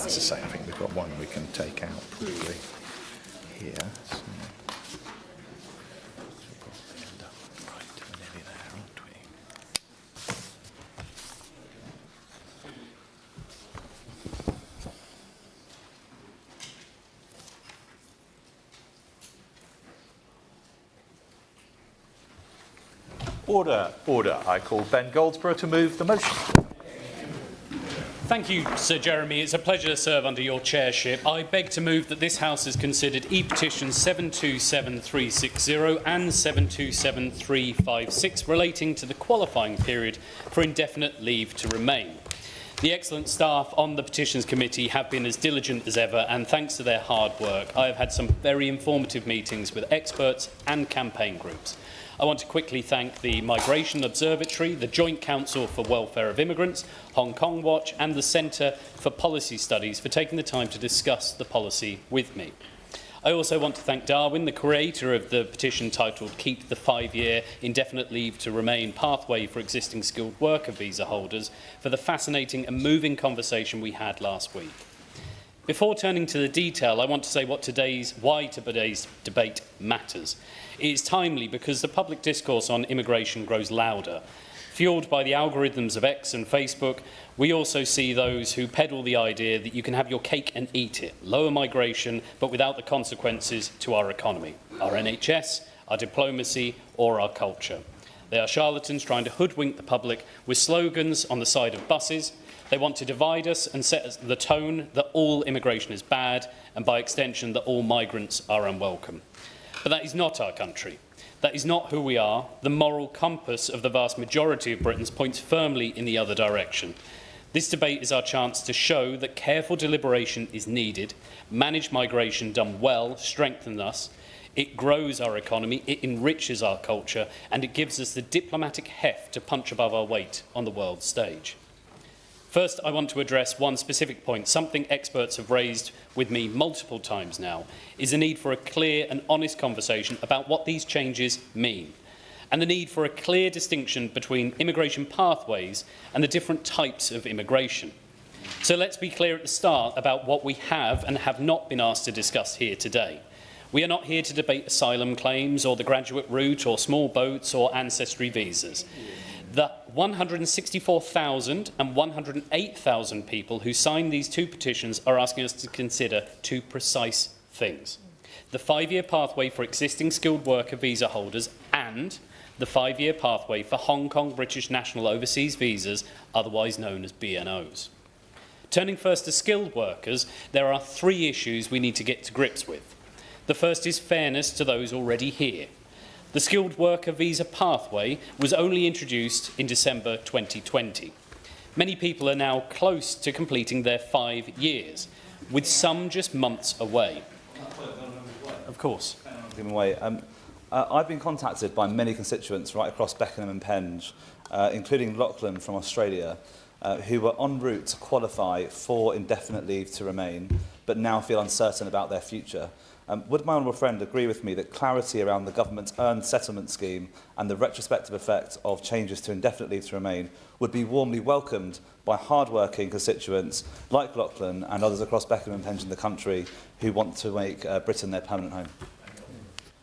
as I say, I think we've got one we can take out probably here. So. Right, we're nearly there, aren't we? Order, order. I call Ben Goldsborough to move the motion. Thank you, Sir Jeremy. It's a pleasure to serve under your chairship. I beg to move that this House has considered E-petitions 727360 and 727356 relating to the qualifying period for indefinite leave to remain. The excellent staff on the Petitions Committee have been as diligent as ever, and thanks to their hard work, I have had some very informative meetings with experts and campaign groups. I want to quickly thank the Migration Observatory, the Joint Council for Welfare of Immigrants, Hong Kong Watch and the Centre for Policy Studies for taking the time to discuss the policy with me. I also want to thank Darwin, the creator of the petition titled Keep the 5-Year Indefinite Leave to Remain Pathway for Existing Skilled Worker Visa Holders, for the fascinating and moving conversation we had last week. Before turning to the detail, I want to say why today's debate matters. It is timely because the public discourse on immigration grows louder. Fuelled by the algorithms of X and Facebook, we also see those who peddle the idea that you can have your cake and eat it, lower migration, but without the consequences to our economy, our NHS, our diplomacy, or our culture. They are charlatans trying to hoodwink the public with slogans on the side of buses. They want to divide us and set the tone that all immigration is bad, and by extension that all migrants are unwelcome. But that is not our country. That is not who we are. The moral compass of the vast majority of Britons points firmly in the other direction. This debate is our chance to show that careful deliberation is needed, managed migration done well strengthens us, it grows our economy, it enriches our culture, and it gives us the diplomatic heft to punch above our weight on the world stage. First, I want to address one specific point, something experts have raised with me multiple times now, is the need for a clear and honest conversation about what these changes mean, and the need for a clear distinction between immigration pathways and the different types of immigration. So let's be clear at the start about what we have and have not been asked to discuss here today. We are not here to debate asylum claims or the graduate route or small boats or ancestry visas. The 164,000 and 108,000 people who signed these two petitions are asking us to consider two precise things: the 5-year pathway for existing skilled worker visa holders and the 5-year pathway for Hong Kong British National Overseas Visas, otherwise known as BNOs. Turning first to skilled workers, there are 3 issues we need to get to grips with. The first is fairness to those already here. The skilled worker visa pathway was only introduced in December 2020. Many people are now close to completing their 5 years, with some just months away. Of course. I've been contacted by many constituents right across Beckenham and Penge, including Lachlan from Australia, who were en route to qualify for indefinite leave to remain, but now feel uncertain about their future. Would my honourable friend agree with me that clarity around the government's earned settlement scheme and the retrospective effect of changes to indefinite leave to remain would be warmly welcomed by hard-working constituents like Lachlan and others across Beckenham and Penge in the country who want to make Britain their permanent home?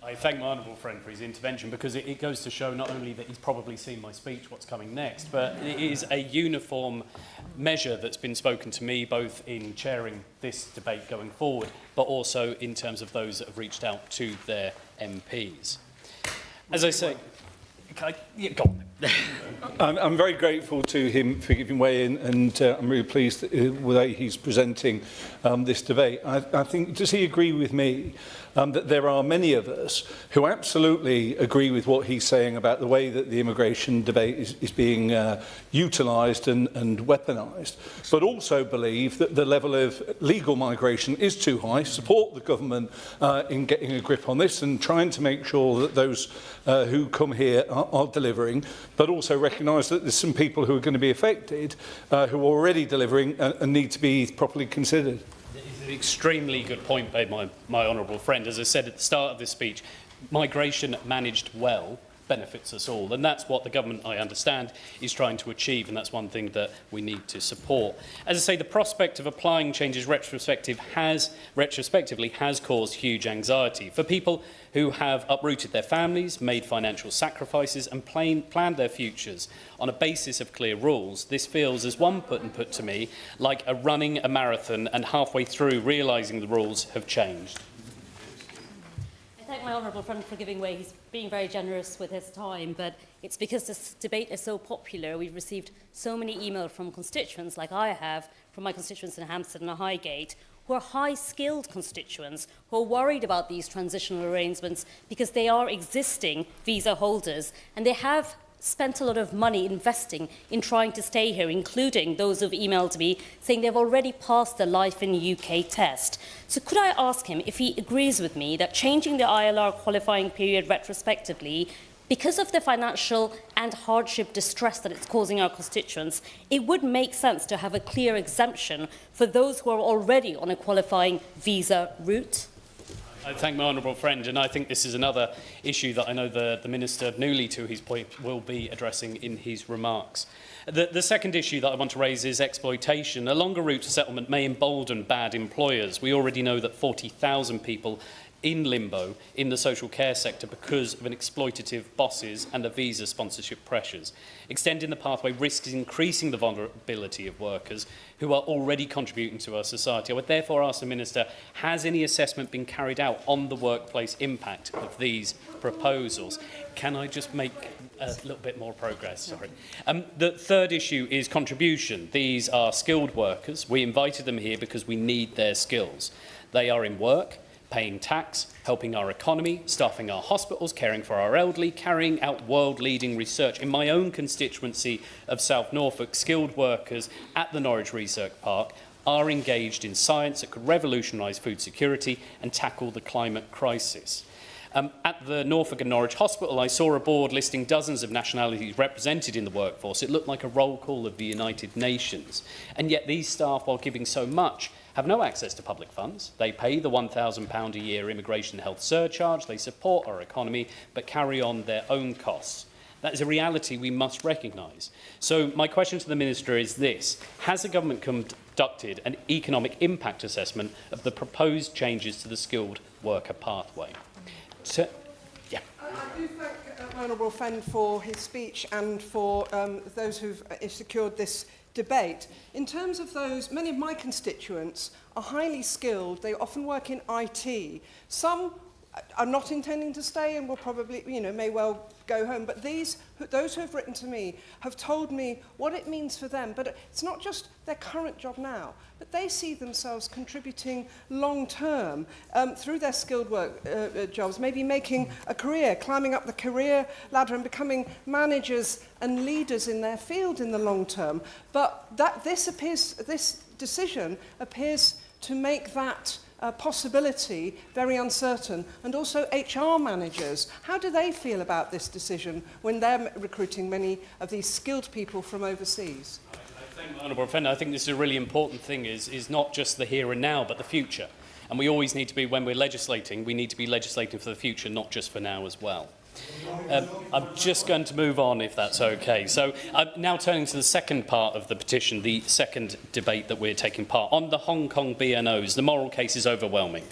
I thank my honourable friend for his intervention, because it goes to show not only that he's probably seen my speech, what's coming next, but it is a uniform measure that's been spoken to me both in chairing this debate going forward, but also in terms of those that have reached out to their MPs. As I say, go on. I'm very grateful to him for giving way in, and I'm really pleased with the way he's presenting this debate. I think, does he agree with me that there are many of us who absolutely agree with what he's saying about the way that the immigration debate is being utilised and weaponised, but also believe that the level of legal migration is too high, support the government in getting a grip on this and trying to make sure that those who come here are delivering, but also recognise that there's some people who are going to be affected who are already delivering and need to be properly considered. It's an extremely good point made by my honourable friend. As I said at the start of this speech, migration managed well benefits us all. And that's what the government, I understand, is trying to achieve, and that's one thing that we need to support. As I say, the prospect of applying changes retrospectively has caused huge anxiety for people who have uprooted their families, made financial sacrifices and planned their futures on a basis of clear rules. This feels, as one put to me, like running a marathon and halfway through realising the rules have changed. I thank my honourable friend for giving way. He's being very generous with his time, but it's because this debate is so popular. We've received so many emails from constituents, like I have, from my constituents in Hampstead and Highgate, who are high-skilled constituents, who are worried about these transitional arrangements because they are existing visa holders, and they have spent a lot of money investing in trying to stay here, including those who've emailed me saying they've already passed the Life in the UK test. So could I ask him if he agrees with me that changing the ILR qualifying period retrospectively, because of the financial and hardship distress that it's causing our constituents, it would make sense to have a clear exemption for those who are already on a qualifying visa route? I thank my honourable friend, and I think this is another issue that I know the Minister, newly to his point, will be addressing in his remarks. The second issue that I want to raise is exploitation. A longer route to settlement may embolden bad employers. We already know that 40,000 people in limbo in the social care sector because of an exploitative bosses and the visa sponsorship pressures. Extending the pathway risks increasing the vulnerability of workers who are already contributing to our society. I would therefore ask the Minister, has any assessment been carried out on the workplace impact of these proposals? Can I just make a little bit more progress? Sorry. The third issue is contribution. These are skilled workers. We invited them here because we need their skills. They are in work, paying tax, helping our economy, staffing our hospitals, caring for our elderly, carrying out world-leading research. In my own constituency of South Norfolk, skilled workers at the Norwich Research Park are engaged in science that could revolutionise food security and tackle the climate crisis. At the Norfolk and Norwich Hospital, I saw a board listing dozens of nationalities represented in the workforce. It looked like a roll call of the United Nations. And yet these staff, while giving so much, have no access to public funds. They pay the £1,000 a year immigration health surcharge, they support our economy, but carry on their own costs. That is a reality we must recognise. So my question to the Minister is this: has the government conducted an economic impact assessment of the proposed changes to the skilled worker pathway? I do thank my honourable friend for his speech and for those who've secured this debate. In terms of those, many of my constituents are highly skilled. They often work in IT. Some are not intending to stay and will probably, may well go home. But those who have written to me have told me what it means for them. But it's not just their current job now, but they see themselves contributing long-term through their skilled work jobs, maybe making a career, climbing up the career ladder and becoming managers and leaders in their field in the long term. But this decision appears to make that possibility very uncertain. And also HR managers, how do they feel about this decision when they're recruiting many of these skilled people from overseas? I think, Honourable Friend, I think this is a really important thing, is not just the here and now, but the future. And we always need to be, when we're legislating, we need to be legislating for the future, not just for now as well. I'm just going to move on, if that's okay. So now turning to the second part of the petition, the second debate that we're taking part on the Hong Kong BNOs. The moral case is overwhelming.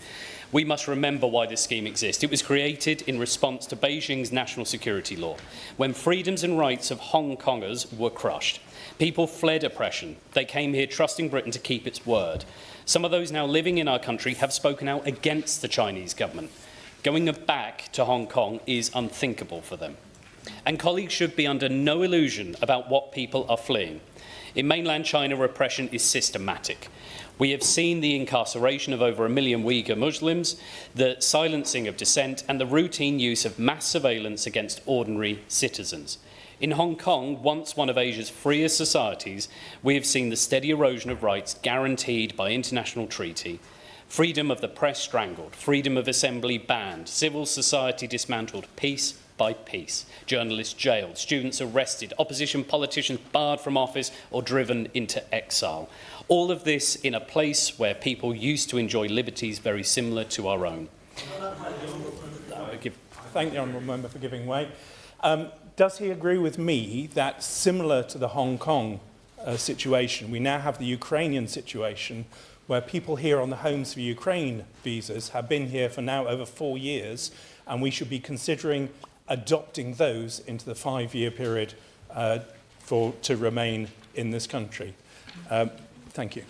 We must remember why this scheme exists. It was created in response to Beijing's national security law, when freedoms and rights of Hong Kongers were crushed. People fled oppression. They came here trusting Britain to keep its word. Some of those now living in our country have spoken out against the Chinese government. Going back to Hong Kong is unthinkable for them. And colleagues should be under no illusion about what people are fleeing. In mainland China, repression is systematic. We have seen the incarceration of over 1 million Uyghur Muslims, the silencing of dissent, and the routine use of mass surveillance against ordinary citizens. In Hong Kong, once one of Asia's freest societies, we have seen the steady erosion of rights guaranteed by international treaty. Freedom of the press strangled, freedom of assembly banned, civil society dismantled piece by piece, journalists jailed, students arrested, opposition politicians barred from office or driven into exile. All of this in a place where people used to enjoy liberties very similar to our own. Thank the honourable member for giving way. Does he agree with me that, similar to the Hong Kong situation, we now have the Ukrainian situation where people here on the Homes for Ukraine visas have been here for now over 4 years, and we should be considering adopting those into the 5-year period to remain in this country? Thank you.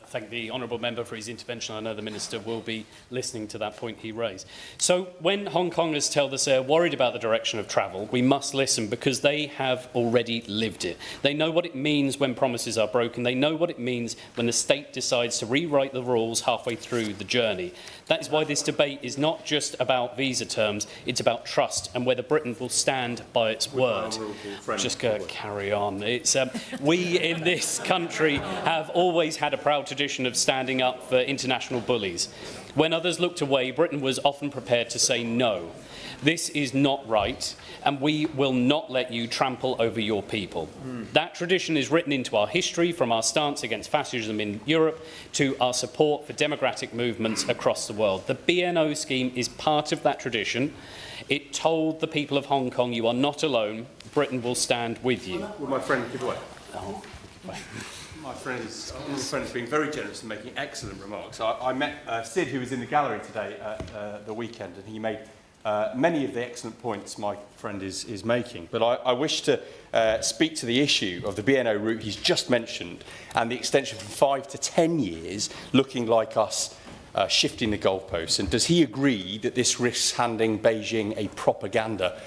Thank the honourable member for his intervention. I know the Minister will be listening to that point he raised. So when Hong Kongers tell us they're worried about the direction of travel, we must listen because they have already lived it. They know what it means when promises are broken. They know what it means when the state decides to rewrite the rules halfway through the journey. That is why this debate is not just about visa terms, it's about trust and whether Britain will stand by its word. Just carry on. It's, we in this country have always had a proud tradition of standing up for international bullies. When others looked away, Britain was often prepared to say no. This is not right, and we will not let you trample over your people. That tradition is written into our history, from our stance against fascism in Europe to our support for democratic movements across the world. The BNO scheme is part of that tradition. It told the people of Hong Kong, you are not alone, Britain will stand with you. Will my friend give way? Oh. My friend's been very generous in making excellent remarks. I met Sid, who was in the gallery today at the weekend, and he made many of the excellent points my friend is making. But I wish to speak to the issue of the BNO route he's just mentioned and the extension from 5 to 10 years, looking like us shifting the goalposts. And does he agree that this risks handing Beijing a propaganda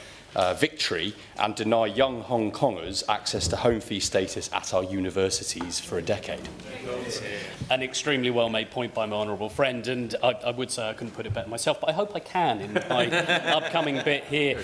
victory and deny young Hong Kongers access to home fee status at our universities for a decade? An extremely well-made point by my honourable friend, and I would say I couldn't put it better myself, but I hope I can in my upcoming bit here.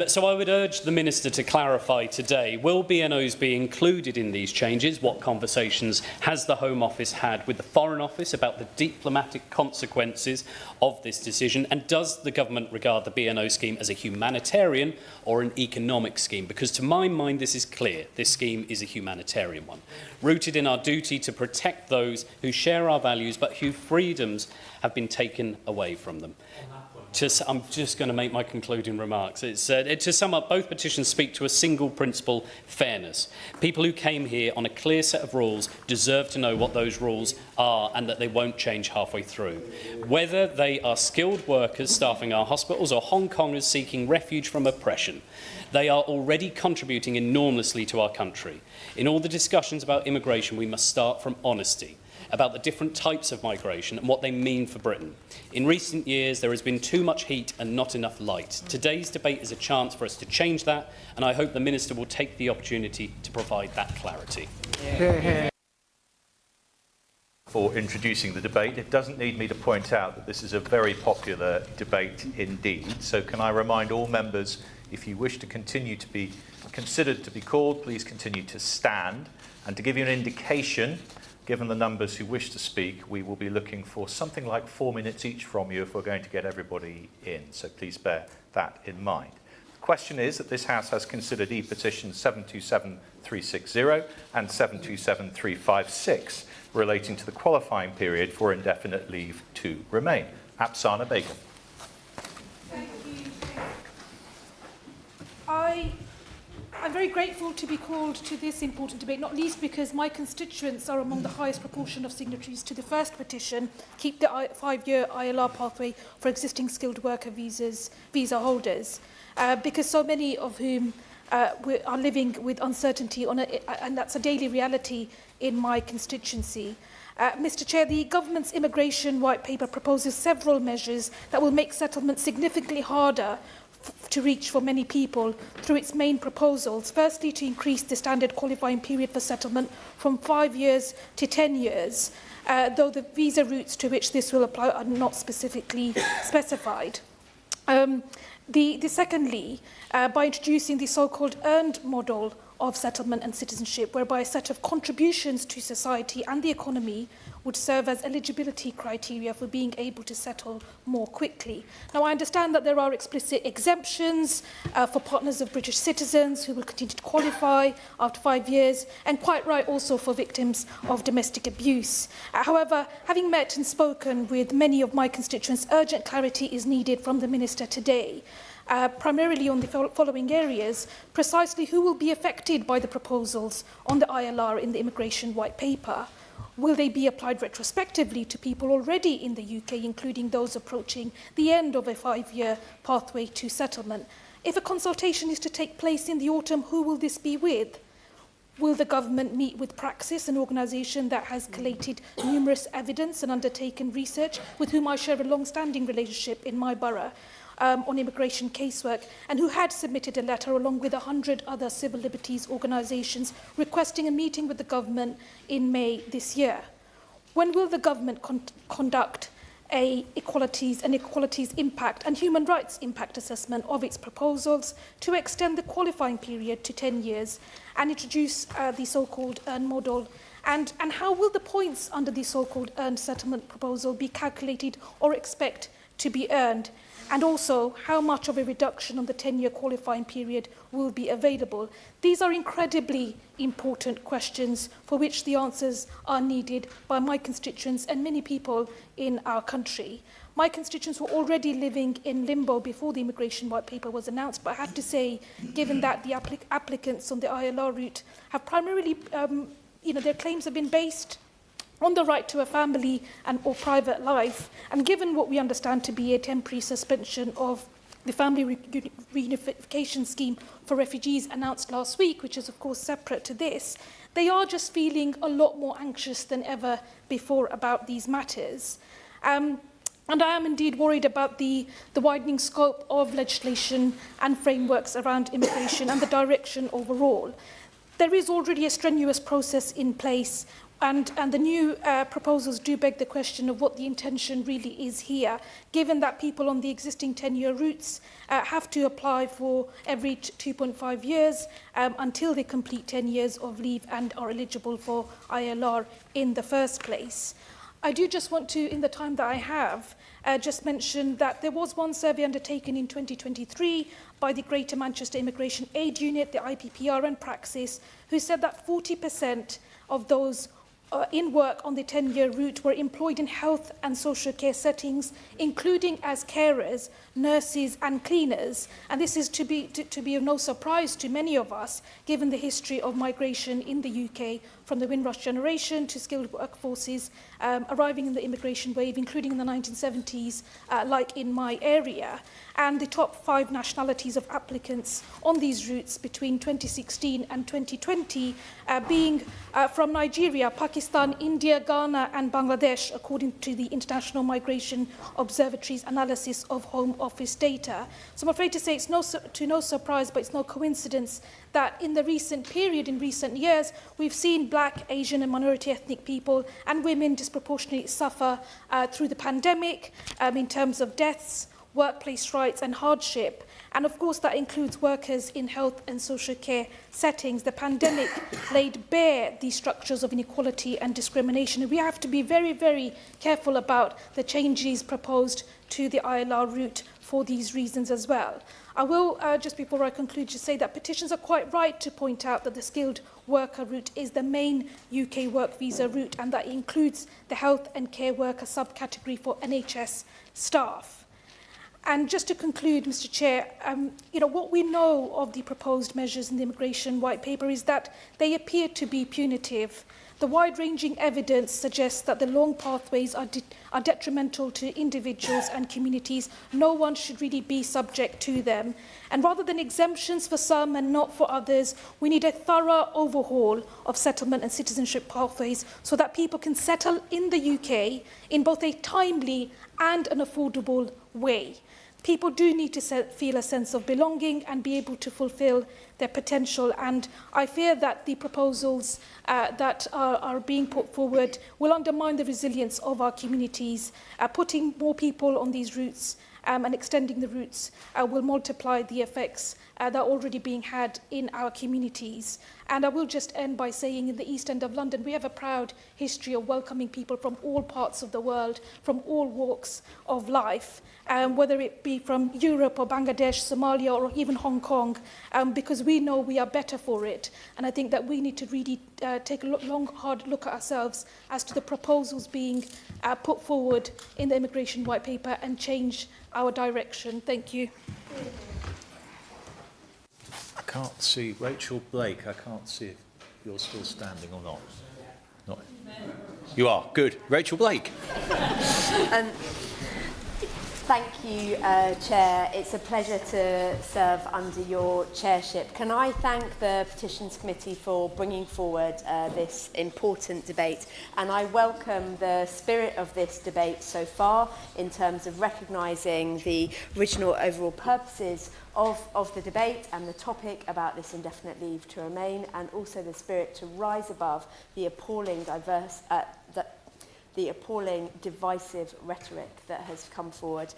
So I would urge the Minister to clarify today, will BNOs be included in these changes? What conversations has the Home Office had with the Foreign Office about the diplomatic consequences of this decision? And does the government regard the BNO scheme as a humanitarian or an economic scheme? Because to my mind, this is clear. This scheme is a humanitarian one, rooted in our duty to protect those who share our values but whose freedoms have been taken away from them. I'm just going to make my concluding remarks. To sum up, both petitions speak to a single principle: fairness. People who came here on a clear set of rules deserve to know what those rules are and that they won't change halfway through. Whether they are skilled workers staffing our hospitals or Hong Kongers seeking refuge from oppression, they are already contributing enormously to our country. In all the discussions about immigration, we must start from honesty about the different types of migration and what they mean for Britain. In recent years, there has been too much heat and not enough light. Today's debate is a chance for us to change that, and I hope the Minister will take the opportunity to provide that clarity. For introducing the debate. It doesn't need me to point out that this is a very popular debate indeed. So can I remind all members, if you wish to continue to be considered to be called, please continue to stand. And to give you an indication, given the numbers who wish to speak, we will be looking for something like 4 minutes each from you if we're going to get everybody in. So please bear that in mind. The question is that this House has considered E-petitions 727360 and 727356 relating to the qualifying period for indefinite leave to remain. Apsana Begum. Thank you. I'm very grateful to be called to this important debate, not least because my constituents are among the highest proportion of signatories to the first petition, keep the 5-year ILR pathway for existing skilled worker visa holders, because so many of whom are living with uncertainty, and that's a daily reality in my constituency. Mr. Chair, the government's immigration white paper proposes several measures that will make settlement significantly harder to reach for many people through its main proposals. Firstly, to increase the standard qualifying period for settlement from 5 years to 10 years, though the visa routes to which this will apply are not specifically specified. Secondly, by introducing the so-called earned model of settlement and citizenship, whereby a set of contributions to society and the economy would serve as eligibility criteria for being able to settle more quickly. Now, I understand that there are explicit exemptions for partners of British citizens who will continue to qualify after 5 years, and quite right also for victims of domestic abuse. However, having met and spoken with many of my constituents, urgent clarity is needed from the Minister today. primarily on the following areas: precisely who will be affected by the proposals on the ILR in the Immigration White Paper? Will they be applied retrospectively to people already in the UK, including those approaching the end of a 5-year pathway to settlement? If a consultation is to take place in the autumn, who will this be with? Will the government meet with Praxis, an organisation that has collated numerous evidence and undertaken research, with whom I share a long-standing relationship in my borough, on immigration casework, and who had submitted a letter along with 100 other civil liberties organisations requesting a meeting with the government in May this year? When will the government conduct an equalities impact and human rights impact assessment of its proposals to extend the qualifying period to 10 years and introduce the so-called earned model? And how will the points under the so-called earned settlement proposal be calculated or expect to be earned? And also, how much of a reduction on the 10-year qualifying period will be available? These are incredibly important questions for which the answers are needed by my constituents and many people in our country. My constituents were already living in limbo before the Immigration White Paper was announced, but I have to say, given that the applicants on the ILR route have primarily, their claims have been based on the right to a family or private life, and given what we understand to be a temporary suspension of the family reunification scheme for refugees announced last week, which is of course separate to this, they are just feeling a lot more anxious than ever before about these matters. And I am indeed worried about the widening scope of legislation and frameworks around immigration and the direction overall. There is already a strenuous process in place, and the new proposals do beg the question of what the intention really is here, given that people on the existing 10-year routes have to apply for every 2.5 years until they complete 10 years of leave and are eligible for ILR in the first place. I do just want to, in the time that I have, just mention that there was one survey undertaken in 2023 by the Greater Manchester Immigration Aid Unit, the IPPR and Praxis, who said that 40% of those in work on the 10-year route were employed in health and social care settings, including as carers, nurses and cleaners. And this is to be of no surprise to many of us, given the history of migration in the UK from the Windrush generation to skilled workforces arriving in the immigration wave, including in the 1970s, like in my area. And the top 5 nationalities of applicants on these routes between 2016 and 2020 being from Nigeria, Pakistan, India, Ghana and Bangladesh, according to the International Migration Observatory's analysis of Home Office data. So I'm afraid to say it's no surprise, but it's no coincidence that in the recent period, in recent years, we've seen Black, Asian and minority ethnic people and women disproportionately suffer through the pandemic in terms of deaths, workplace rights and hardship. And of course that includes workers in health and social care settings. The pandemic laid bare these structures of inequality and discrimination. And we have to be very, very careful about the changes proposed to the ILR route for these reasons as well. I will, just before I conclude, just say that petitions are quite right to point out that the skilled worker route is the main UK work visa route, and that includes the health and care worker subcategory for NHS staff. And just to conclude, Mr. Chair, what we know of the proposed measures in the Immigration White Paper is that they appear to be punitive. The wide-ranging evidence suggests that the long pathways are detrimental to individuals and communities. No one should really be subject to them. And rather than exemptions for some and not for others, we need a thorough overhaul of settlement and citizenship pathways so that people can settle in the UK in both a timely and an affordable way. People do need to feel a sense of belonging and be able to fulfil their potential. And I fear that the proposals that are being put forward will undermine the resilience of our communities. Putting more people on these routes and extending the routes will multiply the effects that are already being had in our communities. And I will just end by saying in the East End of London, we have a proud history of welcoming people from all parts of the world, from all walks of life, whether it be from Europe or Bangladesh, Somalia or even Hong Kong, because we know we are better for it. And I think that we need to really take a hard look at ourselves as to the proposals being put forward in the Immigration White Paper and change our direction. Thank you. can't see. Rachel Blake, I can't see if you're still standing or not. Not. You are. Good. Rachel Blake. Thank you, Chair. It's a pleasure to serve under your chairship. Can I thank the Petitions Committee for bringing forward this important debate, and I welcome the spirit of this debate so far in terms of recognising the original overall purposes of the debate and the topic about this indefinite leave to remain, and also the spirit to rise above the appalling divisive rhetoric that has come forward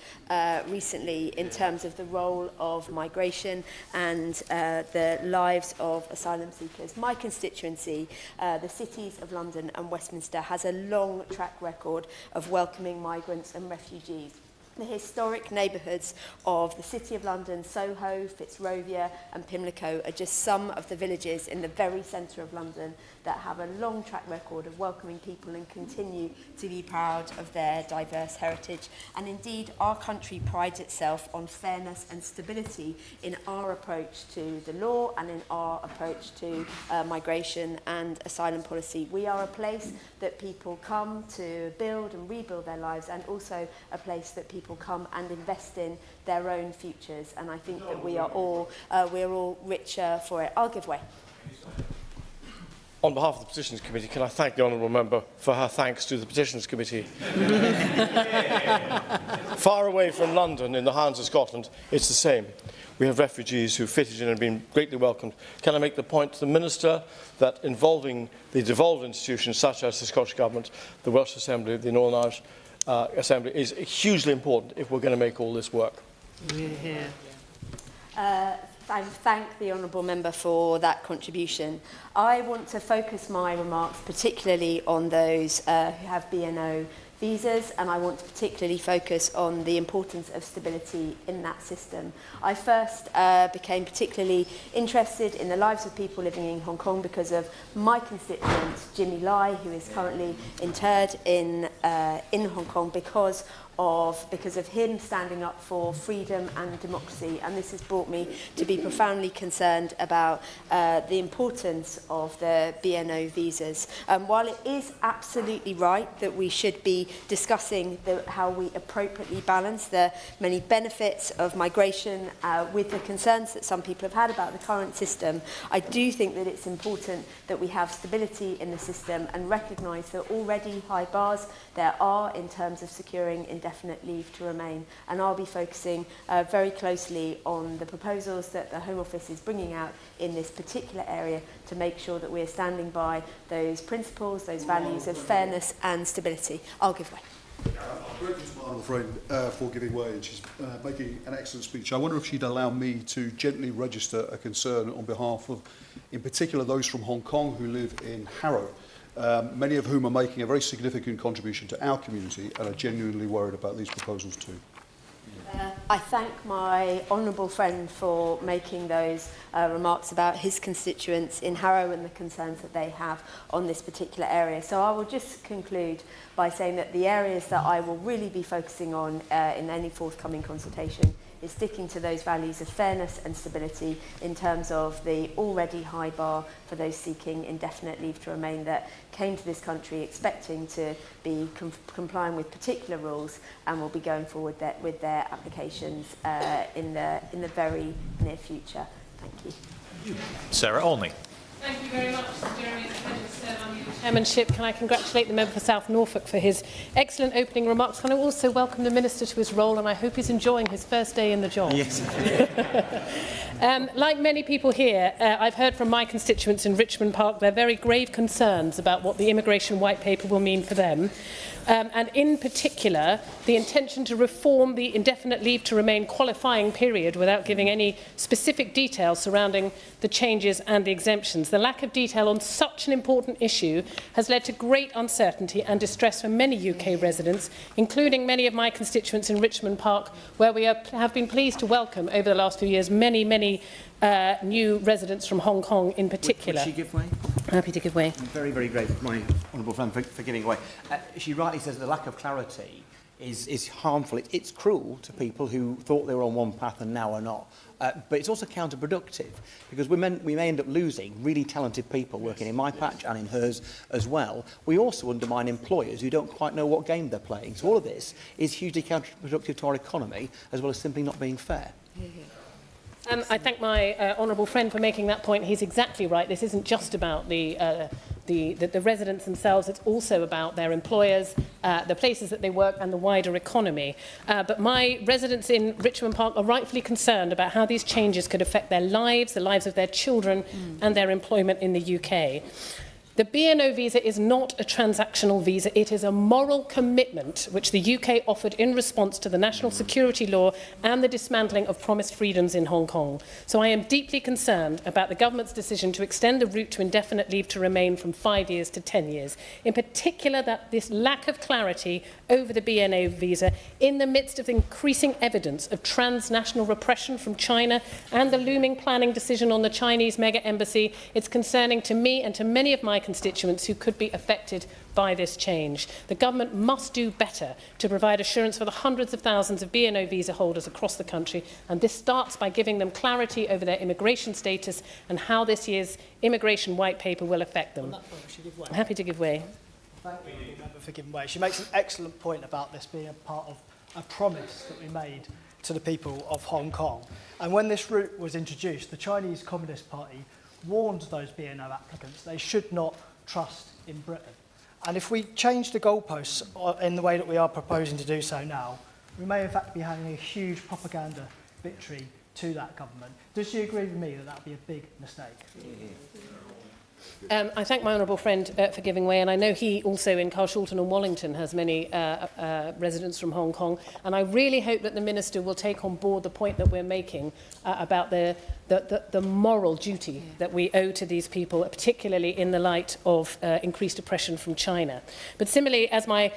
recently in terms of the role of migration and the lives of asylum seekers. My constituency, the cities of London and Westminster, has a long track record of welcoming migrants and refugees. The historic neighbourhoods of the City of London, Soho, Fitzrovia and Pimlico are just some of the villages in the very centre of London that have a long track record of welcoming people and continue to be proud of their diverse heritage. And indeed, our country prides itself on fairness and stability in our approach to the law and in our approach to migration and asylum policy. We are a place that people come to build and rebuild their lives, and also a place that people come and invest in their own futures. And I think that we're all richer for it. I'll give way. On behalf of the Petitions Committee, can I thank the Honourable Member for her thanks to the Petitions Committee. Far away from London, in the Highlands of Scotland, it's the same. We have refugees who fitted in and been greatly welcomed. Can I make the point to the Minister that involving the devolved institutions such as the Scottish Government, the Welsh Assembly, the Northern Irish Assembly is hugely important if we're going to make all this work. I thank the Honourable Member for that contribution. I want to focus my remarks particularly on those who have BNO visas, and I want to particularly focus on the importance of stability in that system. I first became particularly interested in the lives of people living in Hong Kong because of my constituent, Jimmy Lai, who is currently interred in Hong Kong because of him standing up for freedom and democracy. And this has brought me to be profoundly concerned about the importance of the BNO visas. While it is absolutely right that we should be discussing how we appropriately balance the many benefits of migration with the concerns that some people have had about the current system, I do think that it's important that we have stability in the system and recognise the already high bars there are in terms of securing indefinite leave to remain. And I'll be focusing very closely on the proposals that the Home Office is bringing out in this particular area to make sure that we're standing by those principles, those values of fairness and stability. I'll give way. I'm grateful to my honourable friend for giving way, and she's making an excellent speech. I wonder if she'd allow me to gently register a concern on behalf of, in particular, those from Hong Kong who live in Harrow. Many of whom are making a very significant contribution to our community and are genuinely worried about these proposals too. I thank my honourable friend for making those remarks about his constituents in Harrow and the concerns that they have on this particular area. So I will just conclude by saying that the areas that I will really be focusing on in any forthcoming consultation is sticking to those values of fairness and stability in terms of the already high bar for those seeking indefinite leave to remain that came to this country expecting to be complying with particular rules and will be going forward with their applications in the very near future. Thank you. Sarah Olney. Thank you very much, Jeremy. It's a pleasure to serve under your chairmanship. Can I congratulate the member for South Norfolk for his excellent opening remarks? Can I also welcome the Minister to his role, and I hope he's enjoying his first day in the job. Yes. Like many people here, I've heard from my constituents in Richmond Park their very grave concerns about what the immigration white paper will mean for them. And in particular, the intention to reform the indefinite leave to remain qualifying period without giving any specific details surrounding the changes and the exemptions. The lack of detail on such an important issue has led to great uncertainty and distress for many UK residents, including many of my constituents in Richmond Park, where we have been pleased to welcome over the last few years many new residents from Hong Kong in particular. Would she give way? Happy to give way. I'm very, very grateful to my honourable friend for giving way. She rightly says the lack of clarity is harmful. It's cruel to people who thought they were on one path and now are not. But it's also counterproductive, because we may end up losing really talented people working in my patch and in hers as well. We also undermine employers who don't quite know what game they're playing. So all of this is hugely counterproductive to our economy, as well as simply not being fair. I thank my honourable friend for making that point. He's exactly right. This isn't just about the residents themselves. It's also about their employers, the places that they work, and the wider economy. But my residents in Richmond Park are rightfully concerned about how these changes could affect their lives, the lives of their children, and their employment in the UK. The BNO visa is not a transactional visa. It is a moral commitment which the UK offered in response to the national security law and the dismantling of promised freedoms in Hong Kong. So I am deeply concerned about the government's decision to extend the route to indefinite leave to remain from 5 years to 10 years. In particular, that this lack of clarity over the BNO visa in the midst of increasing evidence of transnational repression from China and the looming planning decision on the Chinese mega embassy, it's concerning to me and to many of my constituents who could be affected by this change. The government must do better to provide assurance for the hundreds of thousands of BNO visa holders across the country, and this starts by giving them clarity over their immigration status and how this year's immigration white paper will affect them. I'm happy to give way. Thank you, Member, for giving way. She makes an excellent point about this being a part of a promise that we made to the people of Hong Kong. And when this route was introduced, the Chinese Communist Party warned those BNO applicants they should not trust in Britain. And if we change the goalposts in the way that we are proposing to do so now, we may in fact be having a huge propaganda victory to that government. Does she agree with me that that would be a big mistake? I thank my honourable friend for giving way, and I know he also in Carshalton and Wallington has many residents from Hong Kong, and I really hope that the Minister will take on board the point that we're making about the moral duty that we owe to these people, particularly in the light of increased oppression from China. But similarly, as my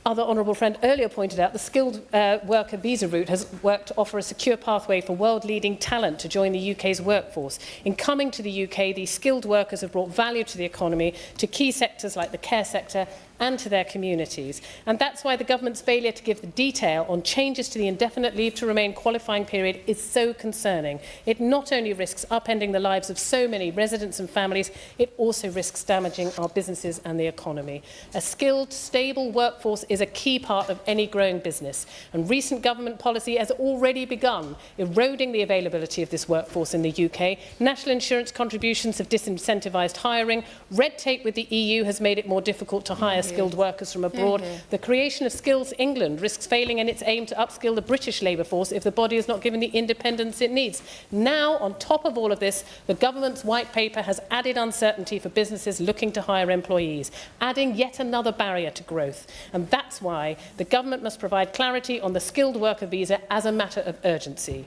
other honourable friend earlier pointed out, the skilled worker visa route has worked to offer a secure pathway for world-leading talent to join the UK's workforce. In coming to the UK, these skilled workers have brought value to the economy, to key sectors like the care sector and to their communities. And that's why the government's failure to give the detail on changes to the indefinite leave to remain qualifying period is so concerning. It not only risks upending the lives of so many residents and families, it also risks damaging our businesses and the economy. A skilled, stable workforce is a key part of any growing business, and recent government policy has already begun eroding the availability of this workforce in the UK. National insurance contributions have disincentivised hiring. Red tape with the EU has made it more difficult to hire skilled workers from abroad. The creation of Skills England risks failing in its aim to upskill the British labour force if the body is not given the independence it needs. Now, on top of all of this, the government's white paper has added uncertainty for businesses looking to hire employees, adding yet another barrier to growth. And that's why the government must provide clarity on the skilled worker visa as a matter of urgency.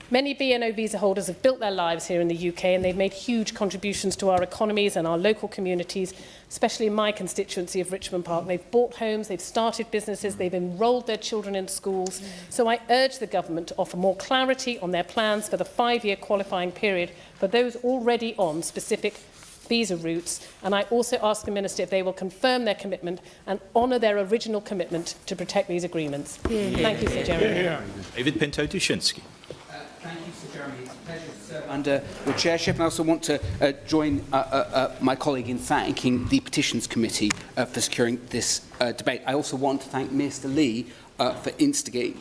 Many BNO visa holders have built their lives here in the UK, and they've made huge contributions to our economies and our local communities, especially in my constituency of Richmond Park. They've bought homes, they've started businesses, they've enrolled their children in schools. So I urge the government to offer more clarity on their plans for the 5-year qualifying period for those already on specific visa routes, and I also ask the Minister if they will confirm their commitment and honour their original commitment to protect these agreements. Thank you, Sir Jeremy. David Pinto-Dushinsky. Thank you, Sir Jeremy. It's a pleasure to serve under your chairship. And I also want to join my colleague in thanking the Petitions Committee for securing this debate. I also want to thank Mr Lee for instigating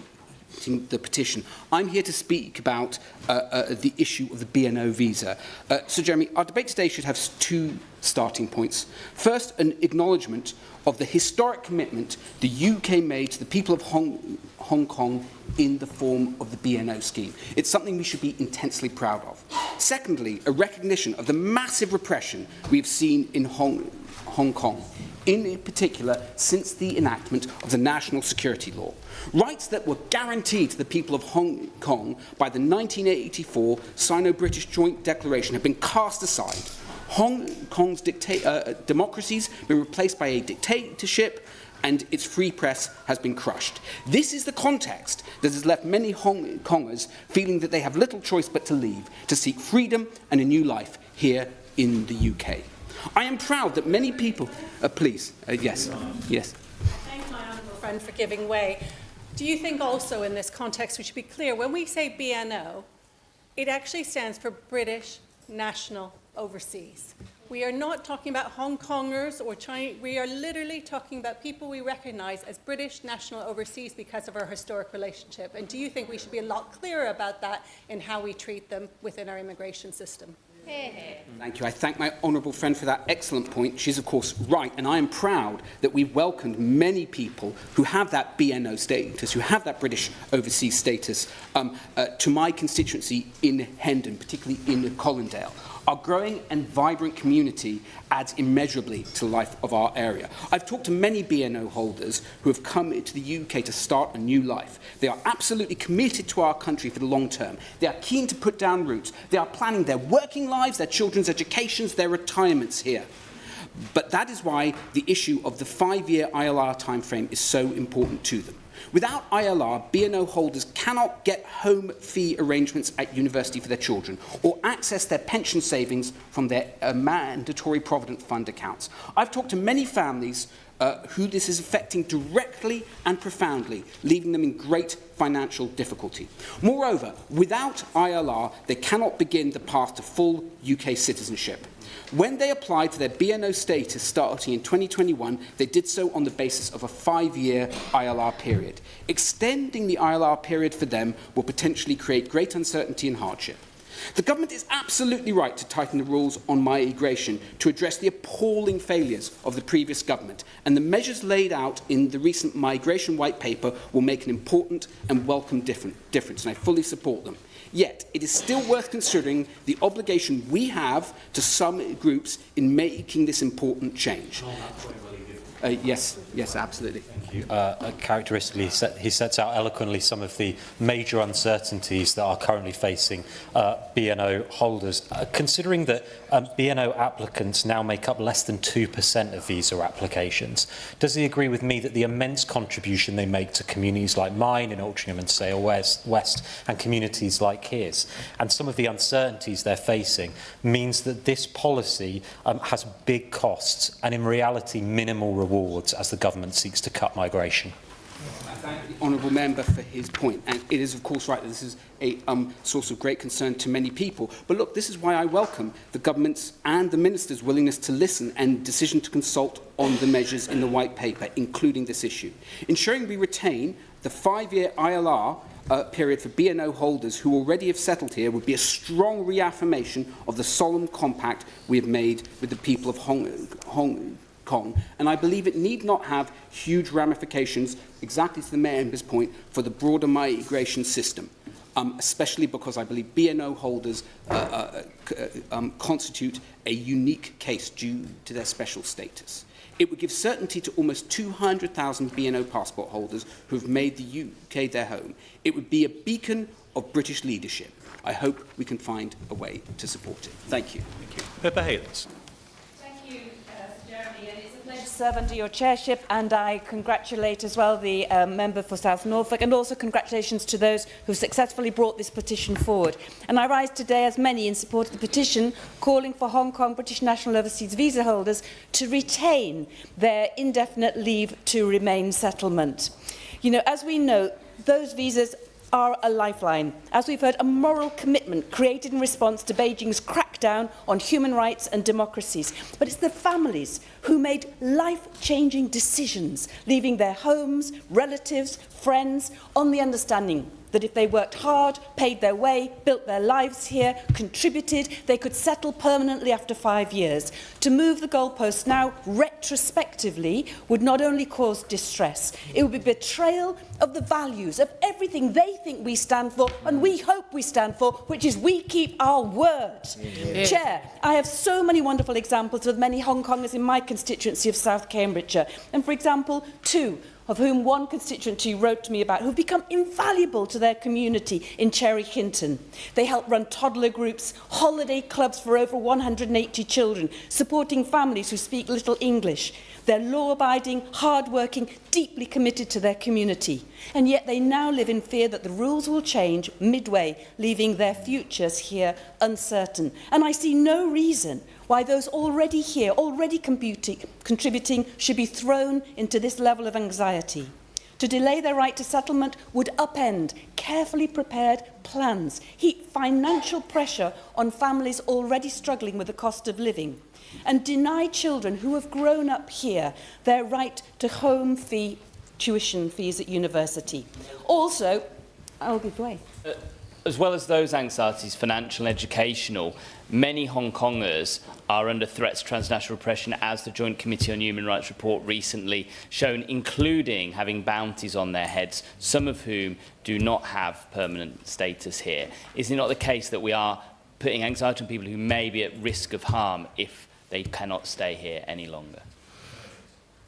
the petition. I'm here to speak about the issue of the BNO visa. Sir Jeremy, our debate today should have two starting points. First, an acknowledgement of the historic commitment the UK made to the people of Hong Kong in the form of the BNO scheme. It's something we should be intensely proud of. Secondly, a recognition of the massive repression we've seen in Hong Kong, in particular since the enactment of the national security law. Rights that were guaranteed to the people of Hong Kong by the 1984 Sino-British Joint Declaration have been cast aside. Hong Kong's democracy's been replaced by a dictatorship, and its free press has been crushed. This is the context that has left many Hong Kongers feeling that they have little choice but to leave, to seek freedom and a new life here in the UK. I am proud that many people... yes. Thank my honourable friend for giving way. Do you think also in this context we should be clear, when we say BNO, it actually stands for British National Overseas. We are not talking about Hong Kongers or Chinese. We are literally talking about people we recognise as British national overseas because of our historic relationship. And do you think we should be a lot clearer about that in how we treat them within our immigration system? Thank you. I thank my honourable friend for that excellent point. She's, of course, right. And I am proud that we've welcomed many people who have that BNO status, who have that British overseas status, to my constituency in Hendon, particularly in Colindale. Our growing and vibrant community adds immeasurably to the life of our area. I've talked to many BNO holders who have come into the UK to start a new life. They are absolutely committed to our country for the long term. They are keen to put down roots. They are planning their working lives, their children's educations, their retirements here. But that is why the issue of the 5-year ILR timeframe is so important to them. Without ILR, BNO holders cannot get home fee arrangements at university for their children or access their pension savings from their mandatory Provident Fund accounts. I've talked to many families who this is affecting directly and profoundly, leaving them in great financial difficulty. Moreover, without ILR, they cannot begin the path to full UK citizenship. When they applied for their BNO status starting in 2021, they did so on the basis of a 5-year ILR period. Extending the ILR period for them will potentially create great uncertainty and hardship. The government is absolutely right to tighten the rules on migration to address the appalling failures of the previous government, and the measures laid out in the recent migration white paper will make an important and welcome difference, and I fully support them. Yet, it is still worth considering the obligation we have to some groups in making this important change. Yes, absolutely. Thank you. Characteristically, he sets out eloquently some of the major uncertainties that are currently facing BNO holders. Considering that BNO applicants now make up less than 2% of visa applications, does he agree with me that the immense contribution they make to communities like mine in Altrincham and Sale West and communities like his, and some of the uncertainties they're facing, means that this policy has big costs and in reality minimal rewards as the government seeks to cut migration? I thank the honourable member for his point, and it is of course right that this is a source of great concern to many people. But look, this is why I welcome the government's and the minister's willingness to listen and decision to consult on the measures in the white paper, including this issue. Ensuring we retain the 5-year ILR period for BNO holders who already have settled here would be a strong reaffirmation of the solemn compact we have made with the people of Hong Kong, and I believe it need not have huge ramifications, exactly to the member's point, for the broader migration system, especially because I believe BNO holders constitute a unique case due to their special status. It would give certainty to almost 200,000 BNO passport holders who have made the UK their home. It would be a beacon of British leadership. I hope we can find a way to support it. Thank you. Thank you. Pippa Hayles. To serve under your chairship, and I congratulate as well the member for South Norfolk, and also congratulations to those who successfully brought this petition forward. And I rise today as many in support of the petition calling for Hong Kong British National Overseas visa holders to retain their indefinite leave to remain settlement. You know, as we know, those visas are a lifeline. As we've heard, a moral commitment created in response to Beijing's crackdown on human rights and democracies. But it's the families who made life-changing decisions, leaving their homes, relatives, friends, on the understanding that if they worked hard, paid their way, built their lives here, contributed, they could settle permanently after 5 years. To move the goalposts now retrospectively would not only cause distress, it would be betrayal of the values, of everything they think we stand for and we hope we stand for, which is we keep our word. Yeah. Chair, I have so many wonderful examples of many Hong Kongers in my constituency of South Cambridgeshire. And for example, 2 of whom one constituency wrote to me about, who've become invaluable to their community in Cherry Hinton. They help run toddler groups, holiday clubs for over 180 children, supporting families who speak little English. They're law-abiding, hard-working, deeply committed to their community. And yet they now live in fear that the rules will change midway, leaving their futures here uncertain. And I see no reason why those already here, already contributing, should be thrown into this level of anxiety. To delay their right to settlement would upend carefully prepared plans, heap financial pressure on families already struggling with the cost of living, and deny children who have grown up here their right to home fee tuition fees at university. Also, I'll give way. As well as those anxieties, financial and educational, many Hong Kongers are under threats of transnational repression, as the Joint Committee on Human Rights report recently shown, including having bounties on their heads, some of whom do not have permanent status here. Is it not the case that we are putting anxiety on people who may be at risk of harm if they cannot stay here any longer?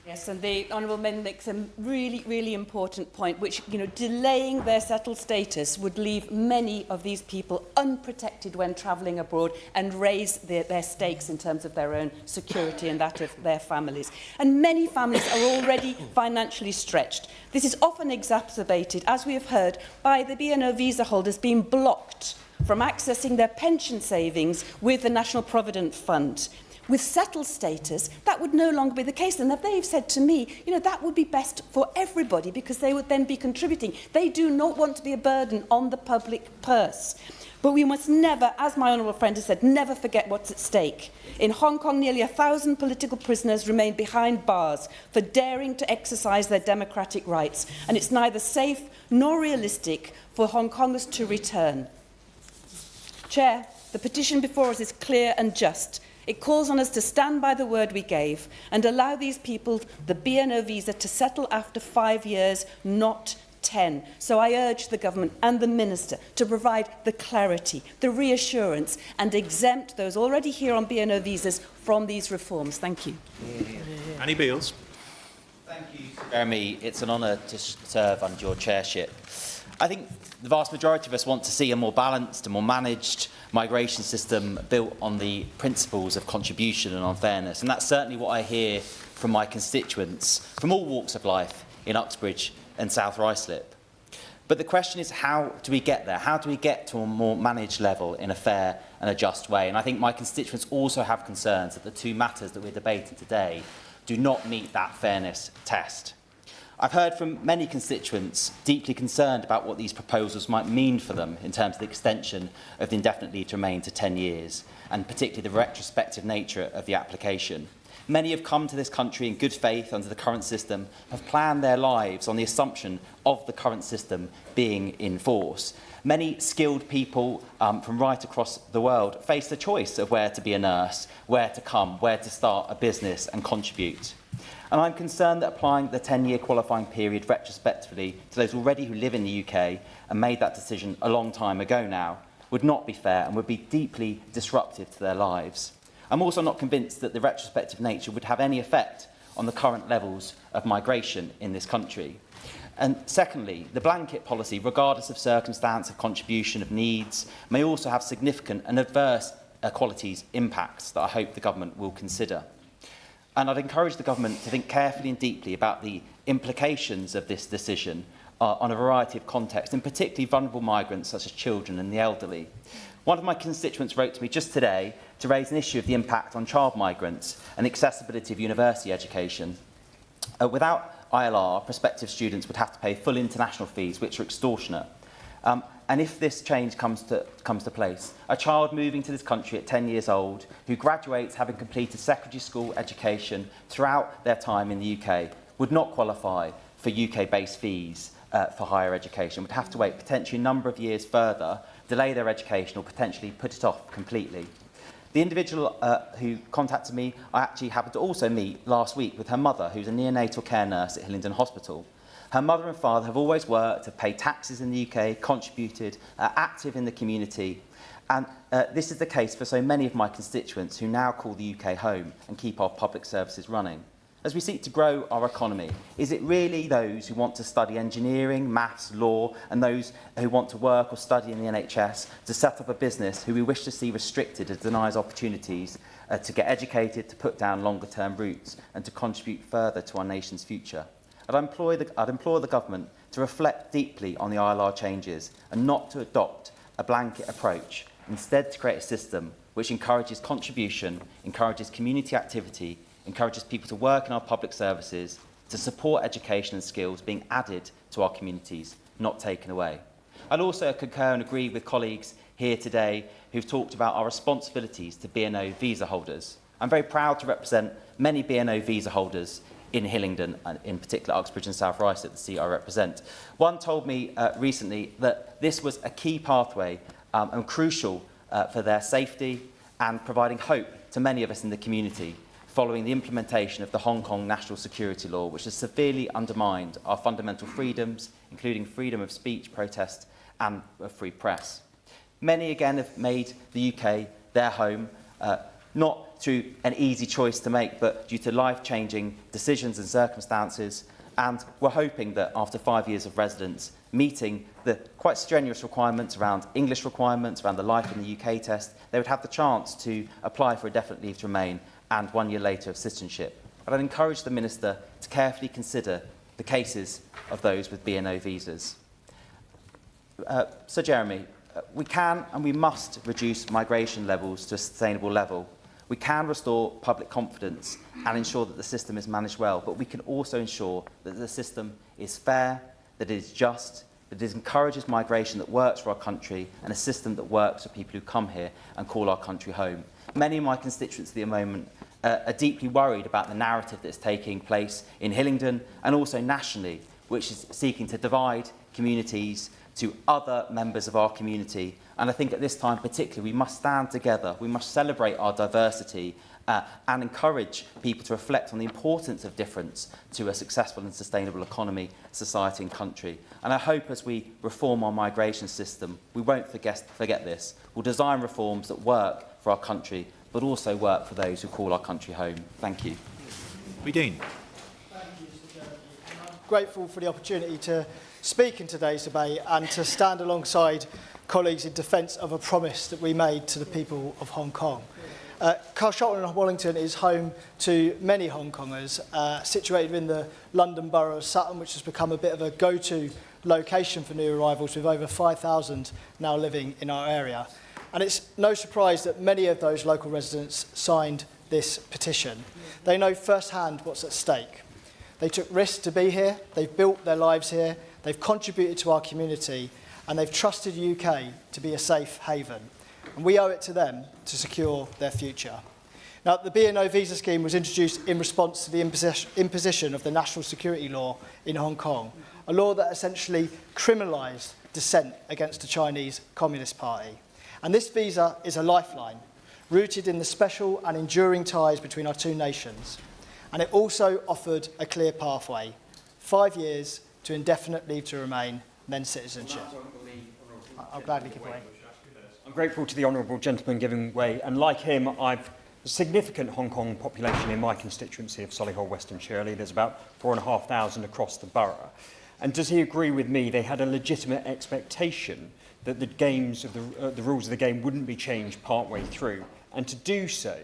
Yes, and the Honourable Member makes a really, really important point, which, delaying their settled status would leave many of these people unprotected when travelling abroad and raise their stakes in terms of their own security and that of their families. And many families are already financially stretched. This is often exacerbated, as we have heard, by the BNO visa holders being blocked from accessing their pension savings with the National Provident Fund. With settled status, that would no longer be the case. And they've said to me, that would be best for everybody because they would then be contributing. They do not want to be a burden on the public purse. But we must never, as my honourable friend has said, never forget what's at stake. In Hong Kong, nearly 1,000 political prisoners remain behind bars for daring to exercise their democratic rights. And it's neither safe nor realistic for Hong Kongers to return. Chair, the petition before us is clear and just. It calls on us to stand by the word we gave and allow these people the BNO visa to settle after 5 years, not 10. So I urge the government and the minister to provide the clarity, the reassurance and exempt those already here on BNO visas from these reforms. Thank you. Annie Beales. Thank you, Jeremy. It's an honour to serve under your chairship. I think the vast majority of us want to see a more balanced and more managed migration system built on the principles of contribution and on fairness. And that's certainly what I hear from my constituents from all walks of life in Uxbridge and South Ruislip. But the question is, how do we get there? How do we get to a more managed level in a fair and a just way? And I think my constituents also have concerns that the two matters that we're debating today do not meet that fairness test. I've heard from many constituents deeply concerned about what these proposals might mean for them in terms of the extension of the indefinite leave to remain to 10 years, and particularly the retrospective nature of the application. Many have come to this country in good faith under the current system, have planned their lives on the assumption of the current system being in force. Many skilled people from right across the world face the choice of where to be a nurse, where to come, where to start a business and contribute. And I'm concerned that applying the 10-year qualifying period retrospectively to those already who live in the UK and made that decision a long time ago now would not be fair and would be deeply disruptive to their lives. I'm also not convinced that the retrospective nature would have any effect on the current levels of migration in this country. And secondly, the blanket policy, regardless of circumstance, of contribution, of needs, may also have significant and adverse equalities impacts that I hope the government will consider. And I'd encourage the government to think carefully and deeply about the implications of this decision on a variety of contexts, and particularly vulnerable migrants such as children and the elderly. One of my constituents wrote to me just today to raise an issue of the impact on child migrants and accessibility of university education. Without ILR, prospective students would have to pay full international fees, which are extortionate. And if this change comes to place, a child moving to this country at 10 years old who graduates having completed secondary school education throughout their time in the UK would not qualify for UK-based fees for higher education, would have to wait potentially a number of years further, delay their education or potentially put it off completely. The individual who contacted me, I actually happened to also meet last week with her mother, who's a neonatal care nurse at Hillingdon Hospital. Her mother and father have always worked, have paid taxes in the UK, contributed, active in the community. And this is the case for so many of my constituents who now call the UK home and keep our public services running. As we seek to grow our economy, is it really those who want to study engineering, maths, law, and those who want to work or study in the NHS to set up a business who we wish to see restricted and denies opportunities to get educated, to put down longer-term roots, and to contribute further to our nation's future? I'd implore the government to reflect deeply on the ILR changes and not to adopt a blanket approach, instead to create a system which encourages contribution, encourages community activity, encourages people to work in our public services, to support education and skills being added to our communities, not taken away. I'd also concur and agree with colleagues here today who've talked about our responsibilities to BNO visa holders. I'm very proud to represent many BNO visa holders in Hillingdon, and in particular Uxbridge and South Rice at the seat I represent. One told me recently that this was a key pathway and crucial for their safety and providing hope to many of us in the community following the implementation of the Hong Kong National Security Law, which has severely undermined our fundamental freedoms, including freedom of speech, protest and of free press. Many again have made the UK their home, not through an easy choice to make, but due to life-changing decisions and circumstances. And we're hoping that after 5 years of residence, meeting the quite strenuous requirements around English requirements, around the life in the UK test, they would have the chance to apply for indefinite leave to remain and 1 year later of citizenship. But I'd encourage the Minister to carefully consider the cases of those with BNO visas. Sir Jeremy, we can and we must reduce migration levels to a sustainable level. We can restore public confidence and ensure that the system is managed well, but we can also ensure that the system is fair, that it is just, that it encourages migration that works for our country and a system that works for people who come here and call our country home. Many of my constituents at the moment are deeply worried about the narrative that's taking place in Hillingdon and also nationally, which is seeking to divide communities to other members of our community. And I think at this time particularly, we must stand together, we must celebrate our diversity and encourage people to reflect on the importance of difference to a successful and sustainable economy, society and country. And I hope as we reform our migration system, we won't forget this. We'll design reforms that work for our country, but also work for those who call our country home. Thank you. Dean. Thank you, Sir Jeremy. I'm grateful for the opportunity to speak in today's debate and to stand alongside colleagues in defence of a promise that we made to the people of Hong Kong. Carshalton and Wallington is home to many Hong Kongers, situated in the London borough of Sutton, which has become a bit of a go-to location for new arrivals, with over 5,000 now living in our area. And it's no surprise that many of those local residents signed this petition. They know firsthand what's at stake. They took risks to be here, they've built their lives here, they've contributed to our community, and they've trusted the UK to be a safe haven. And we owe it to them to secure their future. Now, the BNO visa scheme was introduced in response to the imposition of the National Security Law in Hong Kong, a law that essentially criminalised dissent against the Chinese Communist Party. And this visa is a lifeline, rooted in the special and enduring ties between our two nations. And it also offered a clear pathway, 5 years to indefinite leave to remain, then citizenship. I'll gladly give way. I'm grateful to the honourable gentleman giving way, and like him, I've a significant Hong Kong population in my constituency of Solihull, Western Shirley. There's about 4,500 across the borough. And does he agree with me they had a legitimate expectation that the games of the rules of the game wouldn't be changed partway through, and to do so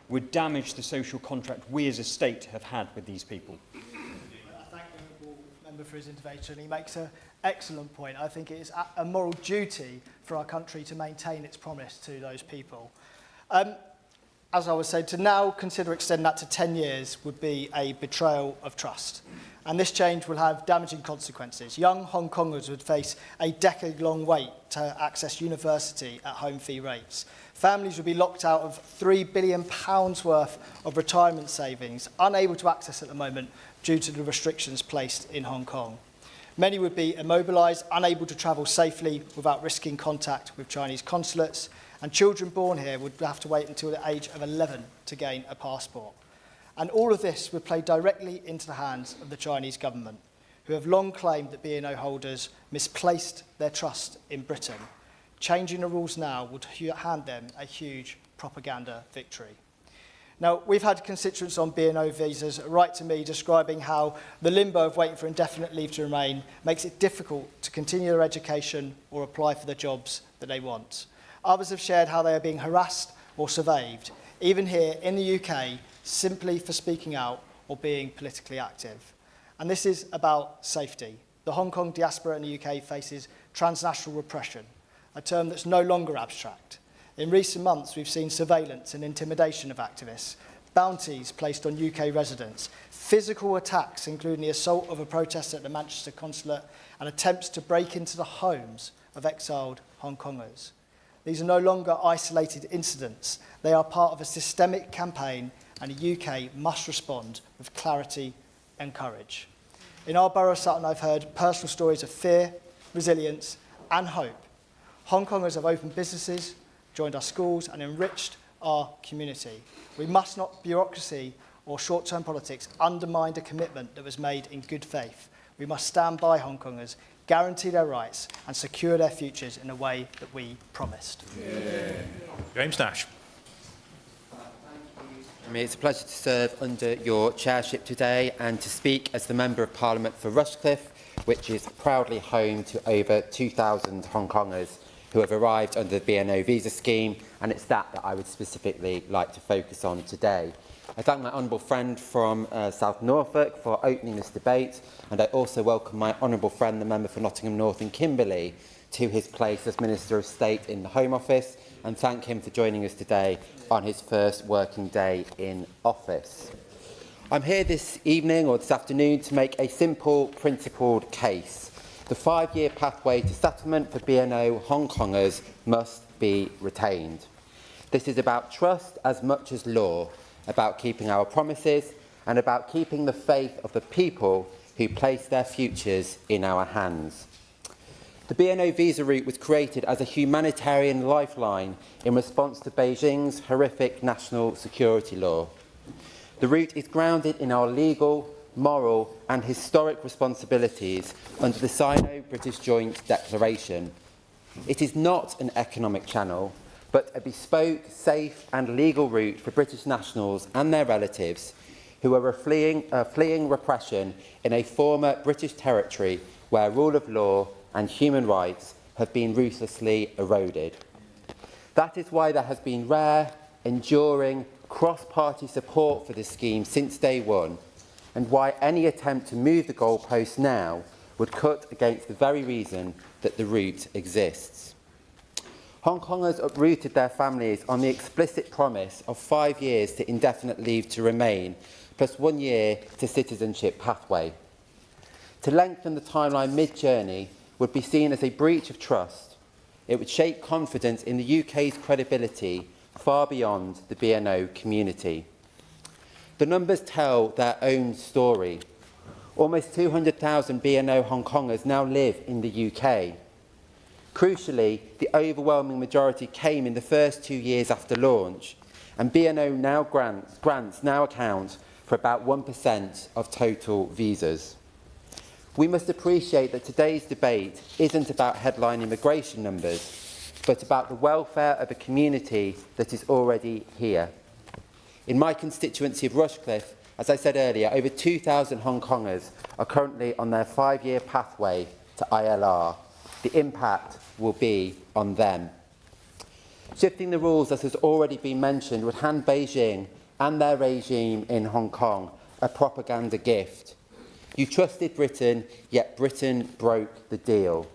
would damage the social contract we as a state have had with these people? I thank the honourable member for his intervention. He makes an excellent point. I think it is a moral duty for our country to maintain its promise to those people. As I was saying, to now consider extending that to 10 years would be a betrayal of trust. And this change will have damaging consequences. Young Hong Kongers would face a decade-long wait to access university at home fee rates. Families would be locked out of £3 billion worth of retirement savings, unable to access at the moment due to the restrictions placed in Hong Kong. Many would be immobilised, unable to travel safely without risking contact with Chinese consulates, and children born here would have to wait until the age of 11 to gain a passport. And all of this would play directly into the hands of the Chinese government, who have long claimed that BNO holders misplaced their trust in Britain. Changing the rules now would hand them a huge propaganda victory. Now, we've had constituents on BNO visas write to me describing how the limbo of waiting for indefinite leave to remain makes it difficult to continue their education or apply for the jobs that they want. Others have shared how they are being harassed or surveyed, even here in the UK, simply for speaking out or being politically active. And this is about safety. The Hong Kong diaspora in the UK faces transnational repression, a term that's no longer abstract. In recent months, we've seen surveillance and intimidation of activists, bounties placed on UK residents, physical attacks, including the assault of a protester at the Manchester consulate, and attempts to break into the homes of exiled Hong Kongers. These are no longer isolated incidents. They are part of a systemic campaign, and the UK must respond with clarity and courage. In our borough of Sutton, I've heard personal stories of fear, resilience, and hope. Hong Kongers have opened businesses, joined our schools, and enriched our community. We must not, bureaucracy or short-term politics, undermine the commitment that was made in good faith. We must stand by Hong Kongers, guarantee their rights, and secure their futures in a way that we promised. Yeah. James Nash. It's a pleasure to serve under your chairship today and to speak as the Member of Parliament for Rushcliffe, which is proudly home to over 2,000 Hong Kongers who have arrived under the BNO visa scheme, and it's that I would specifically like to focus on today. I thank my honourable friend from South Norfolk for opening this debate, and I also welcome my honourable friend, the member for Nottingham North and Kimberley, to his place as Minister of State in the Home Office, and thank him for joining us today on his first working day in office. I'm here this evening or this afternoon to make a simple, principled case. The 5-year pathway to settlement for BNO Hong Kongers must be retained. This is about trust as much as law, about keeping our promises and about keeping the faith of the people who place their futures in our hands. The BNO visa route was created as a humanitarian lifeline in response to Beijing's horrific national security law. The route is grounded in our legal, moral and historic responsibilities under the Sino-British Joint Declaration. It is not an economic channel, but a bespoke, safe and legal route for British nationals and their relatives who are fleeing repression in a former British territory where rule of law and human rights have been ruthlessly eroded. That is why there has been rare, enduring, cross-party support for this scheme since day one, and why any attempt to move the goalposts now would cut against the very reason that the route exists. Hong Kongers uprooted their families on the explicit promise of 5 years to indefinite leave to remain, plus 1 year to citizenship pathway. To lengthen the timeline mid-journey would be seen as a breach of trust. It would shake confidence in the UK's credibility far beyond the BNO community. The numbers tell their own story. Almost 200,000 BNO Hong Kongers now live in the UK. Crucially, the overwhelming majority came in the first 2 years after launch, and BNO now grants now account for about 1% of total visas. We must appreciate that today's debate isn't about headline immigration numbers, but about the welfare of a community that is already here. In my constituency of Rushcliffe, as I said earlier, over 2,000 Hong Kongers are currently on their 5-year pathway to ILR. The impact will be on them. Shifting the rules, as has already been mentioned, would hand Beijing and their regime in Hong Kong a propaganda gift. You trusted Britain, yet Britain broke the deal.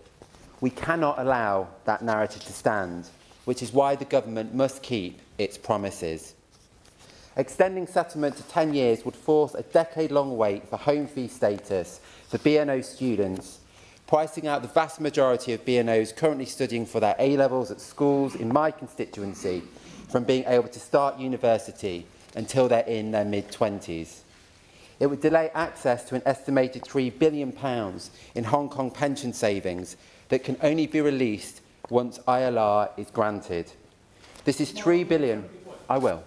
We cannot allow that narrative to stand, which is why the government must keep its promises. Extending settlement to 10 years would force a decade-long wait for home fee status for BNO students, pricing out the vast majority of BNOs currently studying for their A-levels at schools in my constituency from being able to start university until they're in their mid-20s. It would delay access to an estimated £3 billion in Hong Kong pension savings that can only be released once ILR is granted. This is £3 billion. I will.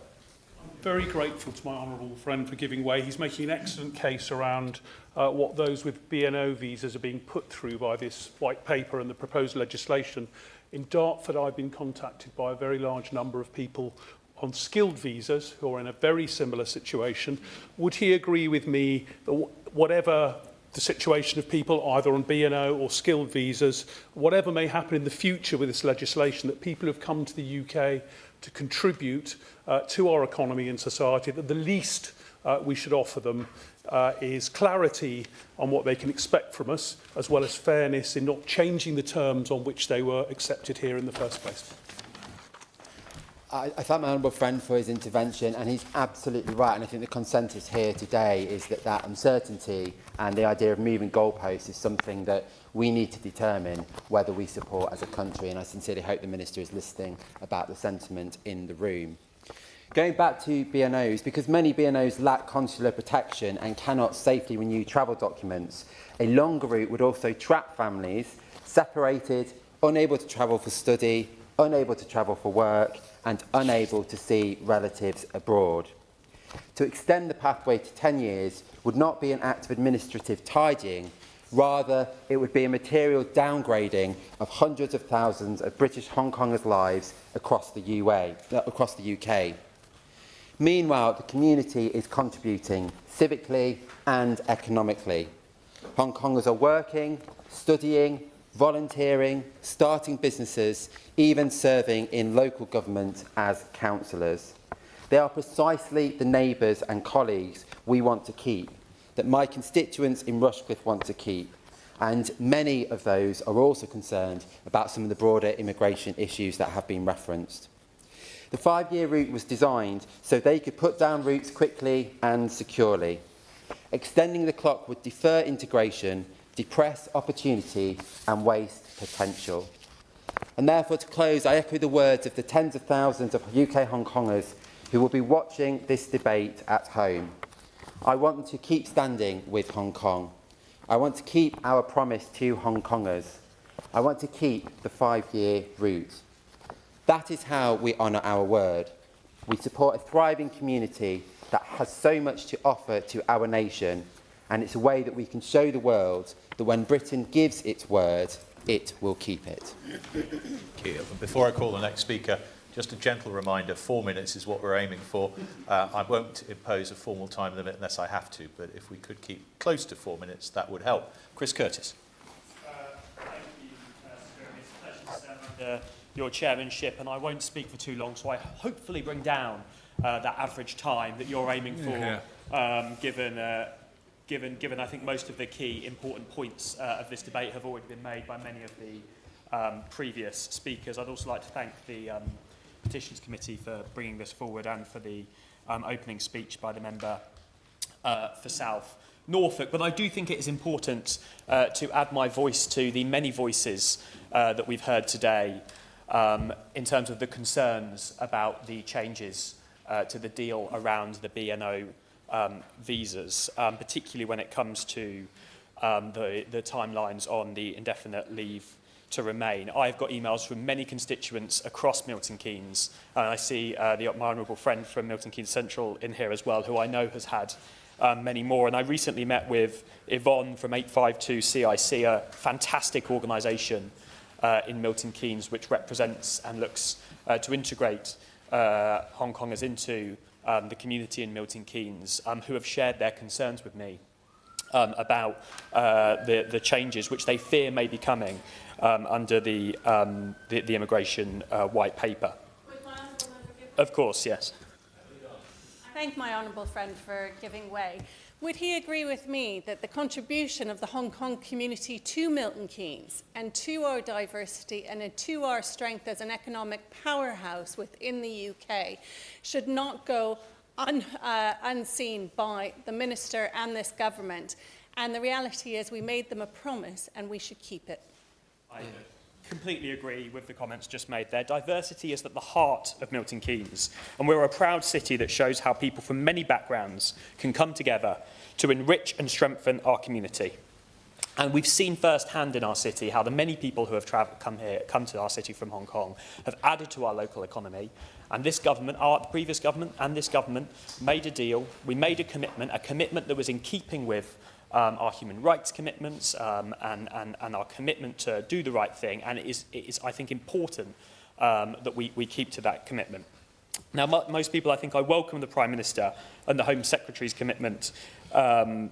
Very grateful to my honourable friend for giving way. He's making an excellent case around what those with BNO visas are being put through by this white paper and the proposed legislation. In Dartford, I've been contacted by a very large number of people on skilled visas who are in a very similar situation. Would he agree with me that whatever the situation of people either on BNO or skilled visas, whatever may happen in the future with this legislation, that people who have come to the UK to contribute to our economy and society, that the least we should offer them is clarity on what they can expect from us, as well as fairness in not changing the terms on which they were accepted here in the first place? I thank my honourable friend for his intervention, and he's absolutely right. And I think the consensus here today is that that uncertainty and the idea of moving goalposts is something that we need to determine whether we support as a country. And I sincerely hope the Minister is listening about the sentiment in the room. Going back to BNOs, because many BNOs lack consular protection and cannot safely renew travel documents, a longer route would also trap families separated, unable to travel for study, unable to travel for work, and unable to see relatives abroad. To extend the pathway to 10 years would not be an act of administrative tidying, rather it would be a material downgrading of hundreds of thousands of British Hong Kongers' lives across the UK. Meanwhile, the community is contributing civically and economically. Hong Kongers are working, studying, volunteering, starting businesses, even serving in local government as councillors. They are precisely the neighbours and colleagues we want to keep, that my constituents in Rushcliffe want to keep, and many of those are also concerned about some of the broader immigration issues that have been referenced. The 5-year route was designed so they could put down roots quickly and securely. Extending the clock would defer integration, depress opportunity and waste potential. And therefore, to close, I echo the words of the tens of thousands of UK Hong Kongers who will be watching this debate at home. I want to keep standing with Hong Kong. I want to keep our promise to Hong Kongers. I want to keep the 5-year route. That is how we honour our word. We support a thriving community that has so much to offer to our nation, and it's a way that we can show the world that when Britain gives its word, it will keep it. Thank you. Before I call the next speaker, just a gentle reminder, 4 minutes is what we're aiming for. I won't impose a formal time limit unless I have to, but if we could keep close to 4 minutes, that would help. Chris Curtis. Thank you, Secretary. It's a pleasure to serve under your chairmanship, and I won't speak for too long, so I hopefully bring down that average time that you're aiming for, given I think most of the key important points of this debate have already been made by many of the previous speakers. I'd also like to thank the Petitions Committee for bringing this forward and for the opening speech by the member for South Norfolk. But I do think it is important to add my voice to the many voices that we've heard today in terms of the concerns about the changes to the deal around the BNO visas, particularly when it comes to the timelines on the indefinite leave to remain. I've got emails from many constituents across Milton Keynes, and I see my honourable friend from Milton Keynes Central in here as well, who I know has had many more. And I recently met with Yvonne from 852 CIC, a fantastic organisation in Milton Keynes, which represents and looks to integrate Hong Kongers into the community in Milton Keynes, who have shared their concerns with me about the changes which they fear may be coming under the immigration white paper. Of course, yes. I thank my honourable friend for giving way. Would he agree with me that the contribution of the Hong Kong community to Milton Keynes and to our diversity and to our strength as an economic powerhouse within the UK should not go unseen by the Minister and this government? And the reality is we made them a promise and we should keep it. I completely agree with the comments just made there. Diversity is at the heart of Milton Keynes, and we're a proud city that shows how people from many backgrounds can come together to enrich and strengthen our community. And we've seen firsthand in our city how the many people who have come to our city from Hong Kong have added to our local economy. And this government, the previous government and this government made a deal. We made a commitment that was in keeping with our human rights commitments and our commitment to do the right thing. And it is I think, important that we keep to that commitment. Now, most people, I think, I welcome the Prime Minister and the Home Secretary's commitment to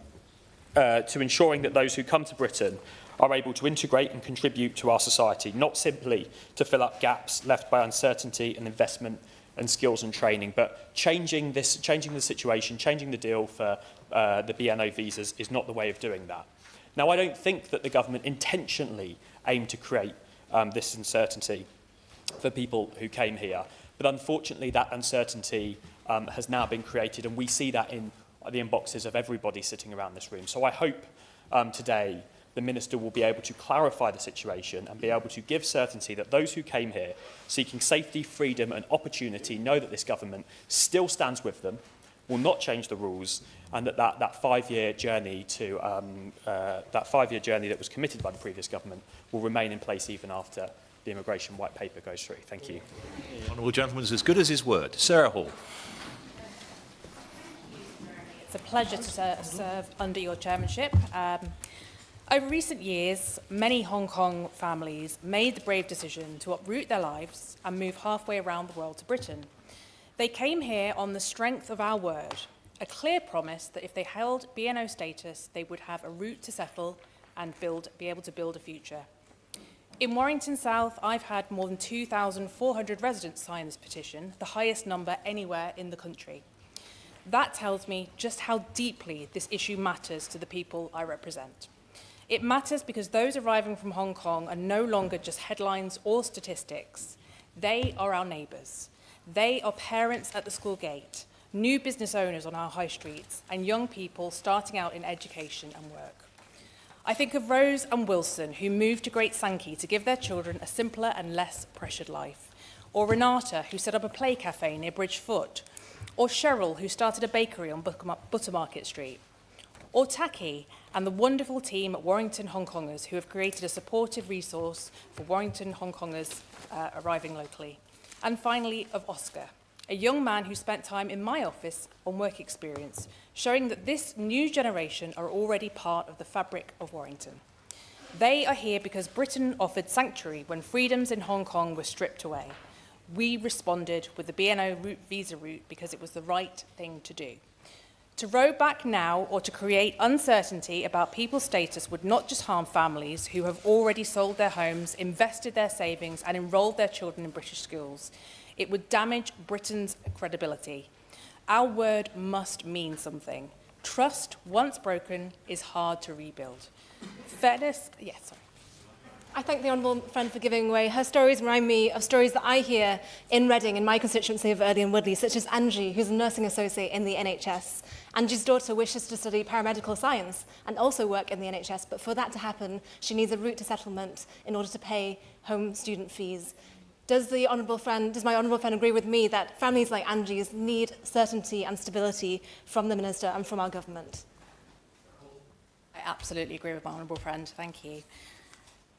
ensuring that those who come to Britain are able to integrate and contribute to our society, not simply to fill up gaps left by uncertainty and investment and skills and training, but changing the situation, changing the deal for the BNO visas is not the way of doing that. Now, I don't think that the government intentionally aimed to create this uncertainty for people who came here, But unfortunately, that uncertainty has now been created, and we see that in the inboxes of everybody sitting around this room. So I hope today the Minister will be able to clarify the situation and be able to give certainty that those who came here seeking safety, freedom and opportunity know that this government still stands with them, will not change the rules, and that 5-year journey to that 5-year journey that was committed by the previous government will remain in place even after the immigration white paper goes through. Thank you. The honourable gentleman is as good as his word. Sarah Hall. It's a pleasure to serve under your chairmanship. Over recent years, many Hong Kong families made the brave decision to uproot their lives and move halfway around the world to Britain. They came here on the strength of our word, a clear promise that if they held BNO status, they would have a route to settle and be able to build a future. In Warrington South, I've had more than 2,400 residents sign this petition, the highest number anywhere in the country. That tells me just how deeply this issue matters to the people I represent. It matters because those arriving from Hong Kong are no longer just headlines or statistics. They are our neighbours. They are parents at the school gate, new business owners on our high streets, and young people starting out in education and work. I think of Rose and Wilson, who moved to Great Sankey to give their children a simpler and less pressured life, or Renata, who set up a play cafe near Bridgefoot, or Cheryl, who started a bakery on Buttermarket Street, or Taki and the wonderful team at Warrington Hong Kongers, who have created a supportive resource for Warrington Hong Kongers arriving locally. And finally, of Oscar, a young man who spent time in my office on work experience, showing that this new generation are already part of the fabric of Warrington. They are here because Britain offered sanctuary when freedoms in Hong Kong were stripped away. We responded with the BNO visa route because it was the right thing to do. To row back now or to create uncertainty about people's status would not just harm families who have already sold their homes, invested their savings and enrolled their children in British schools. It would damage Britain's credibility. Our word must mean something. Trust, once broken, is hard to rebuild. Fairness, yes, sorry. I thank the honourable friend for giving way. Her stories remind me of stories that I hear in Reading, in my constituency of Early and Woodley, such as Angie, who's a nursing associate in the NHS. Angie's daughter wishes to study paramedical science and also work in the NHS, but for that to happen, she needs a route to settlement in order to pay home student fees. Does my honourable friend agree with me that families like Angie's need certainty and stability from the Minister and from our government? I absolutely agree with my honourable friend. Thank you.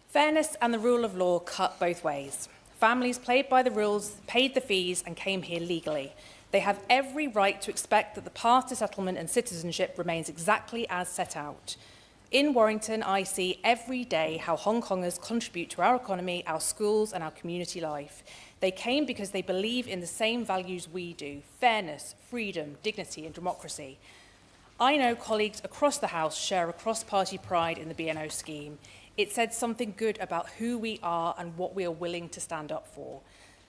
Fairness and the rule of law cut both ways. Families played by the rules, paid the fees and came here legally. They have every right to expect that the path to settlement and citizenship remains exactly as set out. In Warrington, I see every day how Hong Kongers contribute to our economy, our schools and our community life. They came because they believe in the same values we do: fairness, freedom, dignity and democracy. I know colleagues across the House share a cross-party pride in the BNO scheme. It said something good about who we are and what we are willing to stand up for.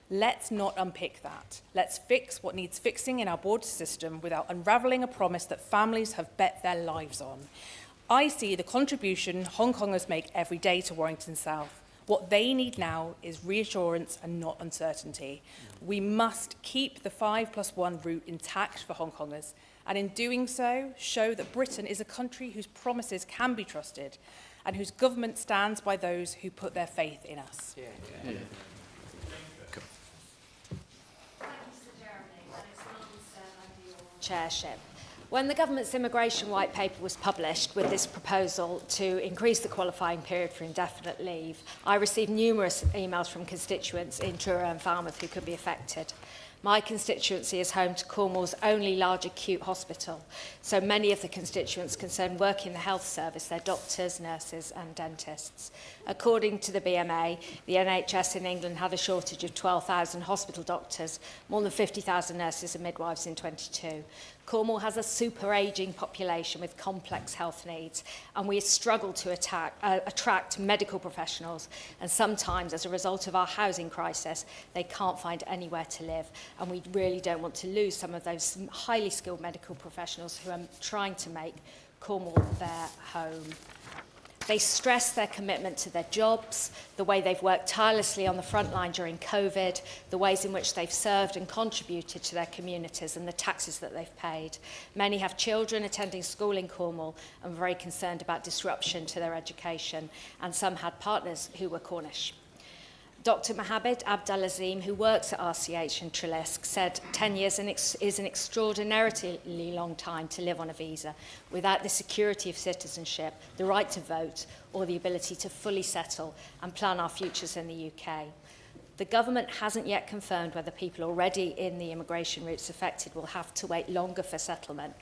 Let's not unpick that. Let's fix what needs fixing in our border system without unravelling a promise that families have bet their lives on. I see the contribution Hong Kongers make every day to Warrington South. What they need now is reassurance and not uncertainty. We must keep the 5+1 route intact for Hong Kongers, and in doing so, show that Britain is a country whose promises can be trusted and whose government stands by those who put their faith in us. Chairship. When the government's immigration white paper was published with this proposal to increase the qualifying period for indefinite leave, I received numerous emails from constituents in Truro and Falmouth who could be affected. My constituency is home to Cornwall's only large acute hospital, so many of the constituents concerned work in the health service. They're doctors, nurses and dentists. According to the BMA, the NHS in England had a shortage of 12,000 hospital doctors, more than 50,000 nurses and midwives in 22. Cornwall has a super ageing population with complex health needs, and we struggle to attract medical professionals, and sometimes as a result of our housing crisis they can't find anywhere to live, and we really don't want to lose some of those highly skilled medical professionals who are trying to make Cornwall their home. They stress their commitment to their jobs, the way they've worked tirelessly on the front line during COVID, the ways in which they've served and contributed to their communities and the taxes that they've paid. Many have children attending school in Cornwall and very concerned about disruption to their education, and some had partners who were Cornish. Dr. Mohamed Abdalazim, who works at RCH in Trelesk, said 10 years is an extraordinarily long time to live on a visa without the security of citizenship, the right to vote, or the ability to fully settle and plan our futures in the UK. The government hasn't yet confirmed whether people already in the immigration routes affected will have to wait longer for settlement,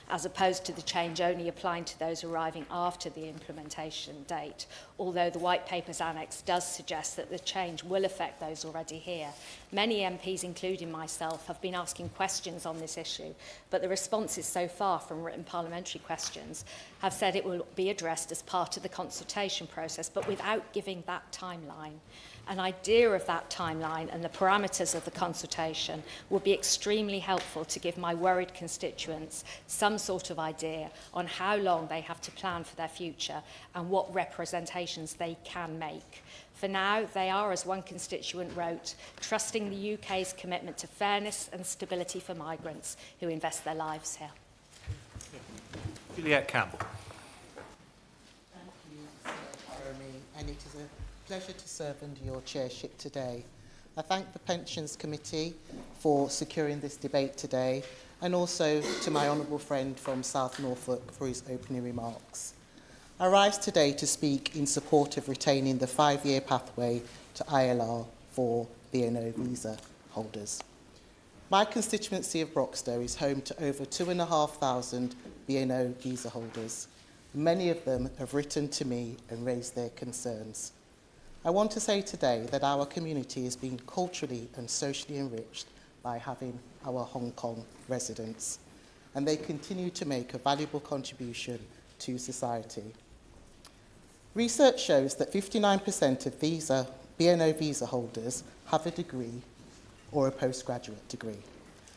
as opposed to the change only applying to those arriving after the implementation date, although the White Paper's annex does suggest that the change will affect those already here. Many MPs, including myself, have been asking questions on this issue, but the responses so far from written parliamentary questions have said it will be addressed as part of the consultation process, but without giving that timeline. An idea of that timeline and the parameters of the consultation would be extremely helpful to give my worried constituents some sort of idea on how long they have to plan for their future and what representations they can make. For now, they are, as one constituent wrote, trusting the UK's commitment to fairness and stability for migrants who invest their lives here. Juliette Campbell. Thank you, Jeremy, and it is a pleasure to serve under your chairship today. I thank the Petitions Committee for securing this debate today, and also to my honourable friend from South Norfolk for his opening remarks. I rise today to speak in support of retaining the 5-year pathway to ILR for BNO visa holders. My constituency of Broxtowe is home to over 2,500 BNO visa holders. Many of them have written to me and raised their concerns. I want to say today that our community is being culturally and socially enriched by having our Hong Kong residents, and they continue to make a valuable contribution to society. Research shows that 59% of BNO visa holders have a degree or a postgraduate degree.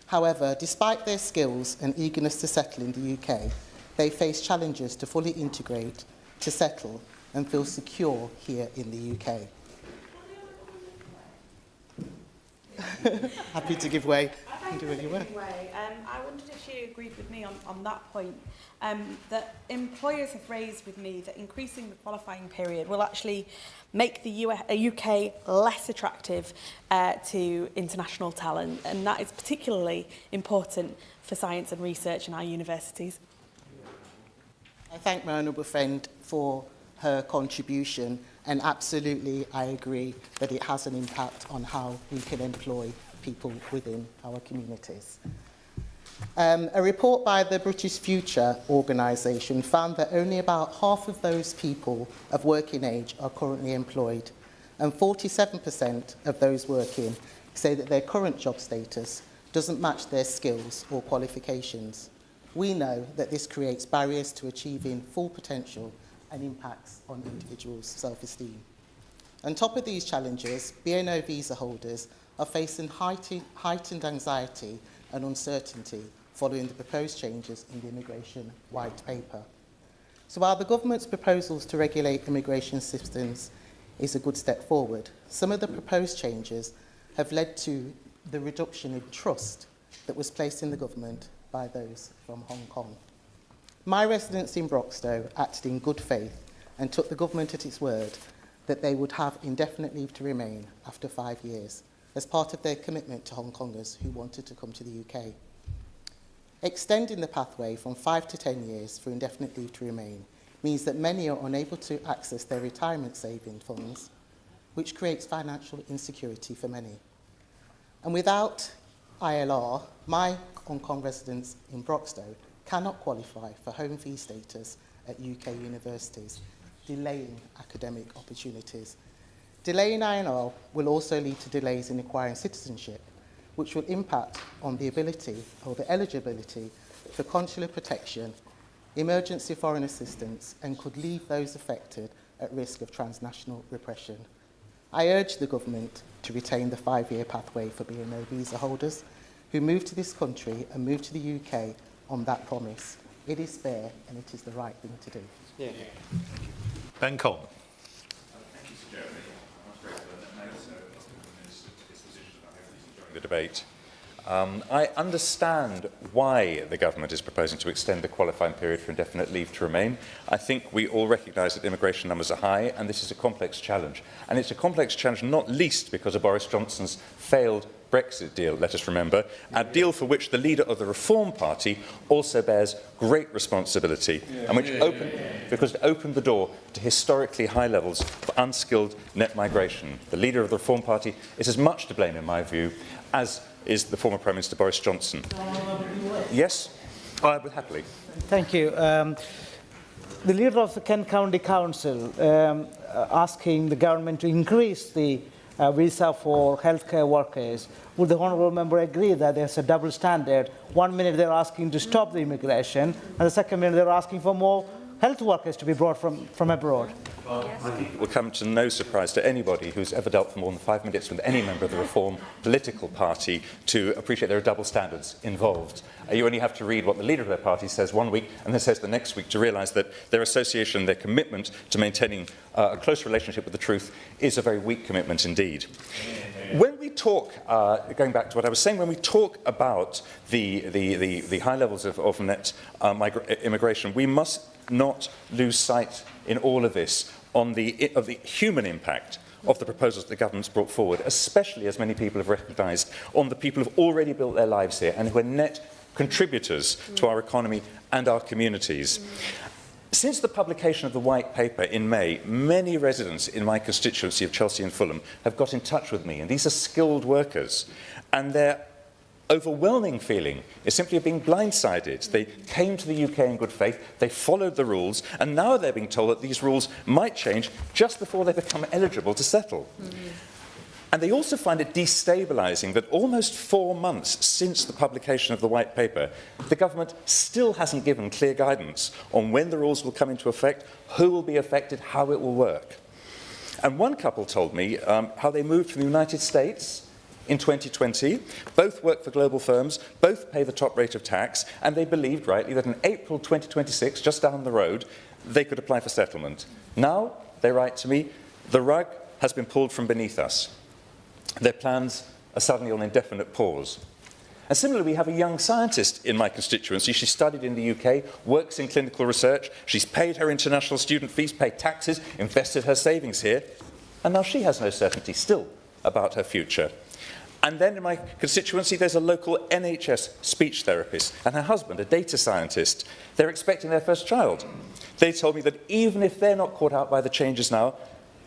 However, despite their skills and eagerness to settle in the UK, they face challenges to fully integrate, to settle, and feel secure here in the UK. Happy to give way. I wondered if she agreed with me on that point, that employers have raised with me that increasing the qualifying period will actually make the UK less attractive to international talent, and that is particularly important for science and research in our universities. I thank my honourable friend for her contribution, and absolutely I agree that it has an impact on how we can employ people within our communities. A report by the British Future organisation found that only about half of those people of working age are currently employed, and 47% of those working say that their current job status doesn't match their skills or qualifications. We know that this creates barriers to achieving full potential and impacts on individuals' self-esteem. On top of these challenges, BNO visa holders are facing heightened anxiety and uncertainty following the proposed changes in the Immigration White Paper. So while the government's proposals to regulate immigration systems is a good step forward, some of the proposed changes have led to the reduction in trust that was placed in the government by those from Hong Kong. My residents in Broxtowe acted in good faith and took the government at its word that they would have indefinite leave to remain after 5 years as part of their commitment to Hong Kongers who wanted to come to the UK. Extending the pathway from 5 to 10 years for indefinite leave to remain means that many are unable to access their retirement saving funds, which creates financial insecurity for many. And without ILR, my Hong Kong residents in Broxtowe cannot qualify for home fee status at UK universities, delaying academic opportunities. Delaying ILR will also lead to delays in acquiring citizenship, which will impact on the ability or the eligibility for consular protection, emergency foreign assistance, and could leave those affected at risk of transnational repression. I urge the government to retain the 5-year pathway for BNO visa holders who move to this country and move to the UK on that promise. It is fair and it is the right thing to do. Yeah. Ben Kong. The debate. I understand why the government is proposing to extend the qualifying period for indefinite leave to remain. I think we all recognise that immigration numbers are high, and this is a complex challenge. And it's a complex challenge not least because of Boris Johnson's failed Brexit deal, let us remember, a deal for which the leader of the Reform Party also bears great responsibility, and which opened the door to historically high levels of unskilled net migration. The leader of the Reform Party is as much to blame, in my view, as is the former Prime Minister Boris Johnson. Yes, I would happily. Thank you. The leader of the Kent County Council asking the government to increase the visa for healthcare workers. Would the honourable member agree that there's a double standard? 1 minute they're asking to stop the immigration, and the second minute they're asking for more health workers to be brought from abroad? I think it will come to no surprise to anybody who's ever dealt for more than 5 minutes with any member of the Reform political party to appreciate there are double standards involved. You only have to read what the leader of their party says one week and then says the next week to realise that their association, their commitment to maintaining a close relationship with the truth is a very weak commitment indeed. When we talk, going back to what I was saying, when we talk about the high levels of net immigration, we must not lose sight in all of this of the human impact of the proposals that the government's brought forward, especially, as many people have recognised, on the people who have already built their lives here and who are net contributors to our economy and our communities. Since the publication of the White Paper in May, many residents in my constituency of Chelsea and Fulham have got in touch with me, and these are skilled workers, and their overwhelming feeling is simply of being blindsided. They came to the UK in good faith, they followed the rules, and now they're being told that these rules might change just before they become eligible to settle. And they also find it destabilising that almost 4 months since the publication of the White Paper, the government still hasn't given clear guidance on when the rules will come into effect, who will be affected, how it will work. And one couple told me how they moved from the United States in 2020, both work for global firms, both pay the top rate of tax, and they believed, rightly, that in April 2026, just down the road, they could apply for settlement. Now, they write to me, the rug has been pulled from beneath us. Their plans are suddenly on indefinite pause. And similarly, we have a young scientist in my constituency. She studied in the UK, works in clinical research, she's paid her international student fees, paid taxes, invested her savings here, and now she has no certainty still about her future. And then in my constituency, there's a local NHS speech therapist and her husband, a data scientist. They're expecting their first child. They told me that even if they're not caught out by the changes now,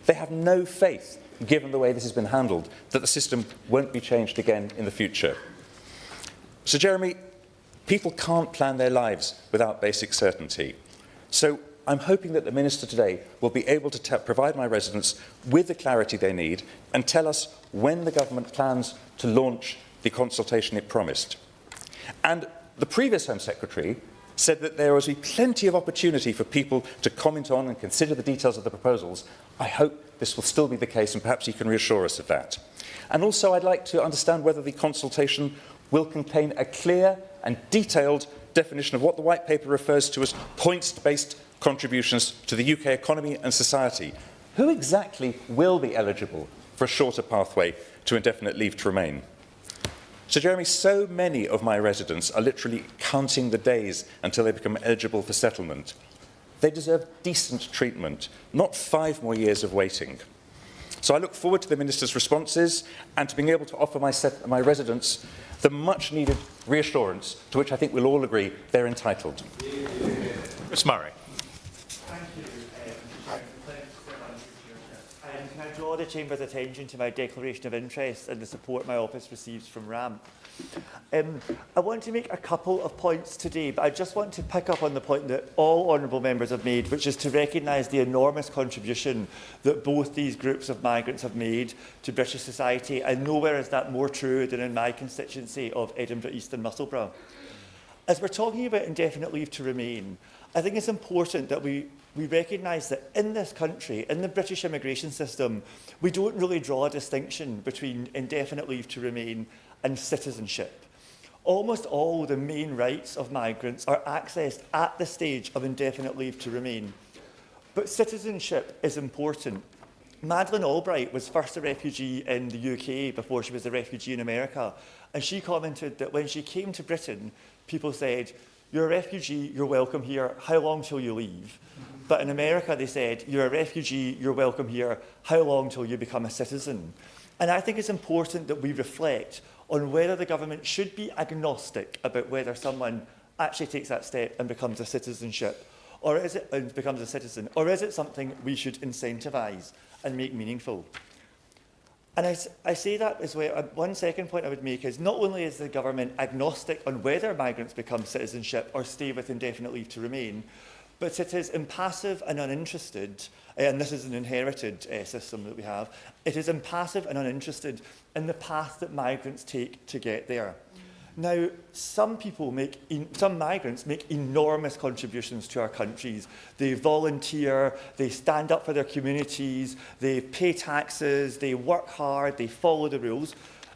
they have no faith, given the way this has been handled, that the system won't be changed again in the future. So, Jeremy, people can't plan their lives without basic certainty. So I'm hoping that the Minister today will be able to provide my residents with the clarity they need and tell us when the government plans to launch the consultation it promised. And the previous Home Secretary said that there was plenty of opportunity for people to comment on and consider the details of the proposals. I hope this will still be the case, and perhaps he can reassure us of that. And also, I'd like to understand whether the consultation will contain a clear and detailed definition of what the White Paper refers to as points-based contributions to the UK economy and society. Who exactly will be eligible for a shorter pathway to indefinite leave to remain? So, Jeremy, so many of my residents are literally counting the days until they become eligible for settlement. They deserve decent treatment, not 5 more years of waiting. So I look forward to the Minister's responses and to being able to offer my residents the much-needed reassurance to which I think we'll all agree they're entitled. Ms Murray. Can I draw the Chamber's attention to my declaration of interest and the support my office receives from RAM? I want to make a couple of points today, but I just want to pick up on the point that all honourable members have made, which is to recognise the enormous contribution that both these groups of migrants have made to British society, and nowhere is that more true than in my constituency of Edinburgh East and Musselburgh. As we're talking about indefinite leave to remain, I think it's important that we recognise that in this country, in the British immigration system, we don't really draw a distinction between indefinite leave to remain and citizenship. Almost all the main rights of migrants are accessed at the stage of indefinite leave to remain. But citizenship is important. Madeleine Albright was first a refugee in the UK before she was a refugee in America. And she commented that when she came to Britain, people said, "You're a refugee, you're welcome here, how long till you leave?" But in America, they said, "You're a refugee, you're welcome here, how long till you become a citizen?" And I think it's important that we reflect on whether the government should be agnostic about whether someone actually takes that step and becomes a citizenship, or is it becomes a citizen, or is it something we should incentivise and make meaningful? And I say that as well. One second point I would make is not only is the government agnostic on whether migrants become citizenship or stay with indefinite leave to remain, but it is impassive and uninterested, and this is an inherited system that we have, it is impassive and uninterested in the path that migrants take to get there. Now, some migrants make enormous contributions to our countries. They volunteer, they stand up for their communities, they pay taxes, they work hard, they follow the rules.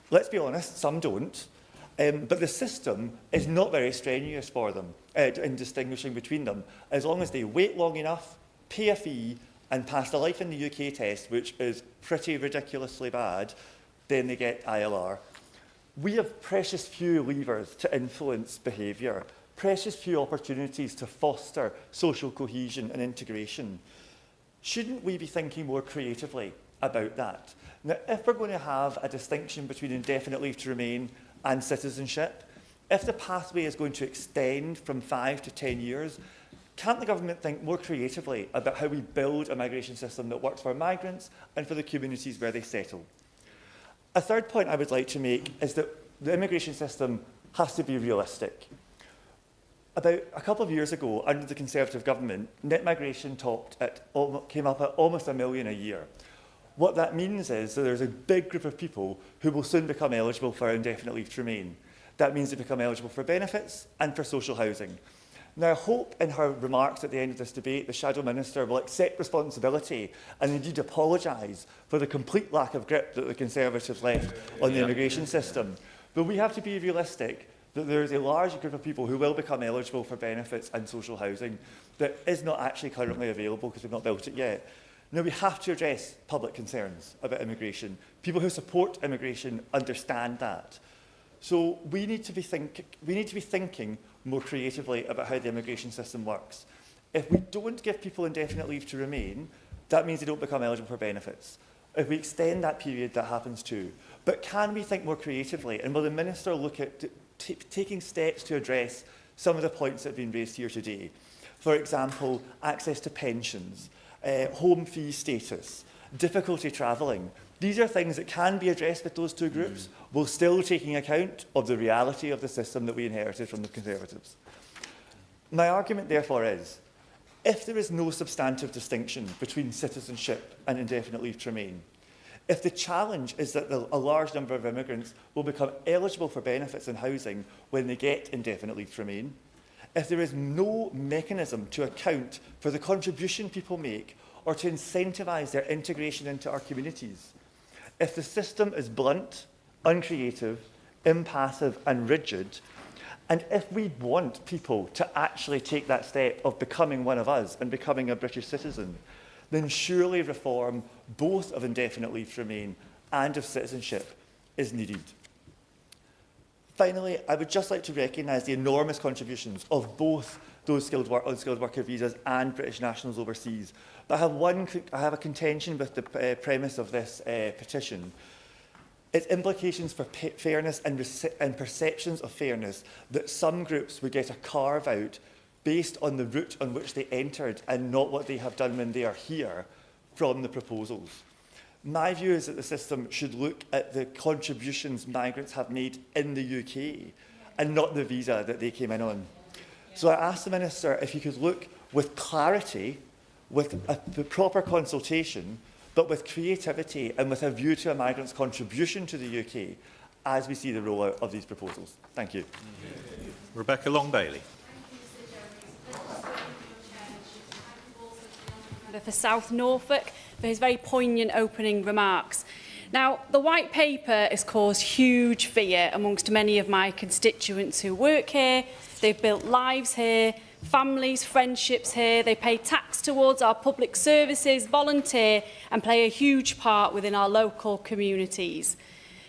Let's be honest, some don't. But the system is not very strenuous for them in distinguishing between them. As long as they wait long enough, pay a fee, and pass the Life in the UK test, which is pretty ridiculously bad, then they get ILR. We have precious few levers to influence behaviour, precious few opportunities to foster social cohesion and integration. Shouldn't we be thinking more creatively about that? Now, if we're going to have a distinction between indefinite leave to remain and citizenship, if the pathway is going to extend from 5 to 10 years, can't the government think more creatively about how we build a migration system that works for migrants and for the communities where they settle? A third point I would like to make is that the immigration system has to be realistic. About a couple of years ago, under the Conservative government, net migration came up at almost 1 million a year. What that means is that there's a big group of people who will soon become eligible for indefinite leave to remain. That means they become eligible for benefits and for social housing. Now, I hope in her remarks at the end of this debate, the Shadow Minister will accept responsibility and indeed apologise for the complete lack of grip that the Conservatives left on the immigration system. But we have to be realistic that there is a large group of people who will become eligible for benefits and social housing that is not actually currently available because we've not built it yet. Now, we have to address public concerns about immigration. People who support immigration understand that. So we need to be thinking more creatively about how the immigration system works. If we don't give people indefinite leave to remain, that means they don't become eligible for benefits. If we extend that period, that happens too. But can we think more creatively? And will the Minister look at taking steps to address some of the points that have been raised here today? For example, access to pensions, home fee status, difficulty travelling. These are things that can be addressed with those two groups, while still taking account of the reality of the system that we inherited from the Conservatives. My argument, therefore, is if there is no substantive distinction between citizenship and indefinite leave to remain, if the challenge is that a large number of immigrants will become eligible for benefits and housing when they get indefinite leave to remain, if there is no mechanism to account for the contribution people make or to incentivise their integration into our communities, if the system is blunt, uncreative, impassive and rigid, and if we want people to actually take that step of becoming one of us and becoming a British citizen, then surely reform both of indefinite leave to remain and of citizenship is needed. Finally, I would just like to recognise the enormous contributions of both those unskilled worker visas and British nationals overseas. But I have a contention with the premise of this petition. Its implications for fairness and perceptions of fairness that some groups would get a carve-out based on the route on which they entered and not what they have done when they are here from the proposals. My view is that the system should look at the contributions migrants have made in the UK and not the visa that they came in on. So I asked the Minister if he could look with clarity, with a proper consultation, but with creativity and with a view to a migrant's contribution to the UK as we see the rollout of these proposals. Thank you. Rebecca Long-Bailey. For South Norfolk for his very poignant opening remarks. Now, the White Paper has caused huge fear amongst many of my constituents who work here. They've built lives here, families, friendships here. They pay tax towards our public services, volunteer and play a huge part within our local communities.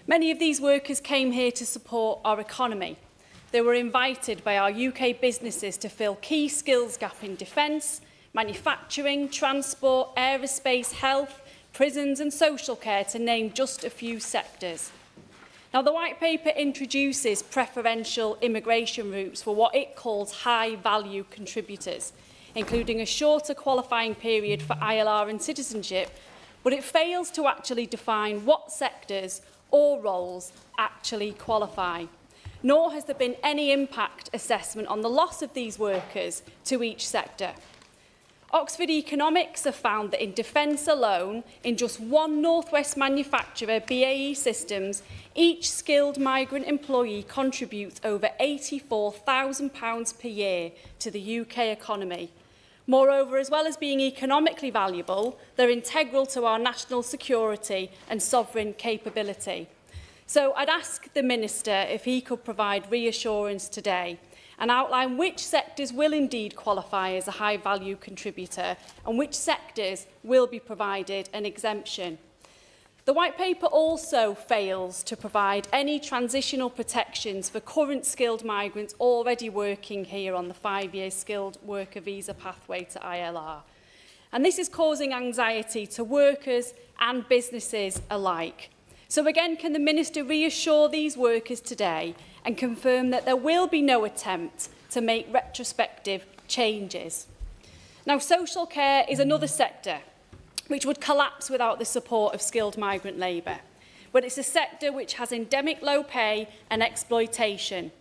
Many of these workers came here to support our economy. They were invited by our UK businesses to fill key skills gap in defence, manufacturing, transport, aerospace, health, prisons and social care, to name just a few sectors. Now, the White Paper introduces preferential immigration routes for what it calls high-value contributors, including a shorter qualifying period for ILR and citizenship, but it fails to actually define what sectors or roles actually qualify. Nor has there been any impact assessment on the loss of these workers to each sector. Oxford Economics have found that in defence alone, in just one North West manufacturer, BAE Systems, each skilled migrant employee contributes over £84,000 per year to the UK economy. Moreover, as well as being economically valuable, they're integral to our national security and sovereign capability. So I'd ask the Minister if he could provide reassurance today and outline which sectors will indeed qualify as a high-value contributor and which sectors will be provided an exemption. The White Paper also fails to provide any transitional protections for current skilled migrants already working here on the 5-year skilled worker visa pathway to ILR. And this is causing anxiety to workers and businesses alike. So again, can the Minister reassure these workers today and confirm that there will be no attempt to make retrospective changes? Now, social care is another sector which would collapse without the support of skilled migrant labour. But it's a sector which has endemic low pay and exploitation.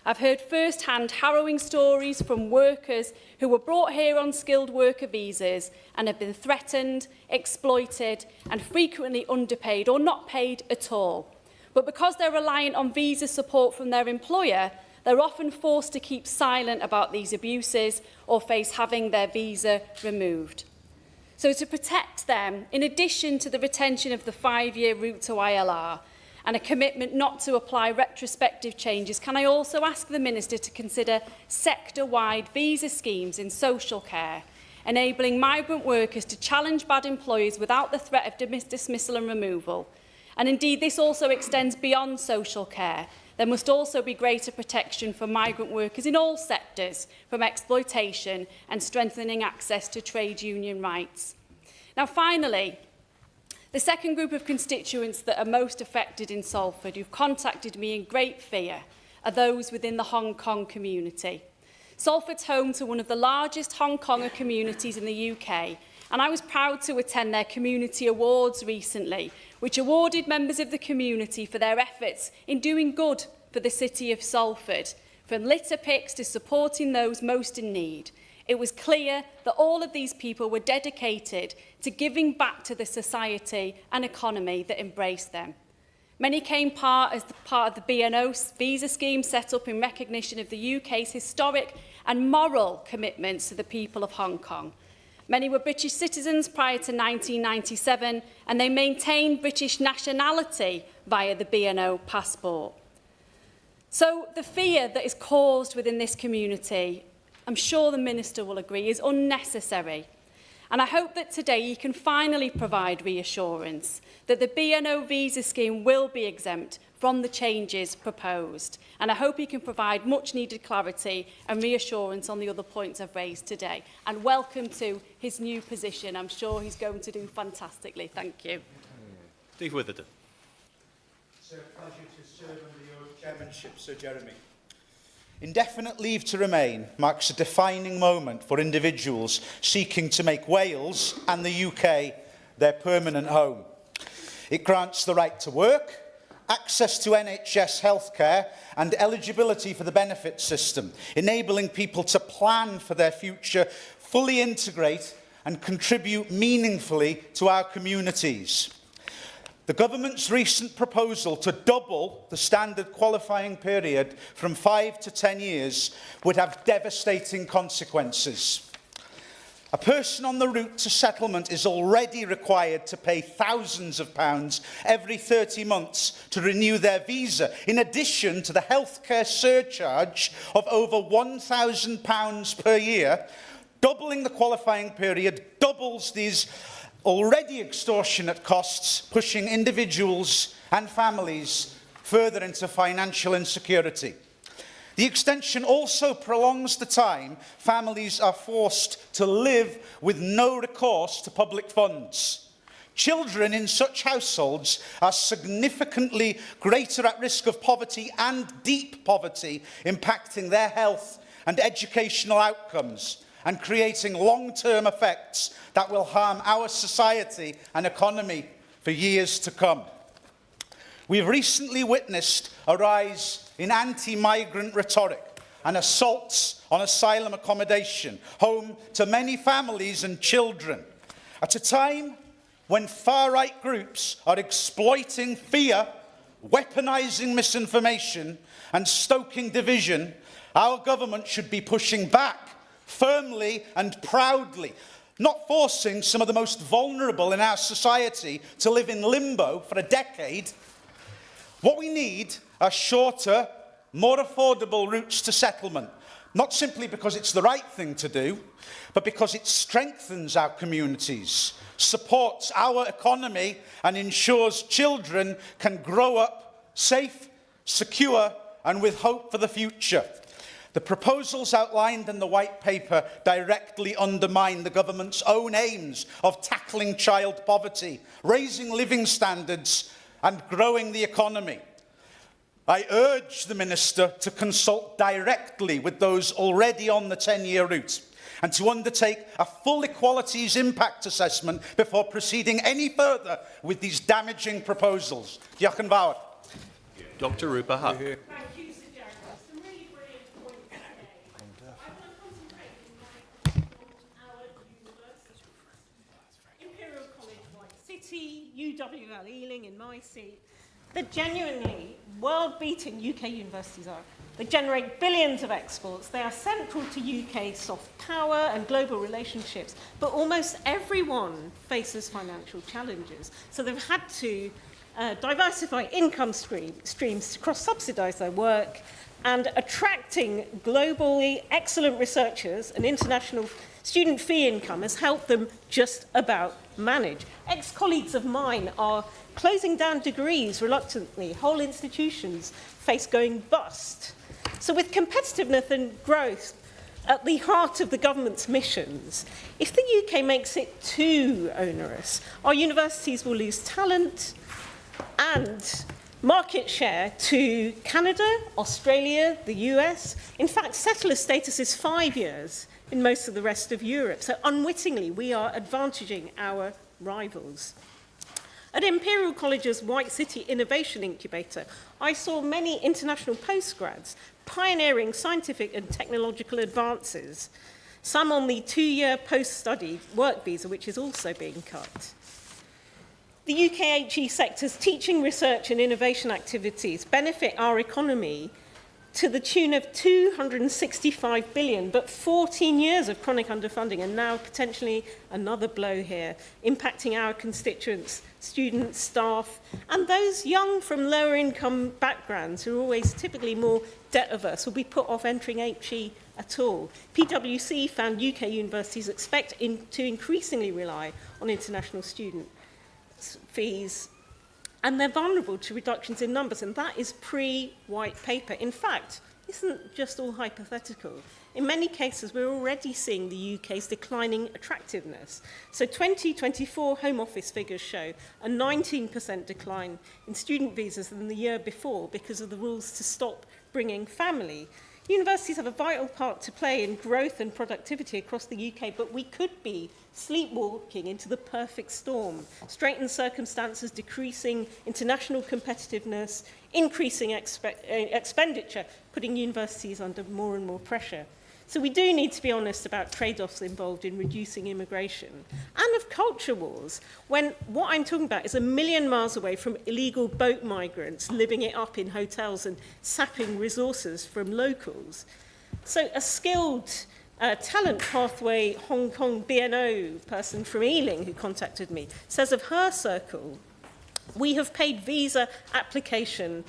I've heard first-hand harrowing stories from workers who were brought here on skilled worker visas and have been threatened, exploited and frequently underpaid or not paid at all. But because they're reliant on visa support from their employer, they're often forced to keep silent about these abuses or face having their visa removed. So to protect them, in addition to the retention of the 5-year route to ILR and a commitment not to apply retrospective changes, can I also ask the Minister to consider sector-wide visa schemes in social care, enabling migrant workers to challenge bad employers without the threat of dismissal and removal? And indeed, this also extends beyond social care. There must also be greater protection for migrant workers in all sectors from exploitation and strengthening access to trade union rights. Now, finally, the second group of constituents that are most affected in Salford who've contacted me in great fear are those within the Hong Kong community. Salford's home to one of the largest Hong Konger communities in the UK, and I was proud to attend their community awards recently, which awarded members of the community for their efforts in doing good for the city of Salford, from litter picks to supporting those most in need. It was clear that all of these people were dedicated to giving back to the society and economy that embraced them. Many came part of the BNO visa scheme set up in recognition of the UK's historic and moral commitments to the people of Hong Kong. Many were British citizens prior to 1997, and they maintained British nationality via the BNO passport. So the fear that is caused within this community, I'm sure the Minister will agree, is unnecessary. And I hope that today he can finally provide reassurance that the BNO visa scheme will be exempt from the changes proposed. And I hope he can provide much needed clarity and reassurance on the other points I've raised today. And welcome to his new position. I'm sure he's going to do fantastically. Thank you. Steve Witherden. It's a pleasure to serve under your chairmanship, Sir Jeremy. Indefinite leave to remain marks a defining moment for individuals seeking to make Wales and the UK their permanent home. It grants the right to work, access to NHS healthcare and eligibility for the benefit system, enabling people to plan for their future, fully integrate and contribute meaningfully to our communities. The government's recent proposal to double the standard qualifying period from 5 to 10 years would have devastating consequences. A person on the route to settlement is already required to pay thousands of pounds every 30 months to renew their visa, in addition to the healthcare surcharge of over £1,000 per year. Doubling the qualifying period doubles these already extortionate costs, pushing individuals and families further into financial insecurity. The extension also prolongs the time families are forced to live with no recourse to public funds. Children in such households are significantly greater at risk of poverty and deep poverty, impacting their health and educational outcomes and creating long-term effects that will harm our society and economy for years to come. We've recently witnessed a rise in anti-migrant rhetoric and assaults on asylum accommodation, home to many families and children. At a time when far-right groups are exploiting fear, weaponising misinformation and stoking division, our government should be pushing back firmly and proudly, not forcing some of the most vulnerable in our society to live in limbo for a decade. What we need are shorter, more affordable routes to settlement, not simply because it's the right thing to do, but because it strengthens our communities, supports our economy, and ensures children can grow up safe, secure, and with hope for the future. The proposals outlined in the White Paper directly undermine the government's own aims of tackling child poverty, raising living standards, and growing the economy. I urge the Minister to consult directly with those already on the 10-year route and to undertake a full equalities impact assessment before proceeding any further with these damaging proposals. Diolch yn fawr. Dr. Rupa Huck. Thank you, Sir Jeremy. Some really brilliant points today. I want to concentrate on our universities. Imperial College, White City, UWL Ealing in my seat. They're genuinely world-beating UK universities are. They generate billions of exports. They are central to UK soft power and global relationships. But almost everyone faces financial challenges. So they've had to diversify income streams to cross-subsidise their work, and attracting globally excellent researchers and international student fee income has helped them just about manage. Ex-colleagues of mine are closing down degrees reluctantly. Whole institutions face going bust. So with competitiveness and growth at the heart of the government's missions, if the UK makes it too onerous, our universities will lose talent and market share to Canada, Australia, the US. In fact, settler status is 5 years in most of the rest of Europe. So unwittingly, we are advantaging our rivals. At Imperial College's White City Innovation Incubator, I saw many international postgrads pioneering scientific and technological advances, some on the 2-year post-study work visa, which is also being cut. The UKHE sector's teaching, research and innovation activities benefit our economy to the tune of 265 billion, but 14 years of chronic underfunding, and now potentially another blow here, impacting our constituents, students, staff, and those young from lower income backgrounds who are always typically more debt averse will be put off entering HE at all. PwC found UK universities expect to increasingly rely on international student fees, and they're vulnerable to reductions in numbers, and that is pre-White Paper. In fact, this isn't just all hypothetical. In many cases, we're already seeing the UK's declining attractiveness. So 2024 Home Office figures show a 19% decline in student visas than the year before because of the rules to stop bringing family. Universities have a vital part to play in growth and productivity across the UK, but we could be sleepwalking into the perfect storm. Straitened circumstances, decreasing international competitiveness, increasing expenditure, putting universities under more and more pressure. So we do need to be honest about trade-offs involved in reducing immigration and of culture wars, when what I'm talking about is 1 million miles away from illegal boat migrants living it up in hotels and sapping resources from locals. So a skilled talent pathway Hong Kong BNO person from Ealing who contacted me says of her circle, we have paid visa application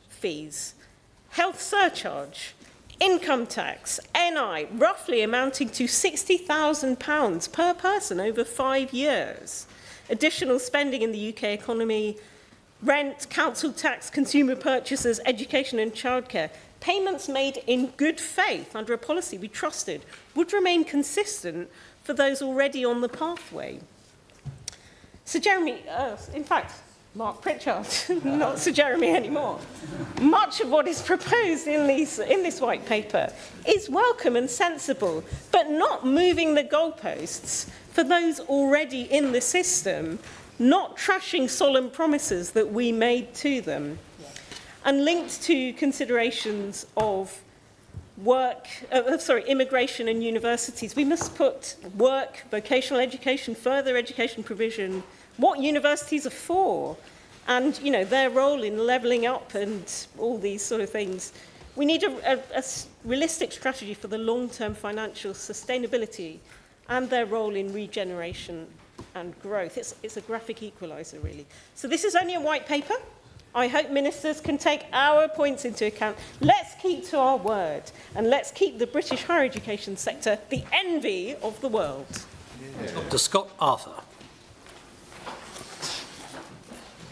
fees, health surcharge, income tax, NI, roughly amounting to £60,000 per person over 5 years. Additional spending in the UK economy, rent, council tax, consumer purchases, education and childcare. Payments made in good faith under a policy we trusted would remain consistent for those already on the pathway. Sir Jeremy, in fact, Mark Pritchard, not Sir Jeremy anymore. Much of what is proposed in this white paper is welcome and sensible, but not moving the goalposts for those already in the system, not trashing solemn promises that we made to them. And linked to considerations of immigration and universities, we must put work, vocational education, further education provision, what universities are for, and their role in levelling up and all these sort of things. We need a realistic strategy for the long-term financial sustainability and their role in regeneration and growth. It's a graphic equaliser, really. So this is only a white paper. I hope ministers can take our points into account. Let's keep to our word, and let's keep the British higher education sector the envy of the world. Dr. Scott Arthur.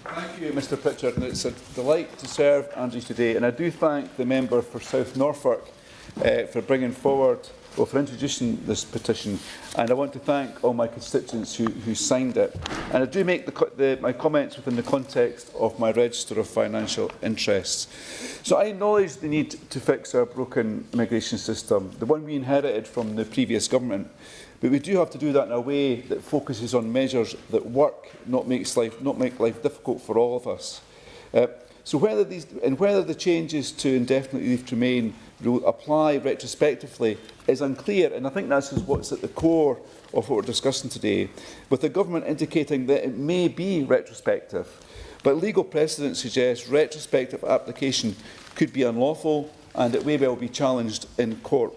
Thank you, Mr Pritchard, and it's a delight to serve Angie today. And I do thank the member for South Norfolk for bringing forward, or for introducing this petition. And I want to thank all my constituents who signed it. And I do make my comments within the context of my register of financial interests. So I acknowledge the need to fix our broken immigration system, the one we inherited from the previous government. But we do have to do that in a way that focuses on measures that work, not make life difficult for all of us. So whether the changes to indefinite leave to remain will apply retrospectively is unclear, and I think that's what's at the core of what we're discussing today, with the government indicating that it may be retrospective. But legal precedent suggests retrospective application could be unlawful and it may well be challenged in court.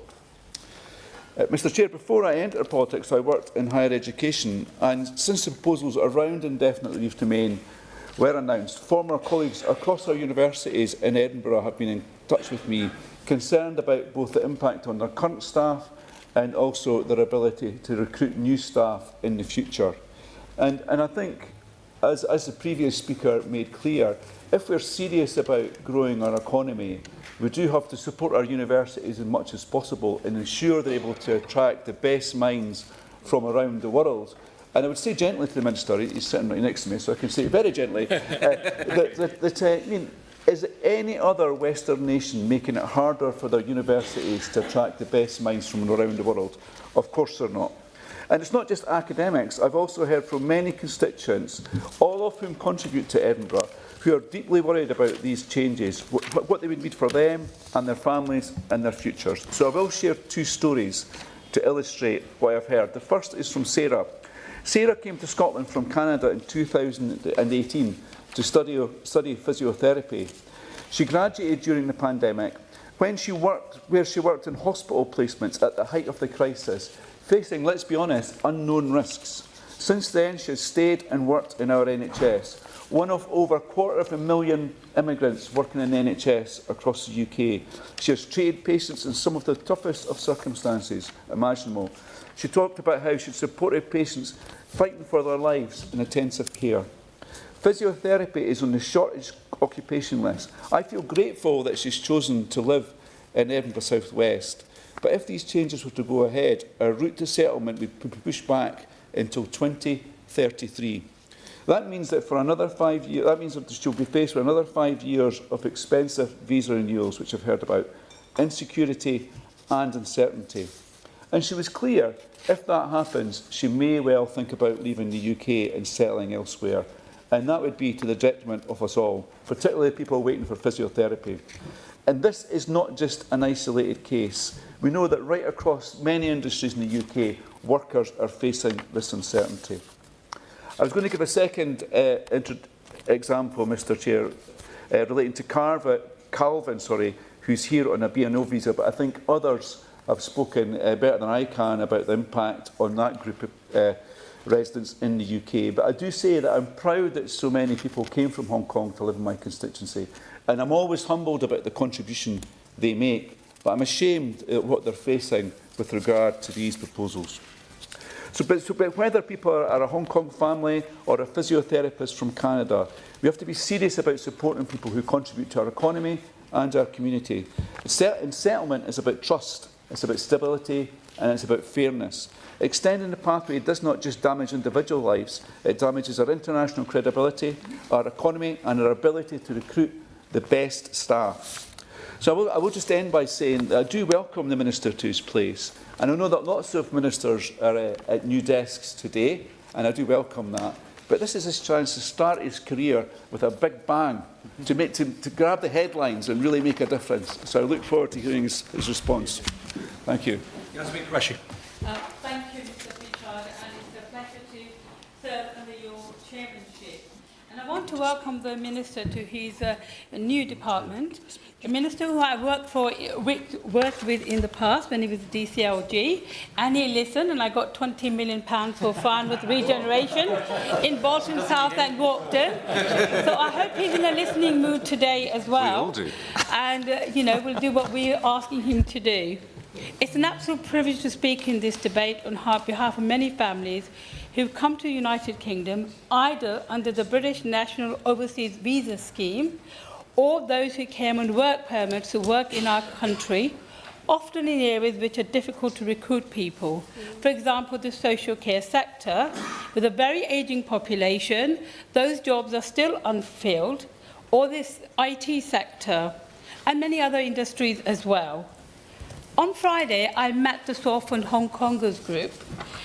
Mr Chair, before I entered politics, I worked in higher education, and since the proposals around indefinite leave to remain were announced, former colleagues across our universities in Edinburgh have been in touch with me, concerned about both the impact on their current staff and also their ability to recruit new staff in the future. And I think, as the previous speaker made clear, if we're serious about growing our economy, we do have to support our universities as much as possible and ensure they're able to attract the best minds from around the world. And I would say gently to the Minister, he's sitting right next to me, so I can say it very gently, is any other Western nation making it harder for their universities to attract the best minds from around the world? Of course they're not. And it's not just academics. I've also heard from many constituents, all of whom contribute to Edinburgh, who are deeply worried about these changes, what they would mean for them and their families and their futures. So I will share two stories to illustrate what I've heard. The first is from Sarah. Sarah came to Scotland from Canada in 2018 to study physiotherapy. She graduated during the pandemic, where she worked in hospital placements at the height of the crisis, facing, let's be honest, unknown risks. Since then, she has stayed and worked in our NHS, one of over 250,000 immigrants working in the NHS across the UK. She has treated patients in some of the toughest of circumstances imaginable. She talked about how she supported patients fighting for their lives in intensive care. Physiotherapy is on the shortage occupation list. I feel grateful that she's chosen to live in Edinburgh South West. But if these changes were to go ahead, our route to settlement would be pushed back until 2033. That means that for another 5 years, that means that she'll be faced with another 5 years of expensive visa renewals, which I've heard about, insecurity and uncertainty. And she was clear, if that happens, she may well think about leaving the UK and settling elsewhere. And that would be to the detriment of us all, particularly people waiting for physiotherapy. And this is not just an isolated case. We know that right across many industries in the UK, workers are facing this uncertainty. I was going to give a second example, Mr Chair, relating to Calvin, who's here on a BNO visa, but I think others have spoken better than I can about the impact on that group of residents in the UK. But I do say that I'm proud that so many people came from Hong Kong to live in my constituency. And I'm always humbled about the contribution they make. But I'm ashamed at what they're facing with regard to these proposals. But whether people are a Hong Kong family or a physiotherapist from Canada, we have to be serious about supporting people who contribute to our economy and our community. And settlement is about trust, it's about stability, and it's about fairness. Extending the pathway does not just damage individual lives, it damages our international credibility, our economy, and our ability to recruit the best staff. So I will just end by saying that I do welcome the Minister to his place. And I know that lots of ministers are at new desks today, and I do welcome that. But this is his chance to start his career with a big bang, to grab the headlines and really make a difference. So I look forward to hearing his response. Thank you. Yasmin Qureshi. Thank you, Mr. Pritchard, and it's a pleasure to serve under your chairmanship. And I want to welcome the Minister to his new department. The Minister who I worked with in the past when he was DCLG, and he listened, and I got £20 million for Farnworth regeneration in Bolton South and Walkden. So I hope he's in a listening mood today as well. We all do. And, we'll do what we're asking him to do. It's an absolute privilege to speak in this debate on behalf of many families who've come to the United Kingdom either under the British National Overseas Visa Scheme or those who came on work permits to work in our country, often in areas which are difficult to recruit people. For example, the social care sector, with a very ageing population, those jobs are still unfilled, or this IT sector, and many other industries as well. On Friday, I met the Southern Hong Kongers group,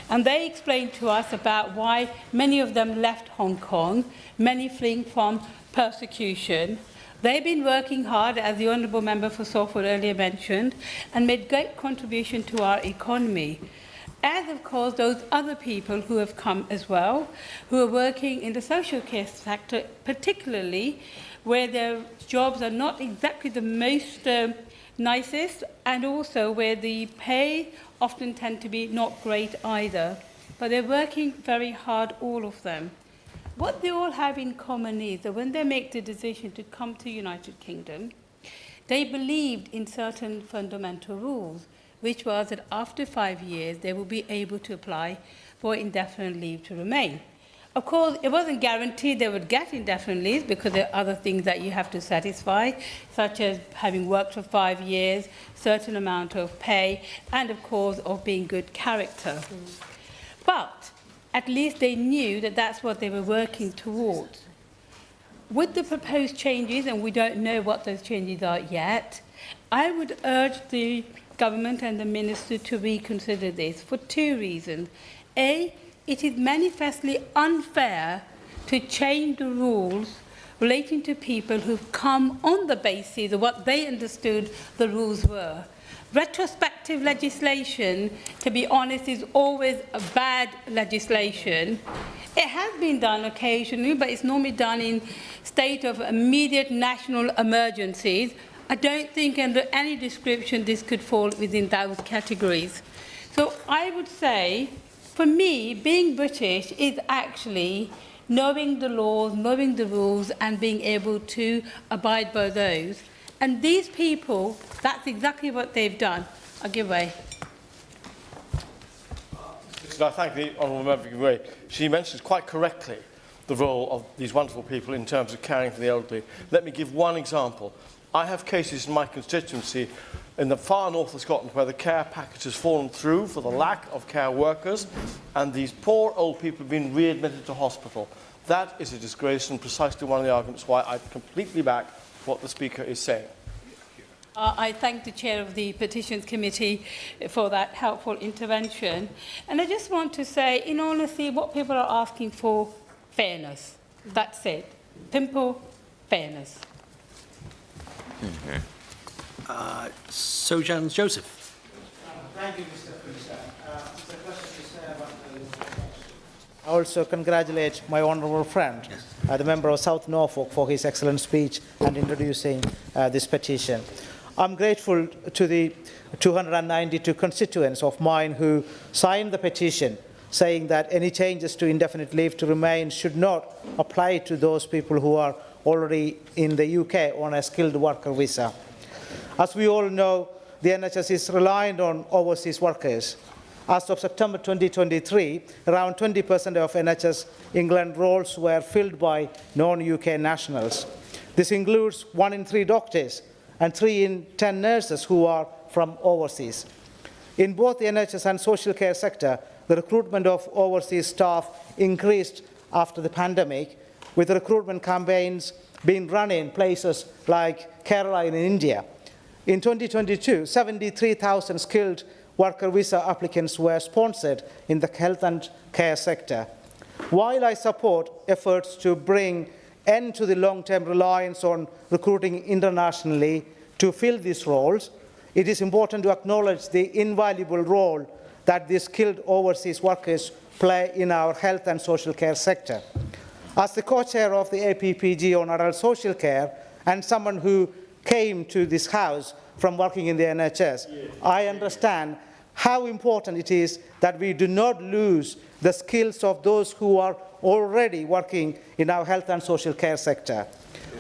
and they explained to us about why many of them left Hong Kong, many fleeing from persecution. They've been working hard, as the Honourable Member for Salford earlier mentioned, and made great contribution to our economy. As, of course, those other people who have come as well, who are working in the social care sector, particularly where their jobs are not exactly the most nicest, and also where the pay often tend to be not great either. But they're working very hard, all of them. What they all have in common is that when they make the decision to come to the United Kingdom, they believed in certain fundamental rules, which was that after 5 years, they will be able to apply for indefinite leave to remain. Of course, it wasn't guaranteed they would get indefinite leave because there are other things that you have to satisfy, such as having worked for 5 years, certain amount of pay, and of course, of being good character. But at least they knew that that's what they were working towards. With the proposed changes, and we don't know what those changes are yet, I would urge the government and the minister to reconsider this for 2 reasons. A, it is manifestly unfair to change the rules relating to people who've come on the basis of what they understood the rules were. Retrospective legislation, to be honest, is always a bad legislation. It has been done occasionally, but it's normally done in state of immediate national emergencies. I don't think under any description this could fall within those categories. So I would say, for me, being British is actually knowing the laws, knowing the rules, and being able to abide by those. And these people, that's exactly what they've done. I'll give way. I thank the Honourable Member for giving way. She mentions quite correctly the role of these wonderful people in terms of caring for the elderly. Let me give one example. I have cases in my constituency in the far north of Scotland where the care package has fallen through for the lack of care workers, and these poor old people have been readmitted to hospital. That is a disgrace, and precisely one of the arguments why I completely back what the Speaker is saying. I thank the Chair of the Petitions Committee for that helpful intervention. And I just want to say, in honesty, what people are asking for, fairness. That's it. Simple fairness. Sojan Joseph. Thank you, Mr. President. It's a pleasure to serve. I also congratulate my honourable friend, the member of South Norfolk, for his excellent speech and introducing this petition. I'm grateful to the 292 constituents of mine who signed the petition saying that any changes to indefinite leave to remain should not apply to those people who are already in the UK on a skilled worker visa. As we all know, the NHS is reliant on overseas workers. As of September 2023, around 20% of NHS England roles were filled by non-UK nationals. This includes 1 in 3 doctors and 3 in 10 nurses who are from overseas. In both the NHS and social care sector, the recruitment of overseas staff increased after the pandemic, with recruitment campaigns being run in places like Kerala in India. In 2022, 73,000 skilled worker visa applicants were sponsored in the health and care sector. While I support efforts to bring end to the long-term reliance on recruiting internationally to fill these roles, it is important to acknowledge the invaluable role that these skilled overseas workers play in our health and social care sector. As the co-chair of the APPG on adult social care and someone who came to this house from working in the NHS, I understand how important it is that we do not lose the skills of those who are already working in our health and social care sector.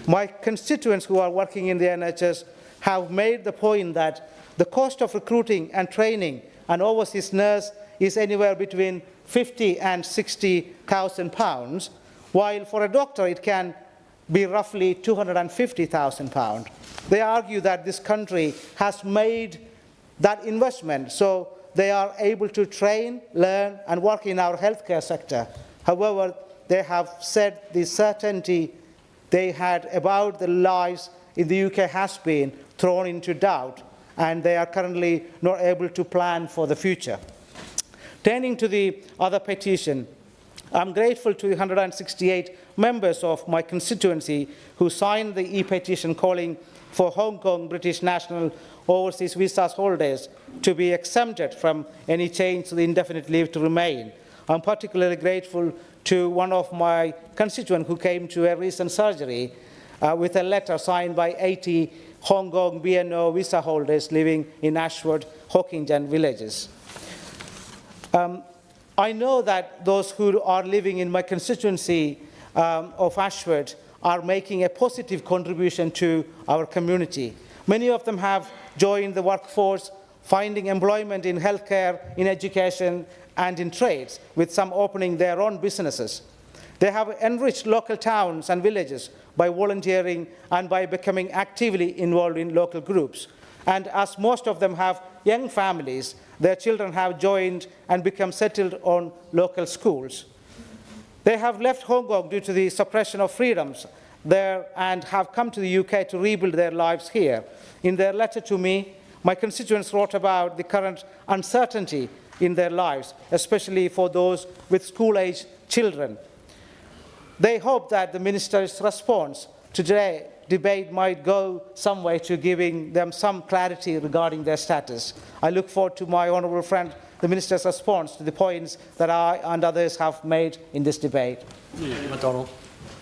My constituents who are working in the NHS have made the point that the cost of recruiting and training an overseas nurse is anywhere between £50,000 and £60,000, while for a doctor it can be roughly £250,000. They argue that this country has made that investment so they are able to train, learn and work in our healthcare sector. However, they have said the certainty they had about their lives in the UK has been thrown into doubt, and they are currently not able to plan for the future. Turning to the other petition, I'm grateful to the 168 members of my constituency who signed the E-petition calling for Hong Kong British national overseas visa holders to be exempted from any change to the indefinite leave to remain. I'm particularly grateful to one of my constituents who came to a recent surgery with a letter signed by 80 Kong BNO visa holders living in Ashford, Hawkinge villages. I know that those who are living in my constituency of Ashford are making a positive contribution to our community. Many of them have joined the workforce, finding employment in healthcare, in education, and in trades, with some opening their own businesses. They have enriched local towns and villages by volunteering and by becoming actively involved in local groups. And as most of them have young families, their children have joined and become settled on local schools. They have left Hong Kong due to the suppression of freedoms there and have come to the UK to rebuild their lives here. In their letter to me, my constituents wrote about the current uncertainty in their lives, especially for those with school-age children. They hope that the Minister's response to today's debate might go some way to giving them some clarity regarding their status. I look forward to my honourable friend, the Minister's response to the points that I and others have made in this debate. MacDonald.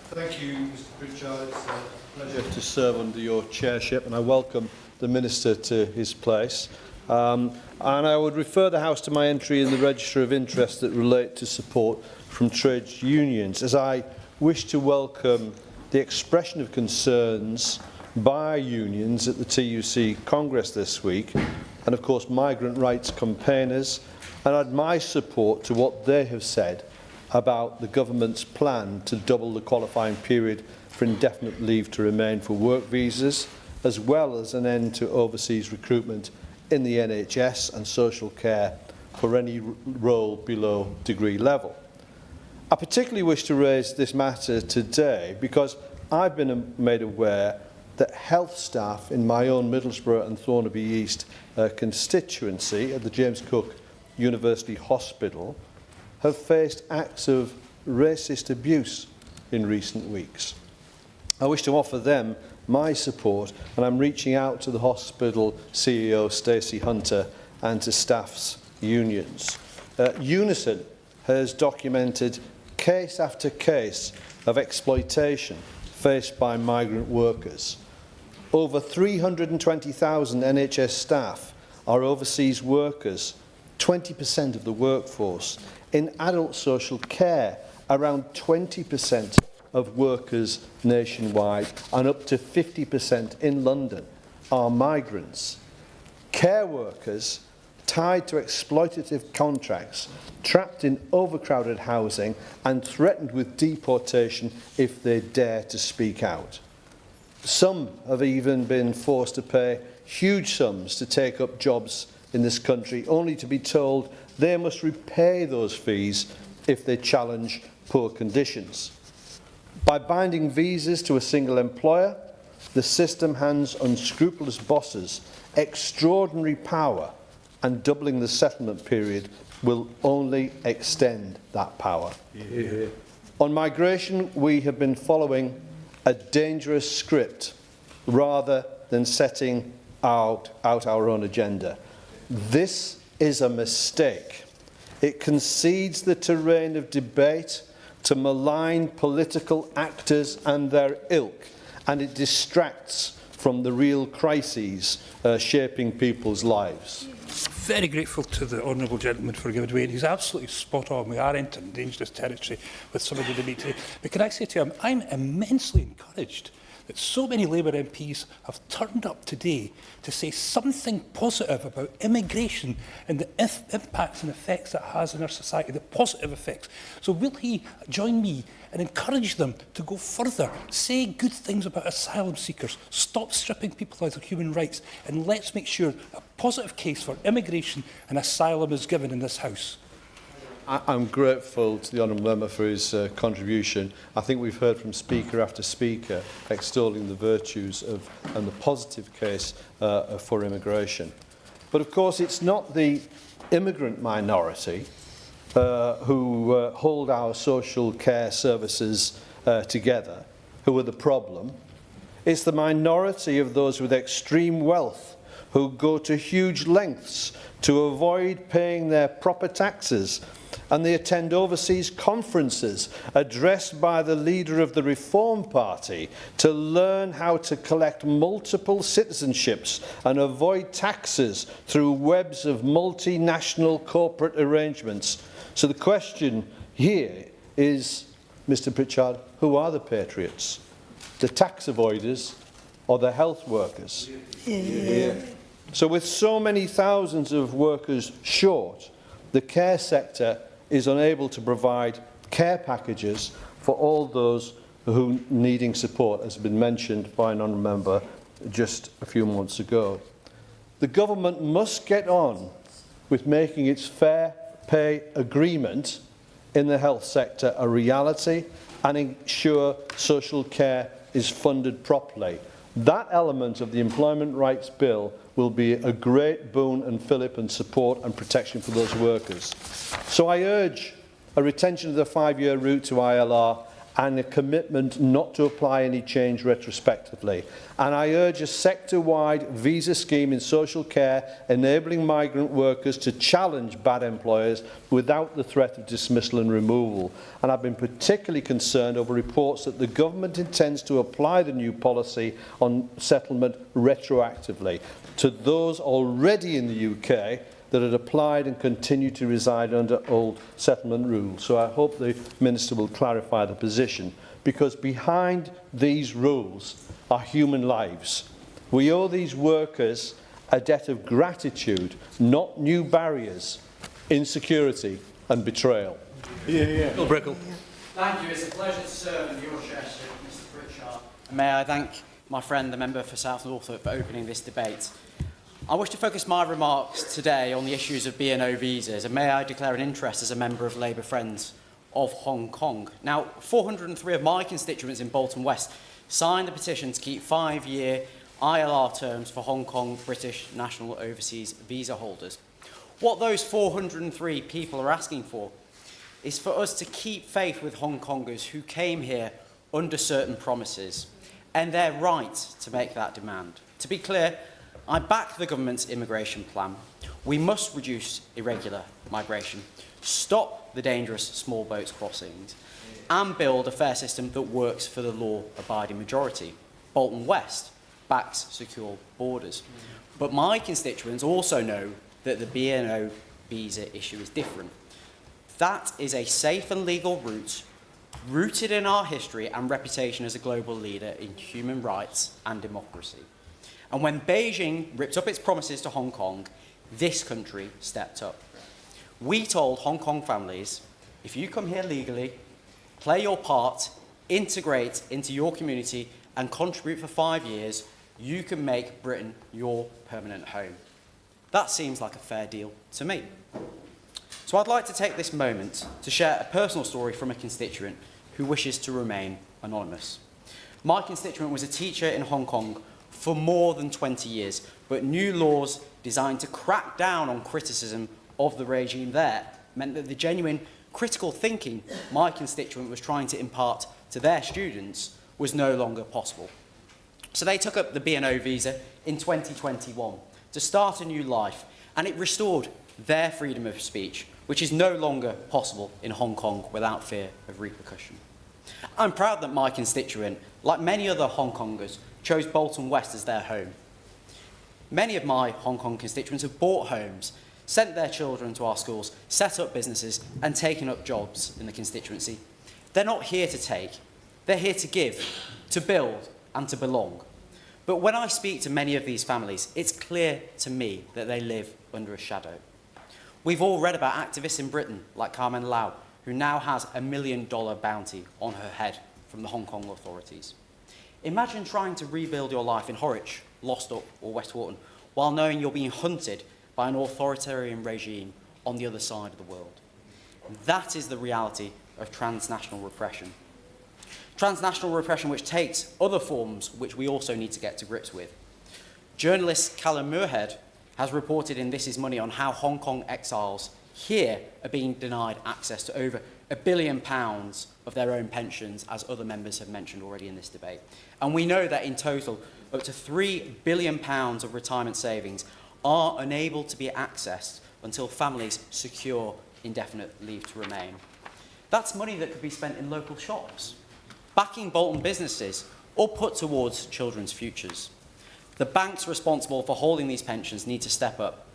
Thank you, Mr. Pritchard. It's a pleasure to serve under your chairship, and I welcome the Minister to his place. And I would refer the House to my entry in the Register of Interest that relate to support from trade unions, as I wish to welcome the expression of concerns by unions at the TUC Congress this week, and of course migrant rights campaigners, and add my support to what they have said about the government's plan to double the qualifying period for indefinite leave to remain for work visas, as well as an end to overseas recruitment in the NHS and social care for any role below degree level. I particularly wish to raise this matter today because I've been made aware that health staff in my own Middlesbrough and Thornaby East constituency at the James Cook University Hospital have faced acts of racist abuse in recent weeks. I wish to offer them my support, and I'm reaching out to the hospital CEO Stacey Hunter and to staff's unions. Unison has documented case after case of exploitation faced by migrant workers. Over 320,000 NHS staff are overseas workers, 20% of the workforce. In adult social care, around 20% of workers nationwide and up to 50% in London are migrants. Care workers tied to exploitative contracts, trapped in overcrowded housing and threatened with deportation if they dare to speak out. Some have even been forced to pay huge sums to take up jobs in this country, only to be told they must repay those fees if they challenge poor conditions. By binding visas to a single employer, the system hands unscrupulous bosses extraordinary power, and doubling the settlement period will only extend that power. Yeah. On migration, we have been following a dangerous script rather than setting out our own agenda. This is a mistake. It concedes the terrain of debate to malign political actors and their ilk, and it distracts from the real crises shaping people's lives. Very grateful to the honourable gentleman for giving way. He's absolutely spot on. We are entering dangerous territory with some of the debate today. But can I say to him, I'm immensely encouraged that so many Labour MPs have turned up today to say something positive about immigration and the impacts and effects it has on our society, the positive effects. So will he join me and encourage them to go further, say good things about asylum seekers, stop stripping people of their human rights, and let's make sure a positive case for immigration and asylum is given in this House? I'm grateful to the honourable member for his contribution. I think we've heard from speaker after speaker extolling the virtues of and the positive case for immigration. But of course it's not the immigrant minority who hold our social care services together who are the problem. It's the minority of those with extreme wealth who go to huge lengths to avoid paying their proper taxes, and they attend overseas conferences addressed by the leader of the Reform Party to learn how to collect multiple citizenships and avoid taxes through webs of multinational corporate arrangements. So the question here is, Mr. Pritchard, who are the patriots? The tax avoiders or the health workers? Yeah. So with so many thousands of workers short, the care sector is unable to provide care packages for all those who needing support, as has been mentioned by an honourable member just a few months ago. The government must get on with making its fair pay agreement in the health sector a reality and ensure social care is funded properly. That element of the Employment Rights Bill will be a great boon and fillip and support and protection for those workers. So I urge a retention of the 5-year route to ILR and a commitment not to apply any change retrospectively. And I urge a sector-wide visa scheme in social care enabling migrant workers to challenge bad employers without the threat of dismissal and removal. And I've been particularly concerned over reports that the government intends to apply the new policy on settlement retroactively to those already in the UK that had applied and continue to reside under old settlement rules. So I hope the Minister will clarify the position, because behind these rules are human lives. We owe these workers a debt of gratitude, not new barriers, insecurity and betrayal. Bill Brickell. Thank you. It's a pleasure to serve in your chairship, Mr. Pritchard. May I thank my friend, the member for South Norfolk, for opening this debate. I wish to focus my remarks today on the issues of BNO visas, and may I declare an interest as a member of Labour Friends of Hong Kong. Now, 403 of my constituents in Bolton West signed the petition to keep 5-year ILR terms for Hong Kong British national overseas visa holders. What those 403 people are asking for is for us to keep faith with Hong Kongers who came here under certain promises, and their right to make that demand. To be clear, I back the government's immigration plan. We must reduce irregular migration, stop the dangerous small boats crossings, and build a fair system that works for the law-abiding majority. Bolton West backs secure borders. But my constituents also know that the BNO visa issue is different. That is a safe and legal route rooted in our history and reputation as a global leader in human rights and democracy. And when Beijing ripped up its promises to Hong Kong, this country stepped up. We told Hong Kong families, if you come here legally, play your part, integrate into your community and contribute for 5 years, you can make Britain your permanent home. That seems like a fair deal to me. So I'd like to take this moment to share a personal story from a constituent who wishes to remain anonymous. My constituent was a teacher in Hong Kong for more than 20 years, but new laws designed to crack down on criticism of the regime there meant that the genuine critical thinking my constituent was trying to impart to their students was no longer possible. So they took up the BNO visa in 2021 to start a new life, and it restored their freedom of speech, which is no longer possible in Hong Kong without fear of repercussion. I'm proud that my constituent, like many other Hong Kongers, chose Bolton West as their home. Many of my Hong Kong constituents have bought homes, sent their children to our schools, set up businesses and taken up jobs in the constituency. They're not here to take, they're here to give, to build and to belong. But when I speak to many of these families, it's clear to me that they live under a shadow. We've all read about activists in Britain like Carmen Lau, who now has $1 million bounty on her head from the Hong Kong authorities. Imagine trying to rebuild your life in Horwich, Lostock or West Wharton while knowing you're being hunted by an authoritarian regime on the other side of the world. That is the reality of transnational repression. Transnational repression which takes other forms which we also need to get to grips with. Journalist Callum Muirhead has reported in This Is Money on how Hong Kong exiles here are being denied access to over £1 billion of their own pensions, as other members have mentioned already in this debate. And we know that in total, up to £3 billion of retirement savings are unable to be accessed until families secure indefinite leave to remain. That's money that could be spent in local shops, backing Bolton businesses, or put towards children's futures. The banks responsible for holding these pensions need to step up,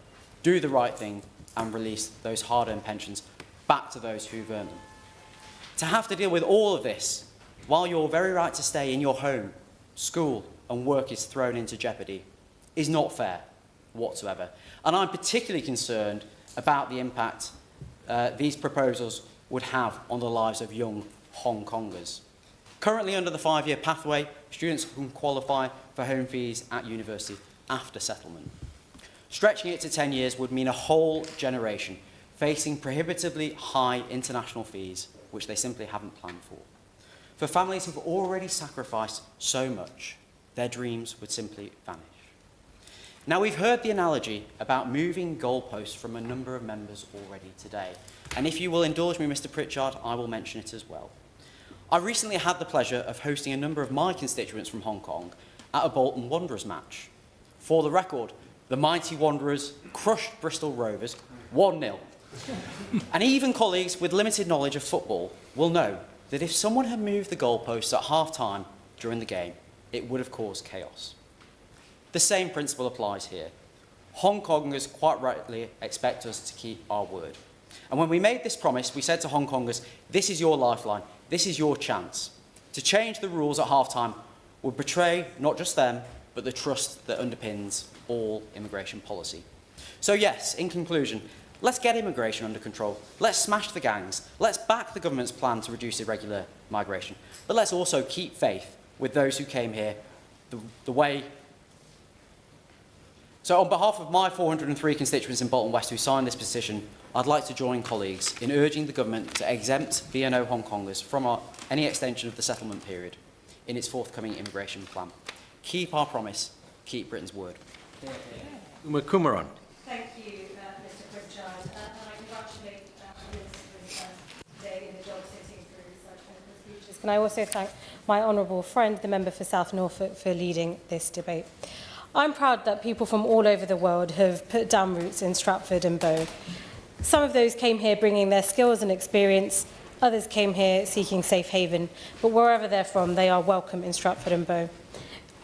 do the right thing, and release those hard-earned pensions back to those who've earned them. To have to deal with all of this while your very right to stay in your home, school, and work is thrown into jeopardy is not fair whatsoever. And I'm particularly concerned about the impact these proposals would have on the lives of young Hong Kongers. Currently, under the 5-year pathway, students can qualify for home fees at university after settlement. Stretching it to 10 years would mean a whole generation facing prohibitively high international fees, which they simply haven't planned for. For families who've already sacrificed so much, their dreams would simply vanish. Now, we've heard the analogy about moving goalposts from a number of members already today. And if you will indulge me, Mr. Pritchard, I will mention it as well. I recently had the pleasure of hosting a number of my constituents from Hong Kong at a Bolton Wanderers match. For the record, the mighty Wanderers crushed Bristol Rovers 1-0. And even colleagues with limited knowledge of football will know that if someone had moved the goalposts at half-time during the game, it would have caused chaos. The same principle applies here. Hong Kongers quite rightly expect us to keep our word. And when we made this promise, we said to Hong Kongers, this is your lifeline, this is your chance. To change the rules at half-time would betray not just them, but the trust that underpins all immigration policy. So yes, in conclusion, let's get immigration under control. Let's smash the gangs. Let's back the government's plan to reduce irregular migration. But let's also keep faith with those who came here the way. So on behalf of my 403 constituents in Bolton West who signed this petition, I'd like to join colleagues in urging the government to exempt BNO Hong Kongers from any extension of the settlement period in its forthcoming immigration plan. Keep our promise, keep Britain's word. Uma Kumaran. Thank you, Mr. Pritchard, and I congratulate Minister today in the job sitting through such wonderful speeches. Can I also thank my honourable friend, the member for South Norfolk, for leading this debate. I'm proud that people from all over the world have put down roots in Stratford and Bow. Some of those came here bringing their skills and experience, others came here seeking safe haven, but wherever they're from, they are welcome in Stratford and Bow.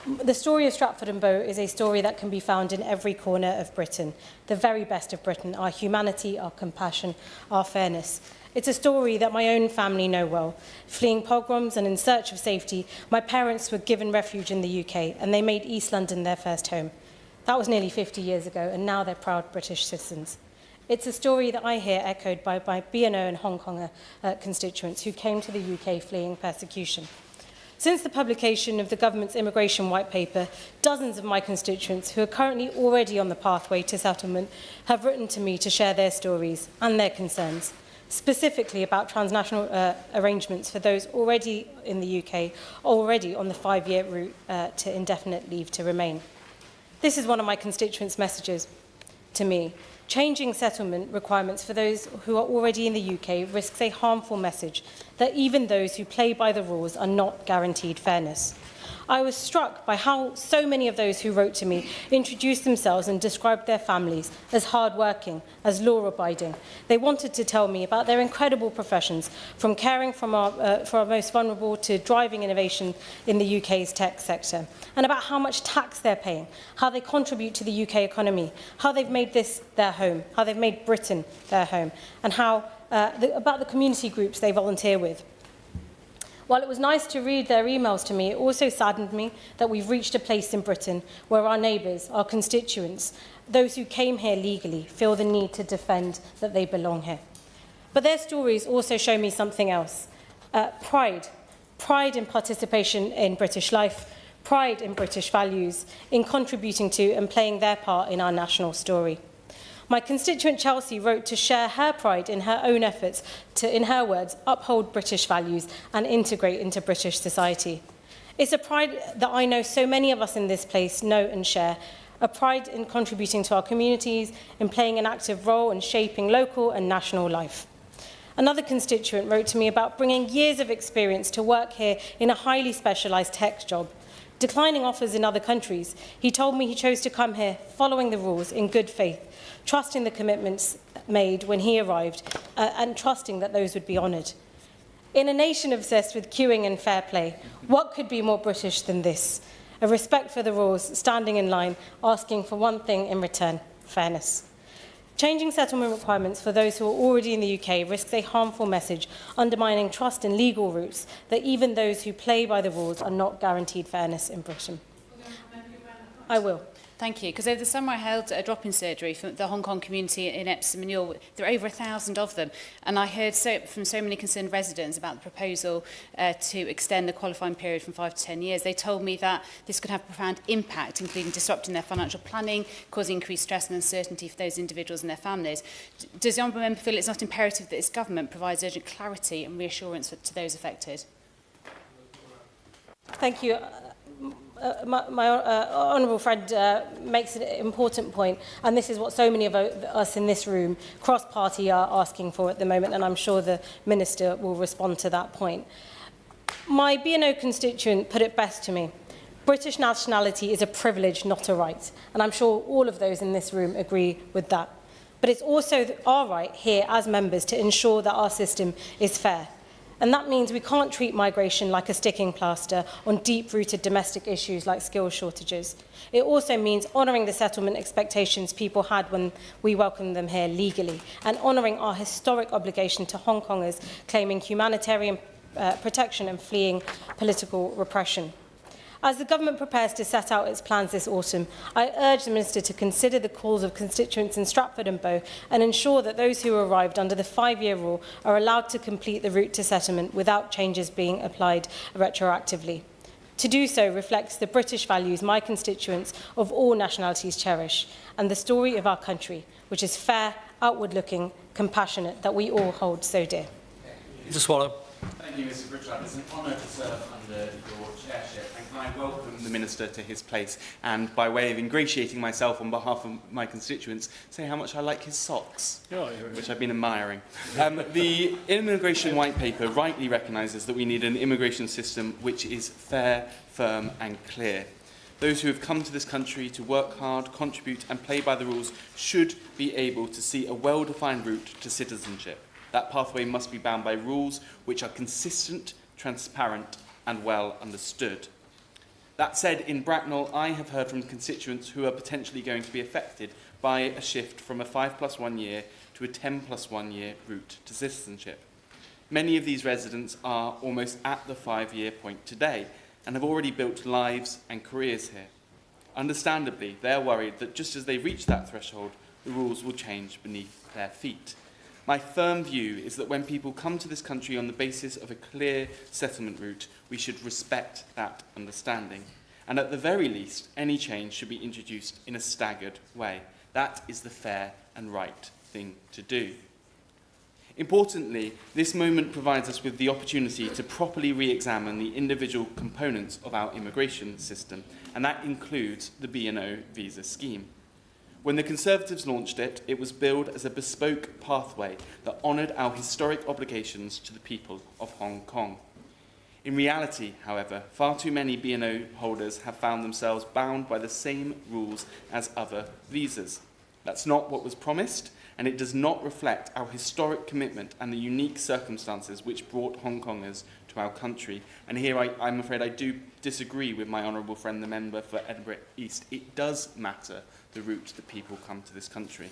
The story of Stratford and Bow is a story that can be found in every corner of Britain, the very best of Britain, our humanity, our compassion, our fairness. It's a story that my own family know well. Fleeing pogroms and in search of safety, my parents were given refuge in the UK and they made East London their first home. That was nearly 50 years ago, and now they're proud British citizens. It's a story that I hear echoed by my BNO and Hong Kong constituents who came to the UK fleeing persecution. Since the publication of the government's immigration white paper, dozens of my constituents who are currently already on the pathway to settlement have written to me to share their stories and their concerns, specifically about transnational arrangements for those already in the UK, already on the 5-year route to indefinite leave to remain. This is one of my constituents' messages to me. Changing settlement requirements for those who are already in the UK risks a harmful message that even those who play by the rules are not guaranteed fairness. I was struck by how so many of those who wrote to me introduced themselves and described their families as hard-working, as law-abiding. They wanted to tell me about their incredible professions, from caring for our most vulnerable to driving innovation in the UK's tech sector, and about how much tax they're paying, how they contribute to the UK economy, how they've made this their home, how they've made Britain their home, and how about the community groups they volunteer with. While it was nice to read their emails to me, it also saddened me that we've reached a place in Britain where our neighbours, our constituents, those who came here legally, feel the need to defend that they belong here. But their stories also show me something else. Pride in participation in British life, pride in British values, in contributing to and playing their part in our national story. My constituent Chelsea wrote to share her pride in her own efforts to, in her words, uphold British values and integrate into British society. It's a pride that I know so many of us in this place know and share, a pride in contributing to our communities, in playing an active role in shaping local and national life. Another constituent wrote to me about bringing years of experience to work here in a highly specialised tech job. Declining offers in other countries, he told me he chose to come here following the rules in good faith, trusting the commitments made when he arrived and trusting that those would be honoured. In a nation obsessed with queuing and fair play, what could be more British than this? A respect for the rules, standing in line, asking for one thing in return, fairness. Changing settlement requirements for those who are already in the UK risks a harmful message, undermining trust in legal routes that even those who play by the rules are not guaranteed fairness in Britain. I will. Thank you. Because over the summer I held a drop-in surgery for the Hong Kong community in Epsom and Ewell. There are over 1,000 of them. And I heard from so many concerned residents about the proposal to extend the qualifying period from 5 to 10 years. They told me that this could have a profound impact, including disrupting their financial planning, causing increased stress and uncertainty for those individuals and their families. Does the Honourable Member feel it's not imperative that this government provides urgent clarity and reassurance to those affected? Thank you. My honourable friend makes an important point, and this is what so many of us in this room, cross-party, are asking for at the moment, and I'm sure the Minister will respond to that point. My BNO constituent put it best to me. British nationality is a privilege, not a right, and I'm sure all of those in this room agree with that. But it's also our right here as members to ensure that our system is fair. And that means we can't treat migration like a sticking plaster on deep-rooted domestic issues like skills shortages. It also means honouring the settlement expectations people had when we welcomed them here legally, and honouring our historic obligation to Hong Kongers claiming humanitarian protection and fleeing political repression. As the government prepares to set out its plans this autumn, I urge the Minister to consider the calls of constituents in Stratford and Bow and ensure that those who arrived under the 5-year rule are allowed to complete the route to settlement without changes being applied retroactively. To do so reflects the British values my constituents of all nationalities cherish and the story of our country, which is fair, outward-looking, compassionate, that we all hold so dear. Mr. Swallow. Thank you, Mr. Pritchard. It's an honour to serve under your chairship, and can I welcome the Minister to his place, and by way of ingratiating myself on behalf of my constituents, say how much I like his socks, which I've been admiring. The Immigration White Paper rightly recognises that we need an immigration system which is fair, firm and clear. Those who have come to this country to work hard, contribute and play by the rules should be able to see a well-defined route to citizenship. That pathway must be bound by rules which are consistent, transparent and well understood. That said, in Bracknell, I have heard from constituents who are potentially going to be affected by a shift from a 5+1 year to a 10+1 year route to citizenship. Many of these residents are almost at the 5-year point today and have already built lives and careers here. Understandably, they're worried that just as they reach that threshold, the rules will change beneath their feet. My firm view is that when people come to this country on the basis of a clear settlement route, we should respect that understanding. And at the very least, any change should be introduced in a staggered way. That is the fair and right thing to do. Importantly, this moment provides us with the opportunity to properly re-examine the individual components of our immigration system, and that includes the BNO visa scheme. When the Conservatives launched it, it was billed as a bespoke pathway that honoured our historic obligations to the people of Hong Kong. In reality, however, far too many BNO holders have found themselves bound by the same rules as other visas. That's not what was promised, and it does not reflect our historic commitment and the unique circumstances which brought Hong Kongers to our country. And here I'm afraid I do disagree with my honourable friend, the member for Edinburgh East. It does matter the route that people come to this country.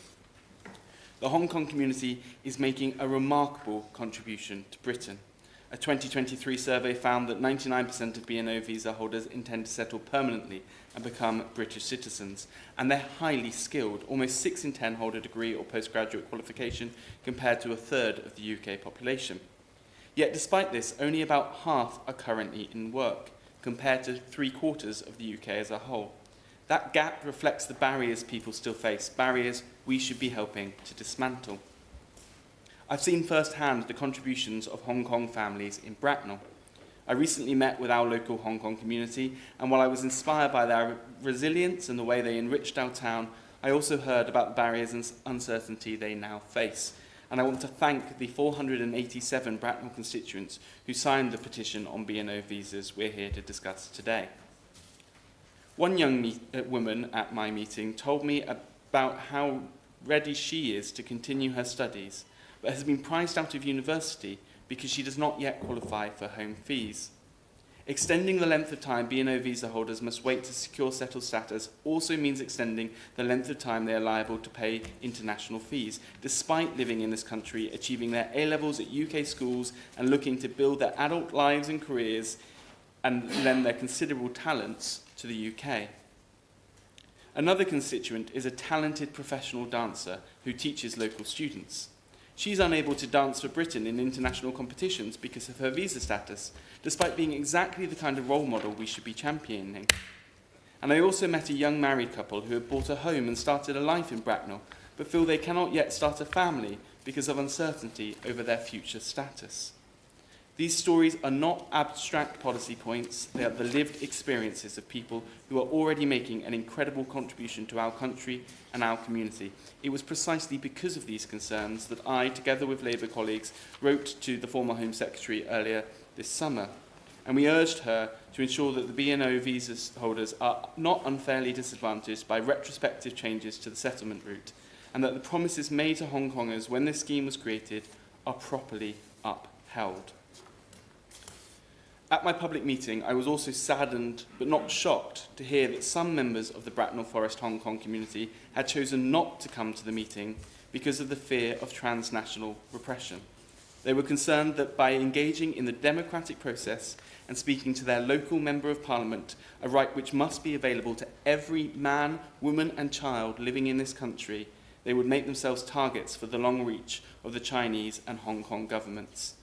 The Hong Kong community is making a remarkable contribution to Britain. A 2023 survey found that 99% of BNO visa holders intend to settle permanently and become British citizens, and they're highly skilled. Almost 6 in 10 hold a degree or postgraduate qualification, compared to a third of the UK population. Yet despite this, only about half are currently in work, compared to 3/4 of the UK as a whole. That gap reflects the barriers people still face, barriers we should be helping to dismantle. I've seen firsthand the contributions of Hong Kong families in Bracknell. I recently met with our local Hong Kong community, and while I was inspired by their resilience and the way they enriched our town, I also heard about the barriers and uncertainty they now face. And I want to thank the 487 Bracknell constituents who signed the petition on BNO visas we're here to discuss today. One young woman at my meeting told me about how ready she is to continue her studies, but has been priced out of university because she does not yet qualify for home fees. Extending the length of time BNO visa holders must wait to secure settled status also means extending the length of time they are liable to pay international fees, despite living in this country, achieving their A-levels at UK schools and looking to build their adult lives and careers and lend their considerable talents to the UK. Another constituent is a talented professional dancer who teaches local students. She's unable to dance for Britain in international competitions because of her visa status, despite being exactly the kind of role model we should be championing. And I also met a young married couple who have bought a home and started a life in Bracknell, but feel they cannot yet start a family because of uncertainty over their future status. These stories are not abstract policy points, they are the lived experiences of people who are already making an incredible contribution to our country and our community. It was precisely because of these concerns that I, together with Labour colleagues, wrote to the former Home Secretary earlier this summer, and we urged her to ensure that the BNO visa holders are not unfairly disadvantaged by retrospective changes to the settlement route, and that the promises made to Hong Kongers when this scheme was created are properly upheld. At my public meeting, I was also saddened, but not shocked, to hear that some members of the Bracknell Forest Hong Kong community had chosen not to come to the meeting because of the fear of transnational repression. They were concerned that by engaging in the democratic process and speaking to their local Member of Parliament, a right which must be available to every man, woman and child living in this country, they would make themselves targets for the long reach of the Chinese and Hong Kong governments.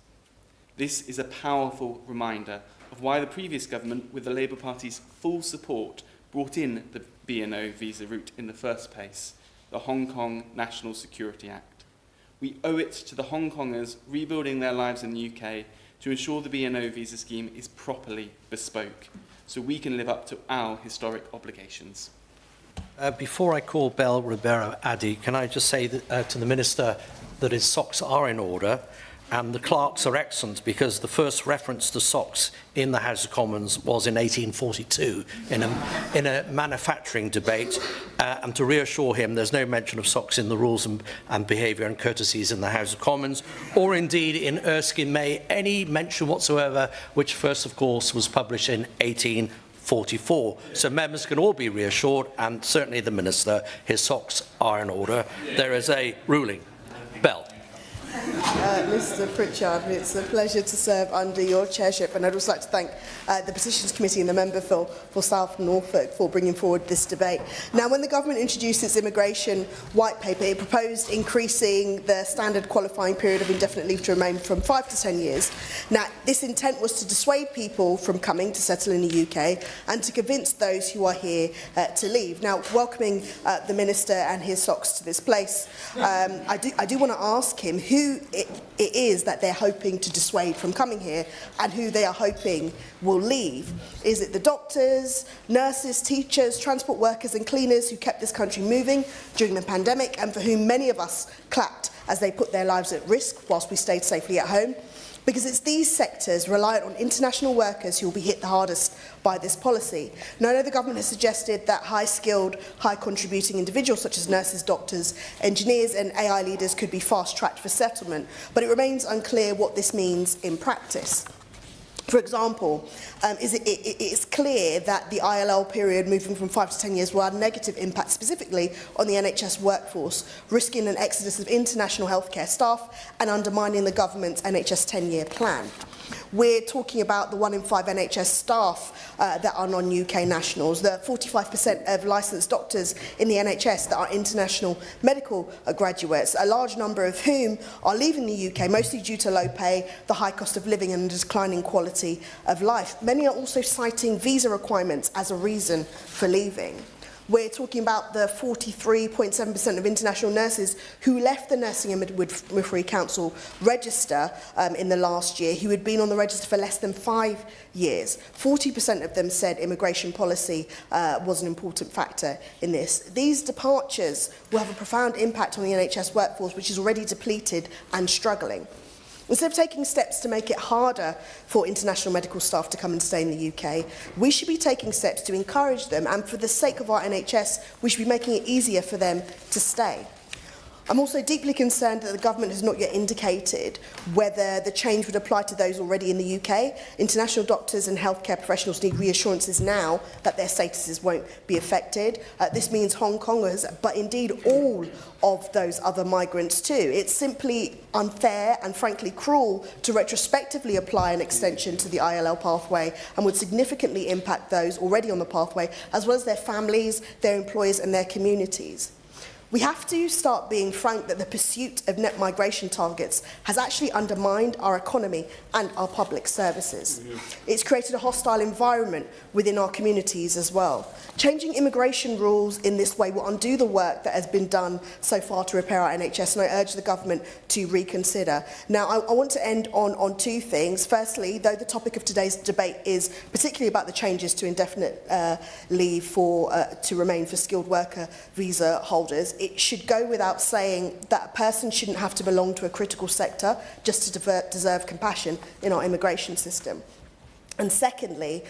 This is a powerful reminder of why the previous government, with the Labour Party's full support, brought in the BNO visa route in the first place, the Hong Kong National Security Act. We owe it to the Hong Kongers rebuilding their lives in the UK to ensure the BNO visa scheme is properly bespoke, so we can live up to our historic obligations. Before I call Bel Ribera Addy, can I just say that, to the Minister that his socks are in order, and the clerks are excellent, because the first reference to socks in the House of Commons was in 1842 in a manufacturing debate, and to reassure him there's no mention of socks in the rules and behaviour and courtesies in the House of Commons, or indeed in Erskine May any mention whatsoever, which first of course was published in 1842. 44. So members can all be reassured, and certainly the Minister, his socks are in order. There is a ruling. Bell. Mr Pritchard, it's a pleasure to serve under your chairship, and I'd also like to thank the Petitions Committee and the member for South Norfolk for bringing forward this debate. Now, when the government introduced its immigration white paper, it proposed increasing the standard qualifying period of indefinite leave to remain from 5 to 10 years. Now, this intent was to dissuade people from coming to settle in the UK and to convince those who are here to leave. Now, welcoming the Minister and his socks to this place, I do want to ask him who it is that they're hoping to dissuade from coming here and who they are hoping will leave. Is it the doctors, nurses, teachers, transport workers and cleaners who kept this country moving during the pandemic and for whom many of us clapped as they put their lives at risk whilst we stayed safely at home? Because it's these sectors reliant on international workers who will be hit the hardest by this policy. Now, I know the government has suggested that high-skilled, high-contributing individuals such as nurses, doctors, engineers and AI leaders could be fast-tracked for settlement, but it remains unclear what this means in practice. For example, it's clear that the ILR period moving from 5 to 10 years will have a negative impact specifically on the NHS workforce, risking an exodus of international healthcare staff and undermining the government's NHS 10-year plan. We're talking about the 1 in 5 NHS staff that are non-UK nationals, the 45% of licensed doctors in the NHS that are international medical graduates, a large number of whom are leaving the UK, mostly due to low pay, the high cost of living and declining quality of life. Many are also citing visa requirements as a reason for leaving. We're talking about the 43.7% of international nurses who left the Nursing and Midwifery Council register in the last year, who had been on the register for less than 5 years. 40% of them said immigration policy was an important factor in this. These departures will have a profound impact on the NHS workforce, which is already depleted and struggling. Instead of taking steps to make it harder for international medical staff to come and stay in the UK, we should be taking steps to encourage them, and for the sake of our NHS, we should be making it easier for them to stay. I'm also deeply concerned that the government has not yet indicated whether the change would apply to those already in the UK. International doctors and healthcare professionals need reassurances now that their statuses won't be affected. This means Hong Kongers, but indeed all of those other migrants too. It's simply unfair and frankly cruel to retrospectively apply an extension to the ILR pathway and would significantly impact those already on the pathway, as well as their families, their employers and their communities. We have to start being frank that the pursuit of net migration targets has actually undermined our economy and our public services. It's created a hostile environment within our communities as well. Changing immigration rules in this way will undo the work that has been done so far to repair our NHS, and I urge the government to reconsider. Now, I want to end on two things. Firstly, though the topic of today's debate is particularly about the changes to indefinite leave to remain for skilled worker visa holders, it should go without saying that a person shouldn't have to belong to a critical sector just to deserve compassion in our immigration system. And secondly,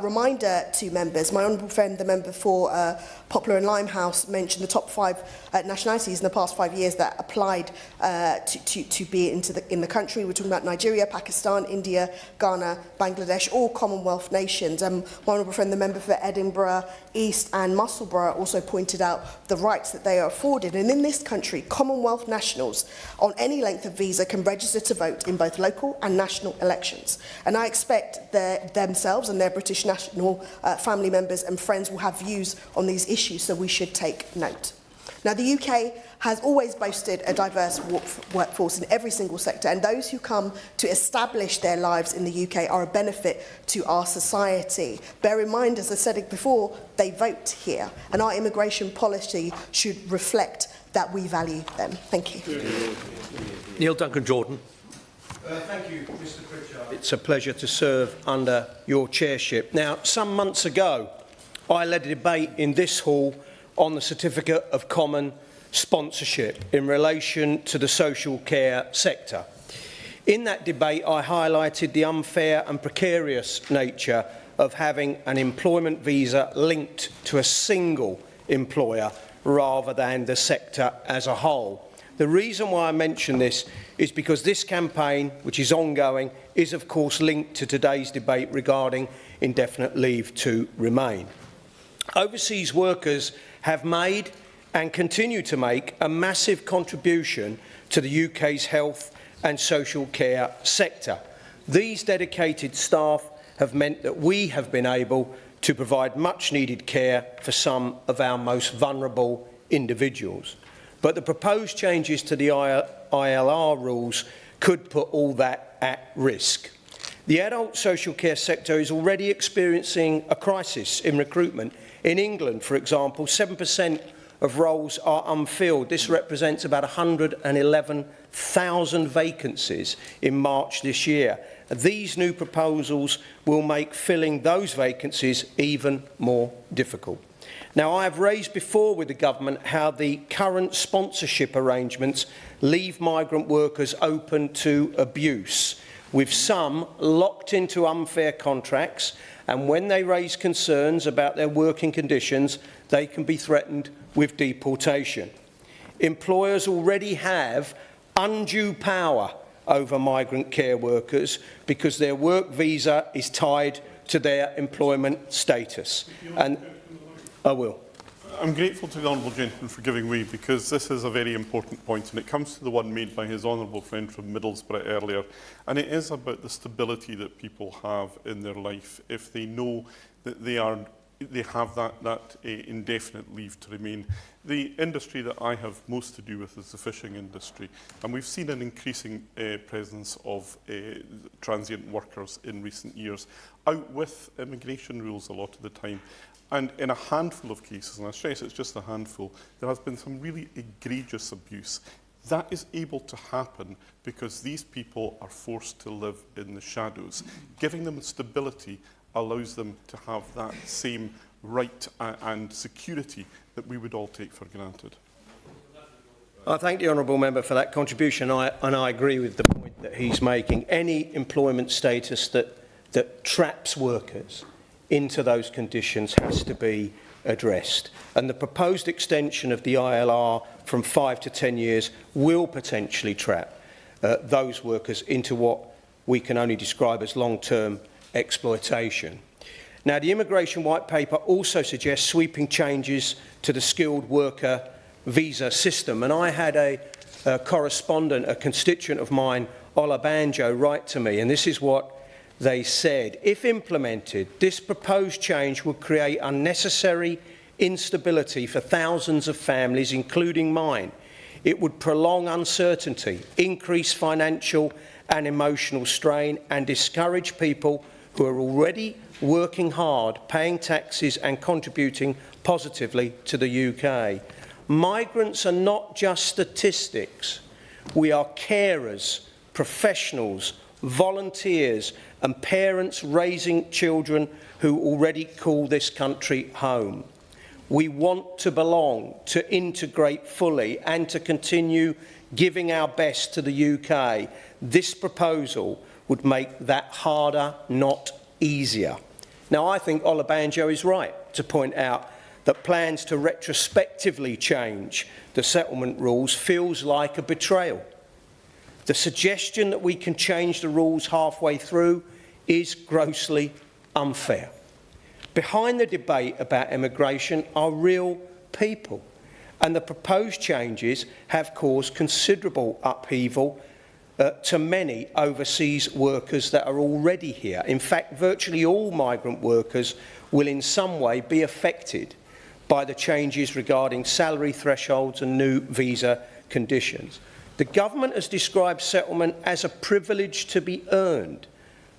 reminder to members, my honourable friend, the member for Poplar and Limehouse, mentioned the top 5 nationalities in the past 5 years that applied to be in the country. We're talking about Nigeria, Pakistan, India, Ghana, Bangladesh, all Commonwealth nations. My honourable friend, the member for Edinburgh East and Musselburgh, also pointed out the rights that they are afforded. And in this country, Commonwealth nationals on any length of visa can register to vote in both local and national elections. And I expect themselves and their British national family members and friends will have views on these issues, so we should take note. Now, the UK has always boasted a diverse workforce in every single sector, and those who come to establish their lives in the UK are a benefit to our society. Bear in mind, as I said it before, they vote here, and our immigration policy should reflect that we value them. Thank you. Neil Duncan-Jordan. Thank you, Mr Pritchard. It's a pleasure to serve under your chairship. Now, some months ago, I led a debate in this hall on the Certificate of Common Sponsorship in relation to the social care sector. In that debate, I highlighted the unfair and precarious nature of having an employment visa linked to a single employer rather than the sector as a whole. The reason why I mention this is because this campaign, which is ongoing, is of course linked to today's debate regarding indefinite leave to remain. Overseas workers have made and continue to make a massive contribution to the UK's health and social care sector. These dedicated staff have meant that we have been able to provide much needed care for some of our most vulnerable individuals. But the proposed changes to the ILR rules could put all that at risk. The adult social care sector is already experiencing a crisis in recruitment. In England, for example, 7% of roles are unfilled. This represents about 111,000 vacancies in March this year. These new proposals will make filling those vacancies even more difficult. Now, I have raised before with the government how the current sponsorship arrangements leave migrant workers open to abuse, with some locked into unfair contracts, and when they raise concerns about their working conditions, they can be threatened with deportation. Employers already have undue power over migrant care workers because their work visa is tied to their employment status. And I will. I'm grateful to the Honourable Gentleman for giving way, because this is a very important point, and it comes to the one made by his honourable friend from Middlesbrough earlier, and it is about the stability that people have in their life if they know that they have that indefinite leave to remain. The industry that I have most to do with is the fishing industry, and we've seen an increasing presence of transient workers in recent years, out with immigration rules a lot of the time. And in a handful of cases, and I stress it's just a handful, there has been some really egregious abuse. That is able to happen because these people are forced to live in the shadows. Giving them stability allows them to have that same right and security that we would all take for granted. I thank the honourable member for that contribution, and I agree with the point that he's making. Any employment status that traps workers into those conditions has to be addressed. And the proposed extension of the ILR from 5 to 10 years will potentially trap those workers into what we can only describe as long-term exploitation. Now, the Immigration White Paper also suggests sweeping changes to the skilled worker visa system. And I had a correspondent, a constituent of mine, Ola Banjo, write to me, and this is what they said. If implemented, this proposed change would create unnecessary instability for thousands of families, including mine. It would prolong uncertainty, increase financial and emotional strain, and discourage people who are already working hard, paying taxes and contributing positively to the UK. Migrants are not just statistics. We are carers, professionals, volunteers and parents raising children who already call this country home. We want to belong, to integrate fully and to continue giving our best to the UK. This proposal would make that harder, not easier. Now, I think Ola Banjo is right to point out that plans to retrospectively change the settlement rules feels like a betrayal. The suggestion that we can change the rules halfway through is grossly unfair. Behind the debate about immigration are real people, and the proposed changes have caused considerable upheaval to many overseas workers that are already here. In fact, virtually all migrant workers will in some way be affected by the changes regarding salary thresholds and new visa conditions. The government has described settlement as a privilege to be earned,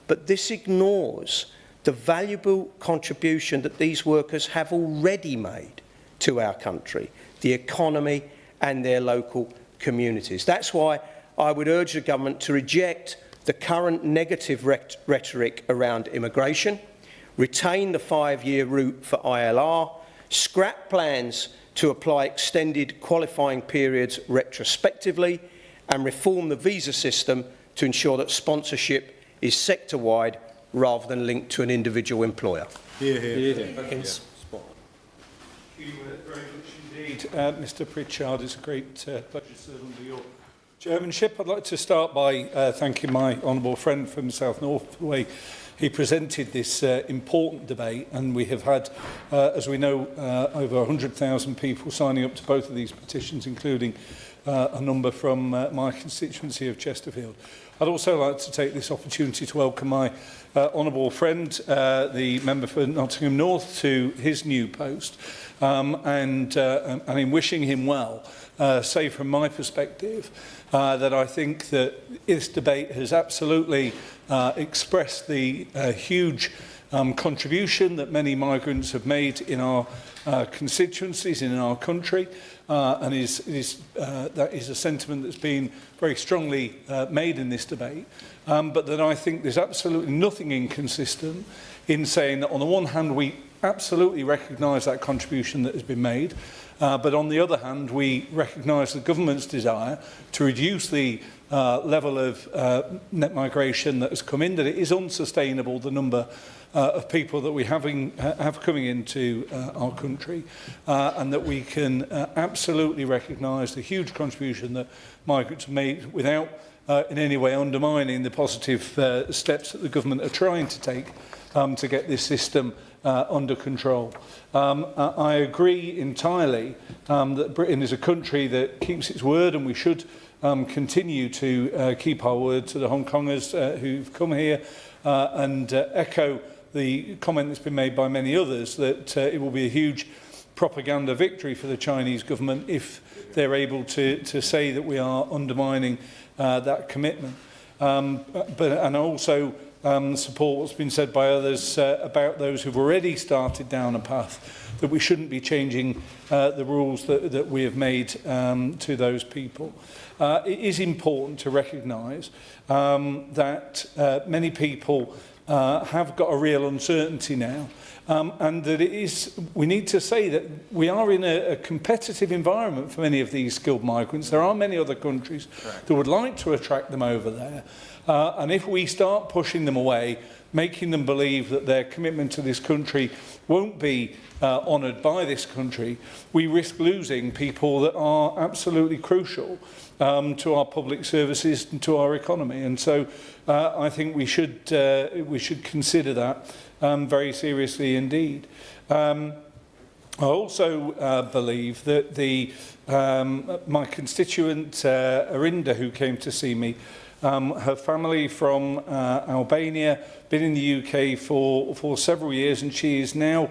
but this ignores the valuable contribution that these workers have already made to our country, the economy and their local communities. That's why I would urge the government to reject the current negative rhetoric around immigration, retain the 5-year route for ILR, scrap plans to apply extended qualifying periods retrospectively, and reform the visa system to ensure that sponsorship is sector-wide rather than linked to an individual employer. Hear, hear. Hear. Thank you very much indeed. indeed, Mr Pritchard. It's a great pleasure to serve under your chairmanship. I'd like to start by thanking my honourable friend from South North for the way he presented this important debate, and we have had, as we know, over 100,000 people signing up to both of these petitions, including a number from my constituency of Chesterfield. I'd also like to take this opportunity to welcome my honourable friend, the member for Nottingham North, to his new post, and in wishing him well, say from my perspective that I think that this debate has absolutely expressed the huge contribution that many migrants have made in our constituencies, in our country, and that is a sentiment that's been very strongly made in this debate, but that I think there's absolutely nothing inconsistent in saying that on the one hand we absolutely recognise that contribution that has been made, but on the other hand we recognise the government's desire to reduce the level of net migration that has come in, that it is unsustainable, the number of people that we have coming into our country, and that we can absolutely recognise the huge contribution that migrants have made without in any way undermining the positive steps that the government are trying to take to get this system under control. I agree entirely that Britain is a country that keeps its word, and we should continue to keep our word to the Hong Kongers who've come here, and echo the comment that's been made by many others that it will be a huge propaganda victory for the Chinese government if they're able to say that we are undermining that commitment. And also support what's been said by others about those who've already started down a path, that we shouldn't be changing the rules that we have made to those people. It is important to recognise that many people have got a real uncertainty now, and that we need to say that we are in a competitive environment for many of these skilled migrants. There are many other countries that would like to attract them over there, and if we start pushing them away, making them believe that their commitment to this country won't be honoured by this country, we risk losing people that are absolutely crucial to our public services and to our economy. And so I think we should consider that very seriously indeed. I also believe that my constituent Arinda, who came to see me, her family from Albania, been in the UK for several years, and she is now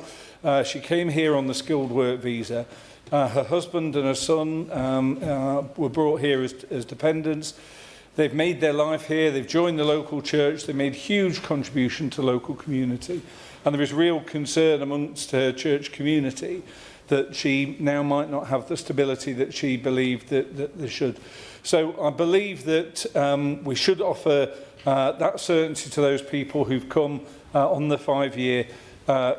she came here on the skilled work visa. Her husband and her son were brought here as dependents. They've made their life here, they've joined the local church, they made huge contribution to local community, and there is real concern amongst her church community that she now might not have the stability that she believed that they should. So I believe that we should offer that certainty to those people who've come on the 5-year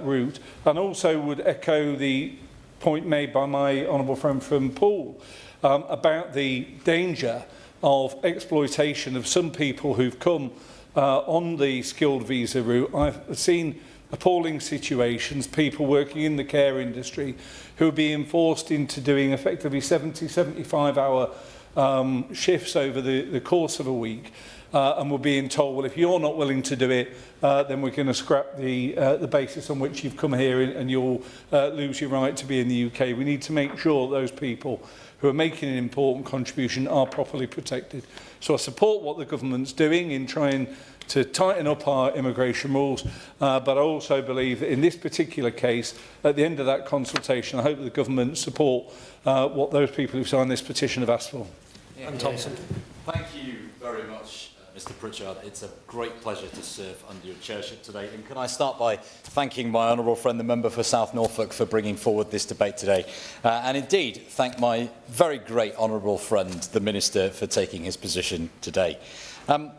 route, and also would echo the point made by my honourable friend from Poole about the danger of exploitation of some people who've come on the skilled visa route. I've seen appalling situations, people working in the care industry who are being forced into doing effectively 75-hour shifts over the course of a week, and we're being told, well, if you're not willing to do it, then we're going to scrap the basis on which you've come here, and you'll lose your right to be in the UK. We need to make sure those people who are making an important contribution are properly protected. So I support what the government's doing in trying to tighten up our immigration rules, but I also believe that in this particular case, at the end of that consultation, I hope that the government support what those people who signed this petition have asked for. And Thompson. Thank you very much, Mr Pritchard. It's a great pleasure to serve under your chairship today. And can I start by thanking my honourable friend, the member for South Norfolk, for bringing forward this debate today. And indeed, thank my very great honourable friend, the Minister, for taking his position today.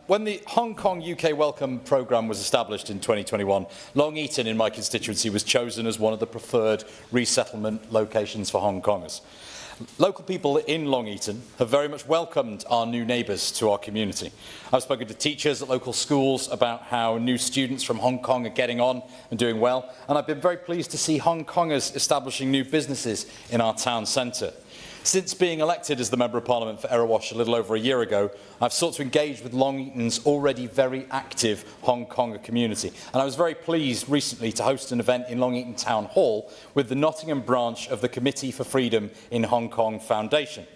When the Hong Kong UK Welcome Programme was established in 2021, Long Eaton in my constituency was chosen as one of the preferred resettlement locations for Hong Kongers. Local people in Long Eaton have very much welcomed our new neighbours to our community. I've spoken to teachers at local schools about how new students from Hong Kong are getting on and doing well, and I've been very pleased to see Hong Kongers establishing new businesses in our town centre. Since being elected as the Member of Parliament for Erewash a little over a year ago, I've sought to engage with Long Eaton's already very active Hong Konger community. And I was very pleased recently to host an event in Long Eaton Town Hall with the Nottingham branch of the Committee for Freedom in Hong Kong Foundation.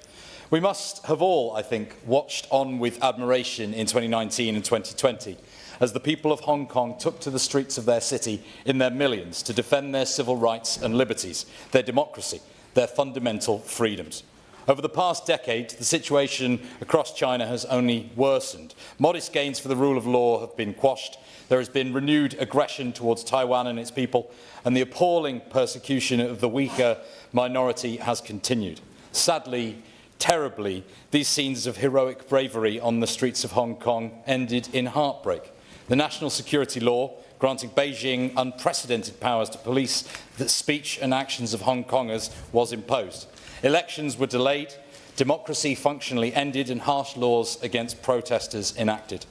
We must have all, I think, watched on with admiration in 2019 and 2020 as the people of Hong Kong took to the streets of their city in their millions to defend their civil rights and liberties, their democracy, their fundamental freedoms. Over the past decade, the situation across China has only worsened. Modest gains for the rule of law have been quashed. There has been renewed aggression towards Taiwan and its people, and the appalling persecution of the weaker minority has continued. Sadly, terribly, these scenes of heroic bravery on the streets of Hong Kong ended in heartbreak. The national security law, granting Beijing unprecedented powers to police the speech and actions of Hong Kongers, was imposed. Elections were delayed, democracy functionally ended, and harsh laws against protesters enacted.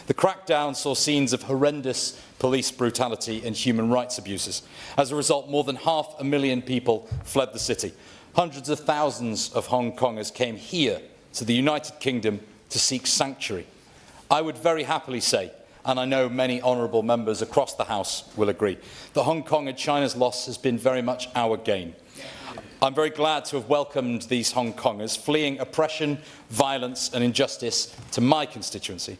The crackdown saw scenes of horrendous police brutality and human rights abuses. As a result, more than 500,000 people fled the city. Hundreds of thousands of Hong Kongers came here to the United Kingdom to seek sanctuary. I would very happily say, and I know many honourable members across the House will agree, that Hong Kong and China's loss has been very much our gain. I'm very glad to have welcomed these Hong Kongers fleeing oppression, violence and injustice to my constituency.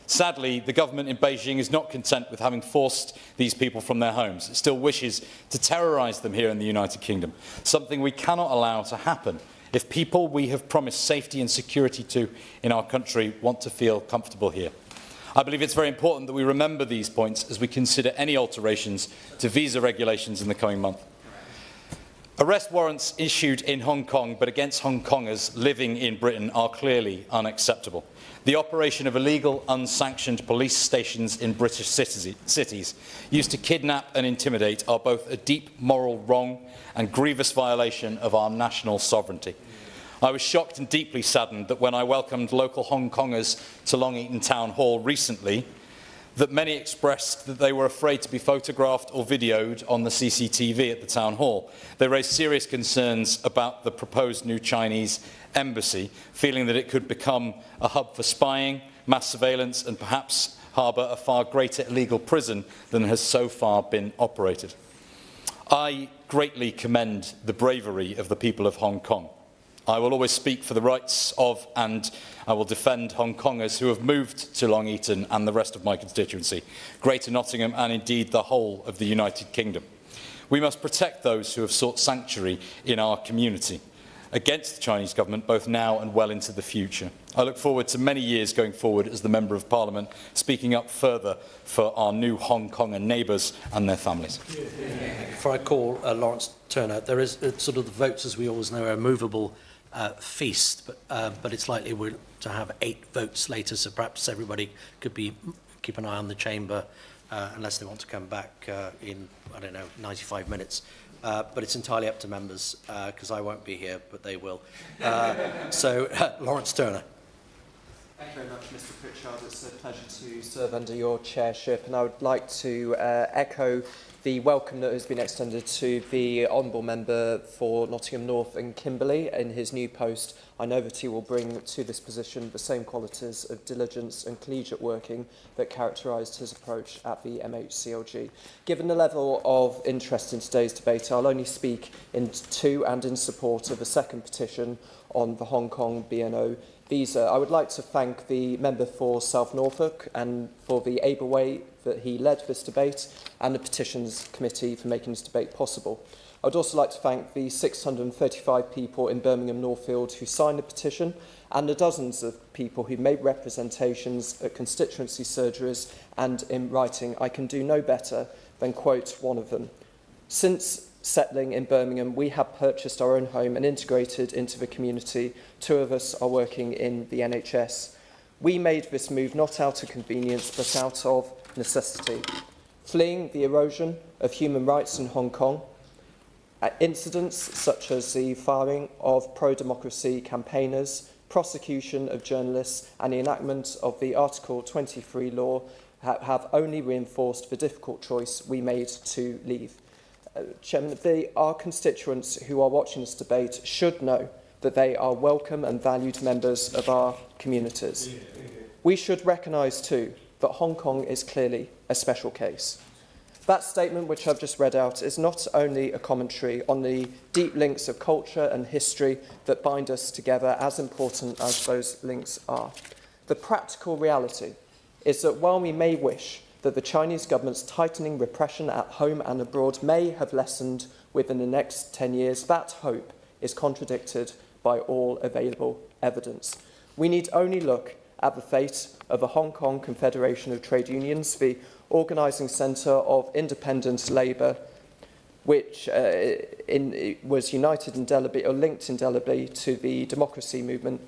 Sadly, the government in Beijing is not content with having forced these people from their homes. It still wishes to terrorise them here in the United Kingdom, something we cannot allow to happen if people we have promised safety and security to in our country want to feel comfortable here. I believe it's very important that we remember these points as we consider any alterations to visa regulations in the coming month. Arrest warrants issued in Hong Kong but against Hong Kongers living in Britain are clearly unacceptable. The operation of illegal, unsanctioned police stations in British cities used to kidnap and intimidate are both a deep moral wrong and grievous violation of our national sovereignty. I was shocked and deeply saddened that when I welcomed local Hong Kongers to Long Eaton Town Hall recently, that many expressed that they were afraid to be photographed or videoed on the CCTV at the Town Hall. They raised serious concerns about the proposed new Chinese embassy, feeling that it could become a hub for spying, mass surveillance and perhaps harbour a far greater illegal prison than has so far been operated. I greatly commend the bravery of the people of Hong Kong. I will always speak for the rights of and I will defend Hong Kongers who have moved to Long Eaton and the rest of my constituency, Greater Nottingham and indeed the whole of the United Kingdom. We must protect those who have sought sanctuary in our community against the Chinese government both now and well into the future. I look forward to many years going forward as the Member of Parliament speaking up further for our new Hong Kong and neighbours and their families. Before I call Lawrence Turner, there is sort of the votes, as we always know, are a movable feast, but it's likely we're to have 8 votes later, so perhaps everybody could keep an eye on the chamber unless they want to come back in, I don't know, 95 minutes. But it's entirely up to members, because I won't be here, but they will. Lawrence Turner. Thank you very much, Mr. Pritchard. It's a pleasure to serve under your chairship, and I would like to echo the welcome that has been extended to the Honourable Member for Nottingham North and Kimberley in his new post. I know that he will bring to this position the same qualities of diligence and collegiate working that characterised his approach at the MHCLG. Given the level of interest in today's debate, I'll only speak to and in support of the second petition on the Hong Kong BNO visa. I would like to thank the member for South Norfolk and for the able way that he led this debate, and the Petitions Committee for making this debate possible. I would also like to thank the 635 people in Birmingham Northfield who signed the petition, and the dozens of people who made representations at constituency surgeries and in writing. I can do no better than quote one of them. Since settling in Birmingham, we have purchased our own home and integrated into the community. 2 of us are working in the NHS. We made this move not out of convenience, but out of necessity. Fleeing the erosion of human rights in Hong Kong Incidents such as the firing of pro-democracy campaigners, prosecution of journalists and the enactment of the Article 23 law have only reinforced the difficult choice we made to leave. Chairman, our constituents who are watching this debate should know that they are welcome and valued members of our communities. We should recognise too that Hong Kong is clearly a special case. That statement which I've just read out is not only a commentary on the deep links of culture and history that bind us together, as important as those links are. The practical reality is that while we may wish that the Chinese government's tightening repression at home and abroad may have lessened within the next 10 years, that hope is contradicted by all available evidence. We need only look at the fate of the Hong Kong Confederation of Trade Unions, the organising centre of independent labour, which was united indelibly or linked indelibly to the democracy movement,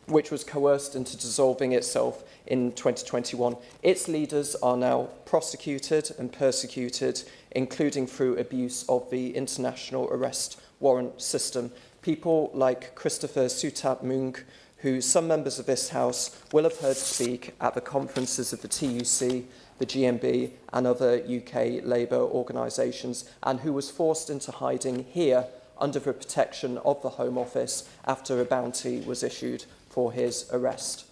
which was coerced into dissolving itself in 2021. Its leaders are now prosecuted and persecuted, including through abuse of the international arrest warrant system. People like Christopher Sutat Moong, who some members of this House will have heard speak at the conferences of the TUC, the GMB and other UK labour organisations, and who was forced into hiding here under the protection of the Home Office after a bounty was issued for his arrest.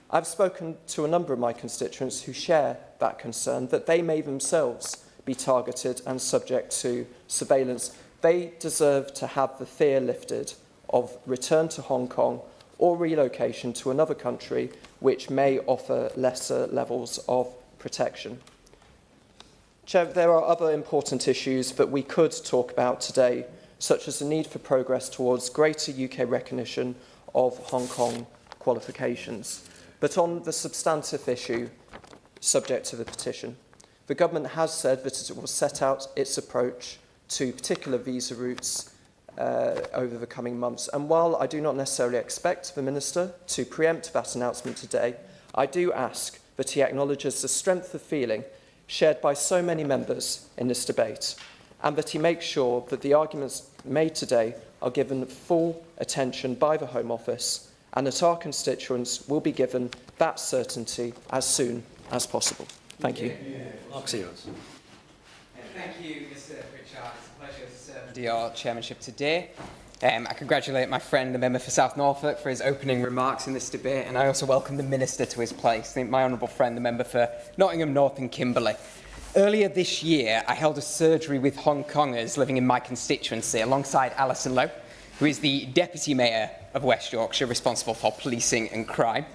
I've spoken to a number of my constituents who share that concern that they may themselves be targeted and subject to surveillance. They deserve to have the fear lifted of return to Hong Kong or relocation to another country which may offer lesser levels of protection. Chair, there are other important issues that we could talk about today, such as the need for progress towards greater UK recognition of Hong Kong qualifications. But on the substantive issue subject to the petition, the government has said that it will set out its approach to particular visa routes over the coming months. And while I do not necessarily expect the Minister to preempt that announcement today, I do ask that he acknowledges the strength of feeling shared by so many members in this debate, and that he makes sure that the arguments made today are given full attention by the Home Office, and that our constituents will be given that certainty as soon as possible. Thank you. Mark's yours. Thank you, Mr. Pritchard. It's a pleasure to serve under your chairmanship today. I congratulate my friend, the member for South Norfolk, for his opening remarks in this debate, and I also welcome the Minister to his place, my honourable friend, the member for Nottingham North and Kimberley. Earlier this year, I held a surgery with Hong Kongers living in my constituency alongside Alison Lowe, who is the Deputy Mayor of West Yorkshire, responsible for policing and crime.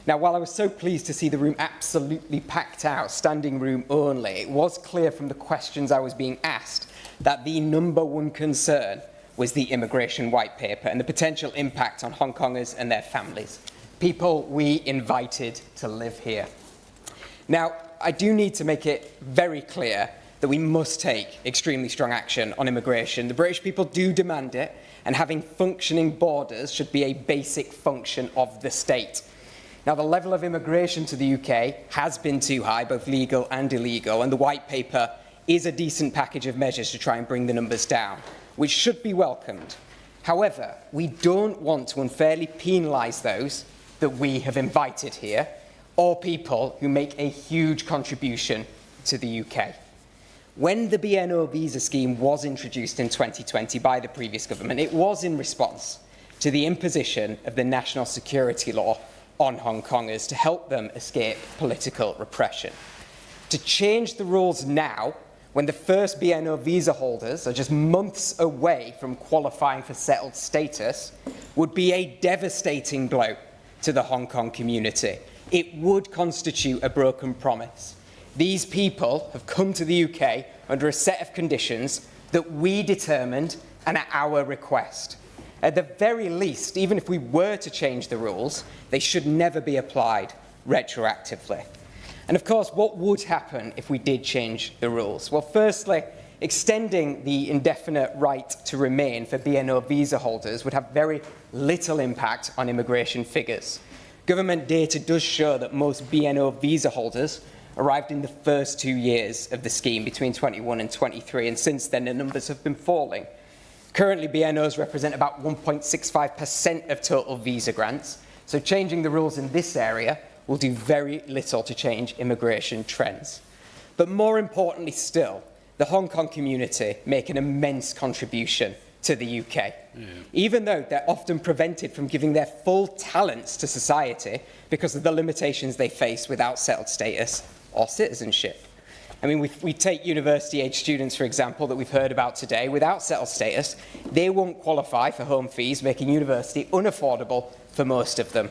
Now, while I was so pleased to see the room absolutely packed out, standing room only, it was clear from the questions I was being asked that the number one concern was the immigration white paper and the potential impact on Hong Kongers and their families, people we invited to live here. Now, I do need to make it very clear that we must take extremely strong action on immigration. The British people do demand it, and having functioning borders should be a basic function of the state. Now, the level of immigration to the UK has been too high, both legal and illegal, and the white paper is a decent package of measures to try and bring the numbers down, which should be welcomed. However, we don't want to unfairly penalise those that we have invited here, or people who make a huge contribution to the UK. When the BNO visa scheme was introduced in 2020 by the previous government, it was in response to the imposition of the national security law on Hong Kongers to help them escape political repression. To change the rules now, when the first BNO visa holders are just months away from qualifying for settled status, would be a devastating blow to the Hong Kong community. It would constitute a broken promise. These people have come to the UK under a set of conditions that we determined and at our request. At the very least, even if we were to change the rules, they should never be applied retroactively. And of course, what would happen if we did change the rules? Well, firstly, extending the indefinite right to remain for BNO visa holders would have very little impact on immigration figures. Government data does show that most BNO visa holders arrived in the first 2 years of the scheme, between 21 and 23, and since then the numbers have been falling Currently, BNOs represent about 1.65% of total visa grants, so changing the rules in this area will do very little to change immigration trends. But more importantly still, the Hong Kong community make an immense contribution to the UK, even though they're often prevented from giving their full talents to society because of the limitations they face without settled status or citizenship. I mean, we take university-age students, for example, that we've heard about today. Without settled status, they won't qualify for home fees, making university unaffordable for most of them.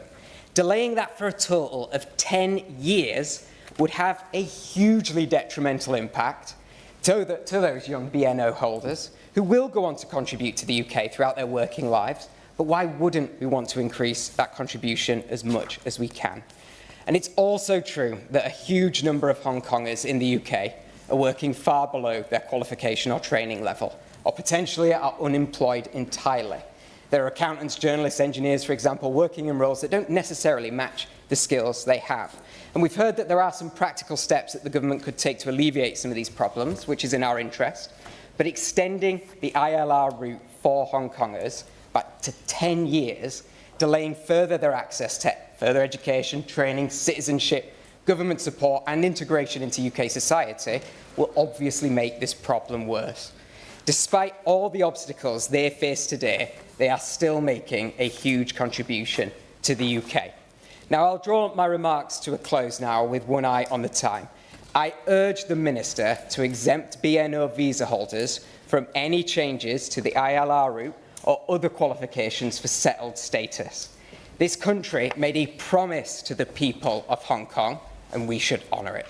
Delaying that for a total of 10 years would have a hugely detrimental impact to those young BNO holders who will go on to contribute to the UK throughout their working lives. But why wouldn't we want to increase that contribution as much as we can? And it's also true that a huge number of Hong Kongers in the UK are working far below their qualification or training level, or potentially are unemployed entirely. There are accountants, journalists, engineers, for example, working in roles that don't necessarily match the skills they have. And we've heard that there are some practical steps that the government could take to alleviate some of these problems, which is in our interest. But extending the ILR route for Hong Kongers back to 10 years, delaying further their access to further education, training, citizenship, government support and integration into UK society will obviously make this problem worse. Despite all the obstacles they face today, they are still making a huge contribution to the UK. Now, I'll draw my remarks to a close now with one eye on the time. I urge the Minister to exempt BNO visa holders from any changes to the ILR route or other qualifications for settled status. This country made a promise to the people of Hong Kong, and we should honour it.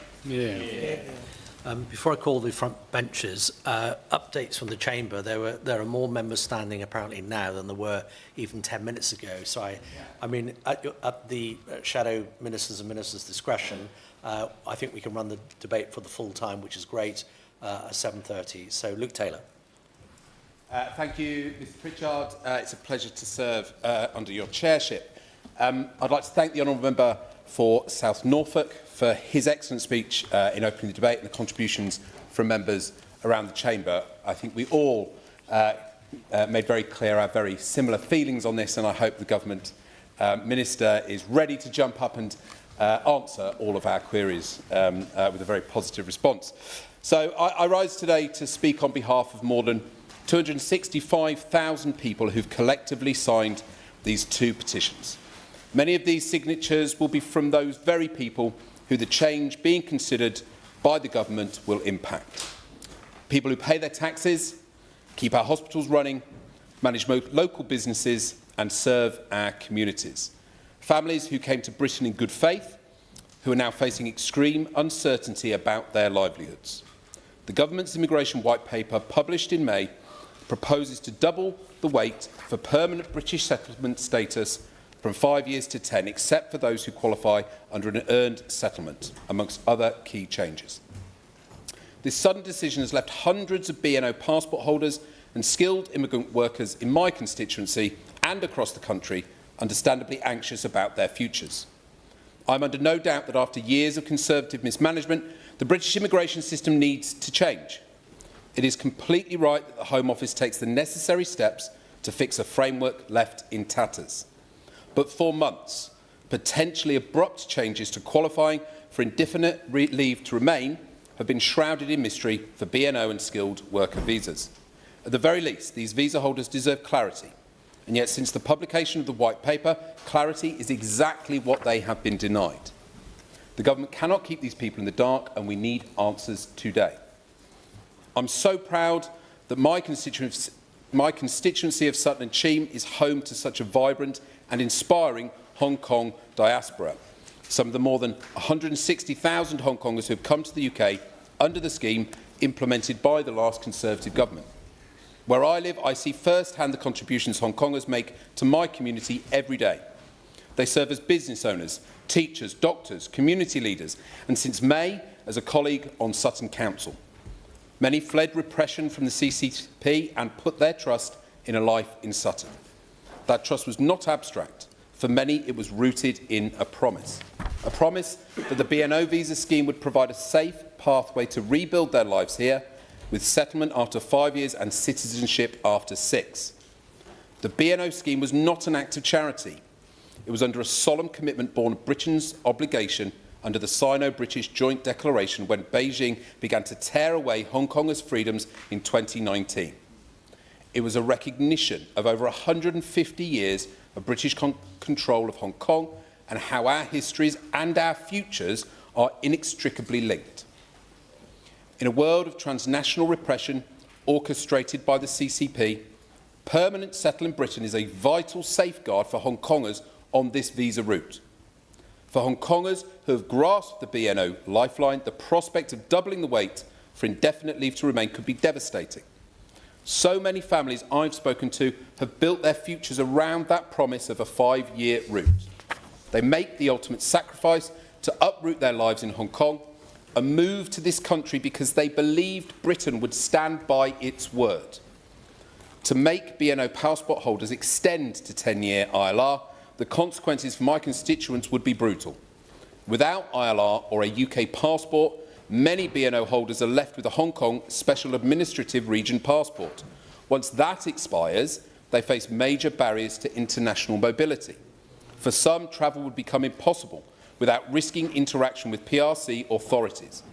Before I call the front benches, updates from the Chamber. There are more members standing apparently now than there were even 10 minutes ago. So I mean, at the shadow ministers and ministers' discretion, I think we can run the debate for the full time, which is great, at 7:30. So Luke Taylor. Thank you, Mr. Pritchard. It's a pleasure to serve under your chairship. I'd like to thank the honourable member for South Norfolk for his excellent speech in opening the debate and the contributions from members around the Chamber. I think we all made very clear our very similar feelings on this, and I hope the Government Minister is ready to jump up and answer all of our queries with a very positive response. So I rise today to speak on behalf of more than 265,000 people who've collectively signed these two petitions. Many of these signatures will be from those very people who the change being considered by the government will impact. People who pay their taxes, keep our hospitals running, manage local businesses and serve our communities. Families who came to Britain in good faith, who are now facing extreme uncertainty about their livelihoods. The government's immigration white paper, published in May, proposes to double the wait for permanent British settlement status from 5 years to 10, except for those who qualify under an earned settlement, amongst other key changes. This sudden decision has left hundreds of BNO passport holders and skilled immigrant workers in my constituency and across the country understandably anxious about their futures. I'm under no doubt that after years of Conservative mismanagement, the British immigration system needs to change. It is completely right that the Home Office takes the necessary steps to fix a framework left in tatters. But for months, potentially abrupt changes to qualifying for indefinite leave to remain have been shrouded in mystery for BNO and skilled worker visas. At the very least, these visa holders deserve clarity. And yet, since the publication of the white paper, clarity is exactly what they have been denied. The government cannot keep these people in the dark, and we need answers today. I'm so proud that my constituency of Sutton and Cheam is home to such a vibrant and inspiring Hong Kong diaspora. Some of the more than 160,000 Hong Kongers who have come to the UK under the scheme implemented by the last Conservative government. Where I live, I see first-hand the contributions Hong Kongers make to my community every day. They serve as business owners, teachers, doctors, community leaders, and since May, as a colleague on Sutton Council. Many fled repression from the CCP and put their trust in a life in Sutton. That trust was not abstract. For many, it was rooted in a promise that the BNO visa scheme would provide a safe pathway to rebuild their lives here with settlement after 5 years and citizenship after 6. The BNO scheme was not an act of charity. It was under a solemn commitment born of Britain's obligation under the Sino-British Joint Declaration when Beijing began to tear away Hong Kongers' freedoms in 2019. It was a recognition of over 150 years of British control of Hong Kong and how our histories and our futures are inextricably linked. In a world of transnational repression orchestrated by the CCP, permanent settlement in Britain is a vital safeguard for Hong Kongers on this visa route. For Hong Kongers who have grasped the BNO lifeline, the prospect of doubling the wait for indefinite leave to remain could be devastating. So many families I've spoken to have built their futures around that promise of a 5-year route. They make the ultimate sacrifice to uproot their lives in Hong Kong and move to this country because they believed Britain would stand by its word. To make BNO passport holders extend to 10-year ILR, the consequences for my constituents would be brutal. Without ILR or a UK passport, many BNO holders are left with a Hong Kong Special Administrative Region passport. Once that expires, they face major barriers to international mobility. For some, travel would become impossible without risking interaction with PRC authorities.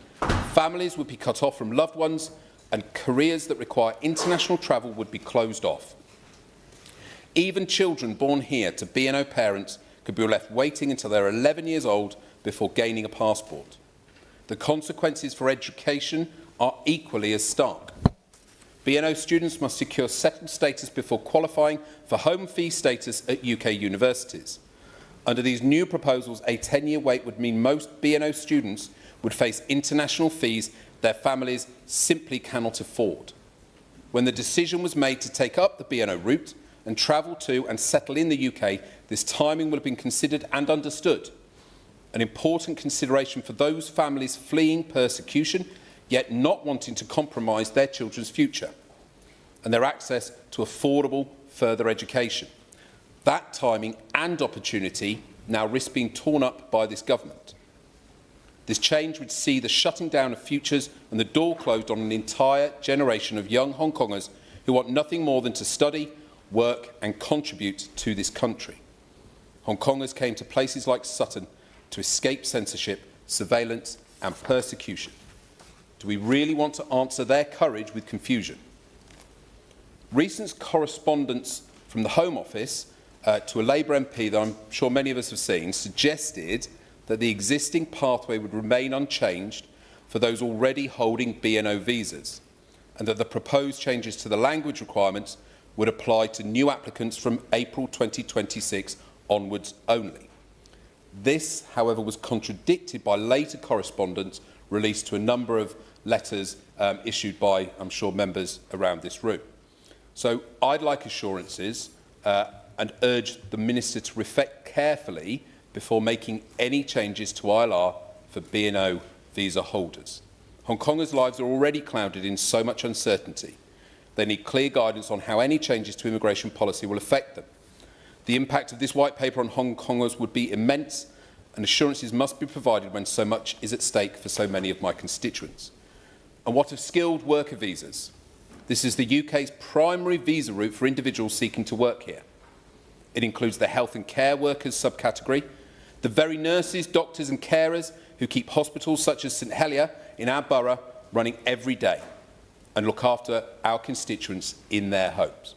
Families would be cut off from loved ones, and careers that require international travel would be closed off. Even children born here to BNO parents could be left waiting until they're 11 years old before gaining a passport. The consequences for education are equally as stark. BNO students must secure settled status before qualifying for home fee status at UK universities. Under these new proposals, a 10-year wait would mean most BNO students would face international fees their families simply cannot afford. When the decision was made to take up the BNO route and travel to and settle in the UK, this timing will have been considered and understood. An important consideration for those families fleeing persecution, yet not wanting to compromise their children's future and their access to affordable further education. That timing and opportunity now risk being torn up by this government. This change would see the shutting down of futures and the door closed on an entire generation of young Hong Kongers who want nothing more than to study, work and contribute to this country. Hong Kongers came to places like Sutton to escape censorship, surveillance and persecution. Do we really want to answer their courage with confusion? Recent correspondence from the Home Office to a Labour MP that I'm sure many of us have seen suggested that the existing pathway would remain unchanged for those already holding BNO visas, and that the proposed changes to the language requirements would apply to new applicants from April 2026 onwards only. This, however, was contradicted by later correspondence released to a number of letters issued by, I'm sure, members around this room. So I'd like assurances and urge the Minister to reflect carefully before making any changes to ILR for BNO visa holders. Hong Kongers' lives are already clouded in so much uncertainty. They need clear guidance on how any changes to immigration policy will affect them. The impact of this white paper on Hong Kongers would be immense, and assurances must be provided when so much is at stake for so many of my constituents. And what of skilled worker visas? This is the UK's primary visa route for individuals seeking to work here. It includes the health and care workers subcategory, the very nurses, doctors and carers who keep hospitals such as St Helier in our borough running every day and look after our constituents in their homes.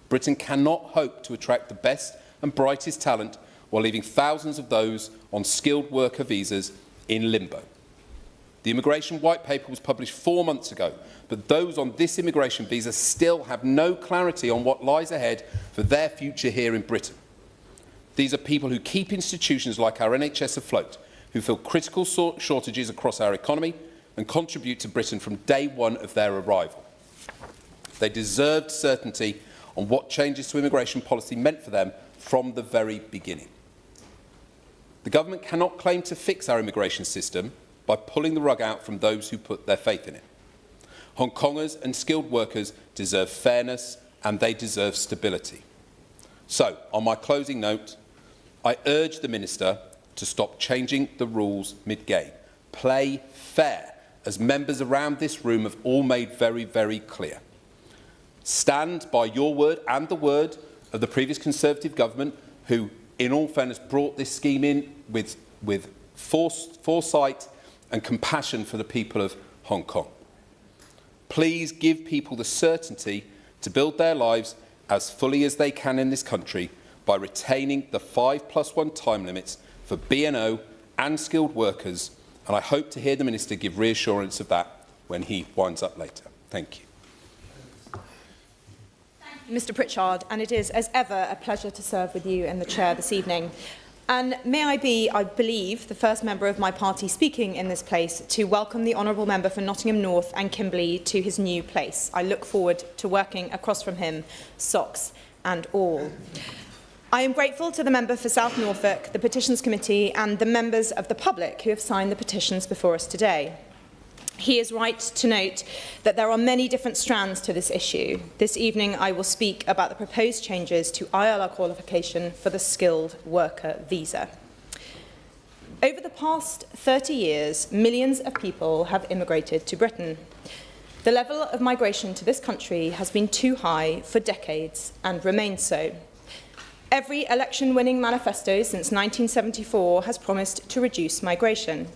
Britain cannot hope to attract the best and brightest talent while leaving thousands of those on skilled worker visas in limbo. The Immigration White Paper was published 4 months ago, but those on this immigration visa still have no clarity on what lies ahead for their future here in Britain. These are people who keep institutions like our NHS afloat, who fill critical shortages across our economy and contribute to Britain from day one of their arrival. They deserved certainty on what changes to immigration policy meant for them from the very beginning. The government cannot claim to fix our immigration system by pulling the rug out from those who put their faith in it. Hong Kongers and skilled workers deserve fairness and they deserve stability. So, on my closing note, I urge the Minister to stop changing the rules mid-game. Play fair as members around this room have all made very, very clear. Stand by your word and the word of the previous Conservative government, who, in all fairness, brought this scheme in with foresight and compassion for the people of Hong Kong. Please give people the certainty to build their lives as fully as they can in this country by retaining the 5+1 time limits for BNO and skilled workers, and I hope to hear the Minister give reassurance of that when he winds up later. Thank you. Mr Pritchard, and it is, as ever, a pleasure to serve with you in the chair this evening. And may I be, I believe, the first member of my party speaking in this place to welcome the Honourable Member for Nottingham North and Kimberley to his new place. I look forward to working across from him, socks and all. I am grateful to the member for South Norfolk, the Petitions Committee and the members of the public who have signed the petitions before us today. He is right to note that there are many different strands to this issue. This evening I will speak about the proposed changes to ILR qualification for the skilled worker visa. Over the past 30 years, millions of people have immigrated to Britain. The level of migration to this country has been too high for decades and remains so. Every election-winning manifesto since 1974 has promised to reduce migration.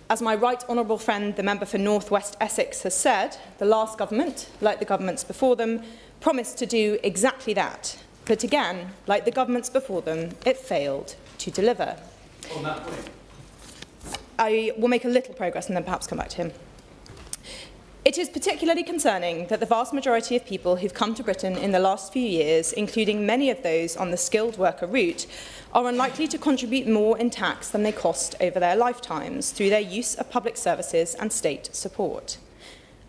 As my right honourable friend, the member for North West Essex, has said, the last government, like the governments before them, promised to do exactly that. But again, like the governments before them, it failed to deliver. On that point, I will make a little progress and then perhaps come back to him. It is particularly concerning that the vast majority of people who've come to Britain in the last few years, including many of those on the skilled worker route, are unlikely to contribute more in tax than they cost over their lifetimes through their use of public services and state support.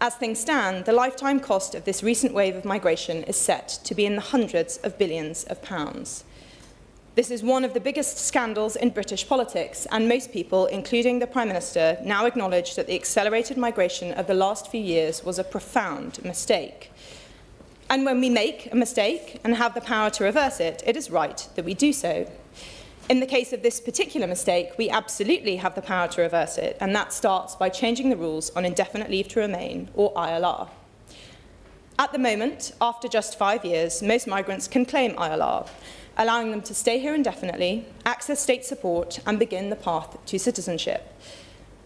As things stand, the lifetime cost of this recent wave of migration is set to be in the hundreds of billions of pounds. This is one of the biggest scandals in British politics, and most people, including the Prime Minister, now acknowledge that the accelerated migration of the last few years was a profound mistake. And when we make a mistake and have the power to reverse it, it is right that we do so. In the case of this particular mistake, we absolutely have the power to reverse it, and that starts by changing the rules on indefinite leave to remain, or ILR. At the moment, after just 5 years, most migrants can claim ILR, allowing them to stay here indefinitely, access state support and begin the path to citizenship.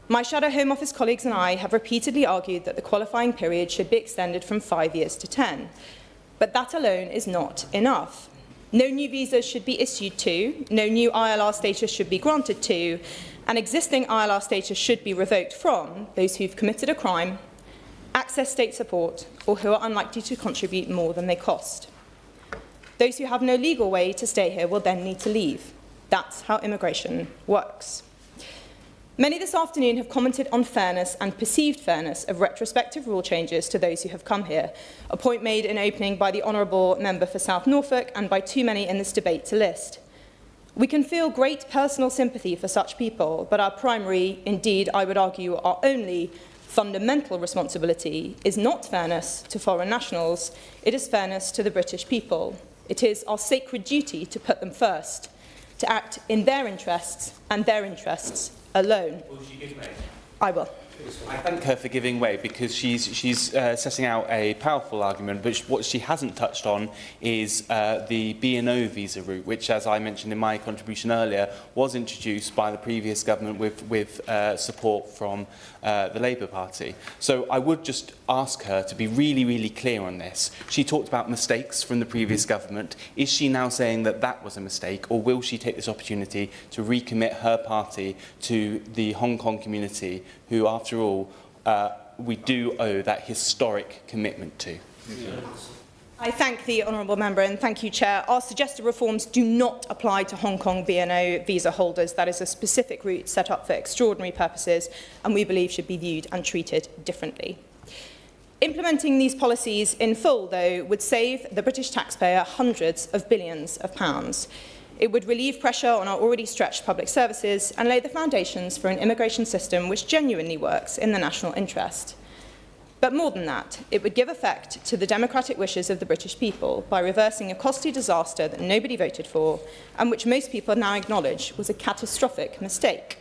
My Shadow Home Office colleagues and I have repeatedly argued that the qualifying period should be extended from 5 years to 10. But that alone is not enough. No new visas should be issued to, no new ILR status should be granted to, and existing ILR status should be revoked from those who've committed a crime, access state support, or who are unlikely to contribute more than they cost. Those who have no legal way to stay here will then need to leave. That's how immigration works. Many this afternoon have commented on fairness and perceived fairness of retrospective rule changes to those who have come here, a point made in opening by the Honourable Member for South Norfolk and by too many in this debate to list. We can feel great personal sympathy for such people, but our primary, indeed I would argue our only, fundamental responsibility is not fairness to foreign nationals, it is fairness to the British people. It is our sacred duty to put them first, to act in their interests and their interests alone. Will she give way? I will. I thank her for giving way because she's setting out a powerful argument, but what she hasn't touched on is the BNO visa route, which, as I mentioned in my contribution earlier, was introduced by the previous government with support from the Labour Party. So I would just ask her to be really, really clear on this. She talked about mistakes from the previous government. Is she now saying that that was a mistake, or will she take this opportunity to recommit her party to the Hong Kong community, who, after all, we do owe that historic commitment to? I thank the Honourable Member and thank you, Chair. Our suggested reforms do not apply to Hong Kong BNO visa holders. That is a specific route set up for extraordinary purposes and we believe should be viewed and treated differently. Implementing these policies in full, though, would save the British taxpayer hundreds of billions of pounds. It would relieve pressure on our already stretched public services and lay the foundations for an immigration system which genuinely works in the national interest. But more than that, it would give effect to the democratic wishes of the British people by reversing a costly disaster that nobody voted for and which most people now acknowledge was a catastrophic mistake.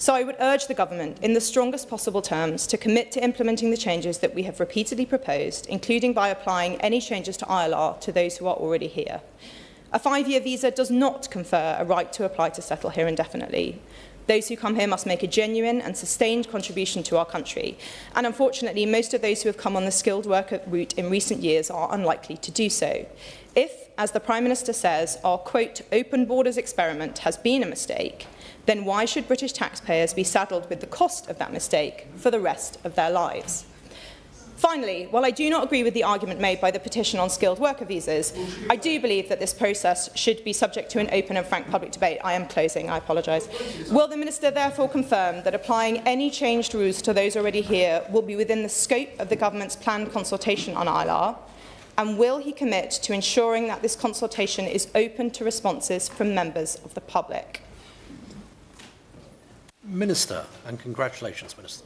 So I would urge the government, in the strongest possible terms, to commit to implementing the changes that we have repeatedly proposed, including by applying any changes to ILR to those who are already here. A 5-year visa does not confer a right to apply to settle here indefinitely. Those who come here must make a genuine and sustained contribution to our country. And unfortunately, most of those who have come on the skilled worker route in recent years are unlikely to do so. If, as the Prime Minister says, our, quote, open borders experiment has been a mistake, then why should British taxpayers be saddled with the cost of that mistake for the rest of their lives? Finally, while I do not agree with the argument made by the petition on skilled worker visas, I do believe that this process should be subject to an open and frank public debate. I am closing, I apologise. Will the Minister therefore confirm that applying any changed rules to those already here will be within the scope of the Government's planned consultation on ILR? And will he commit to ensuring that this consultation is open to responses from members of the public? Minister, and congratulations, Minister.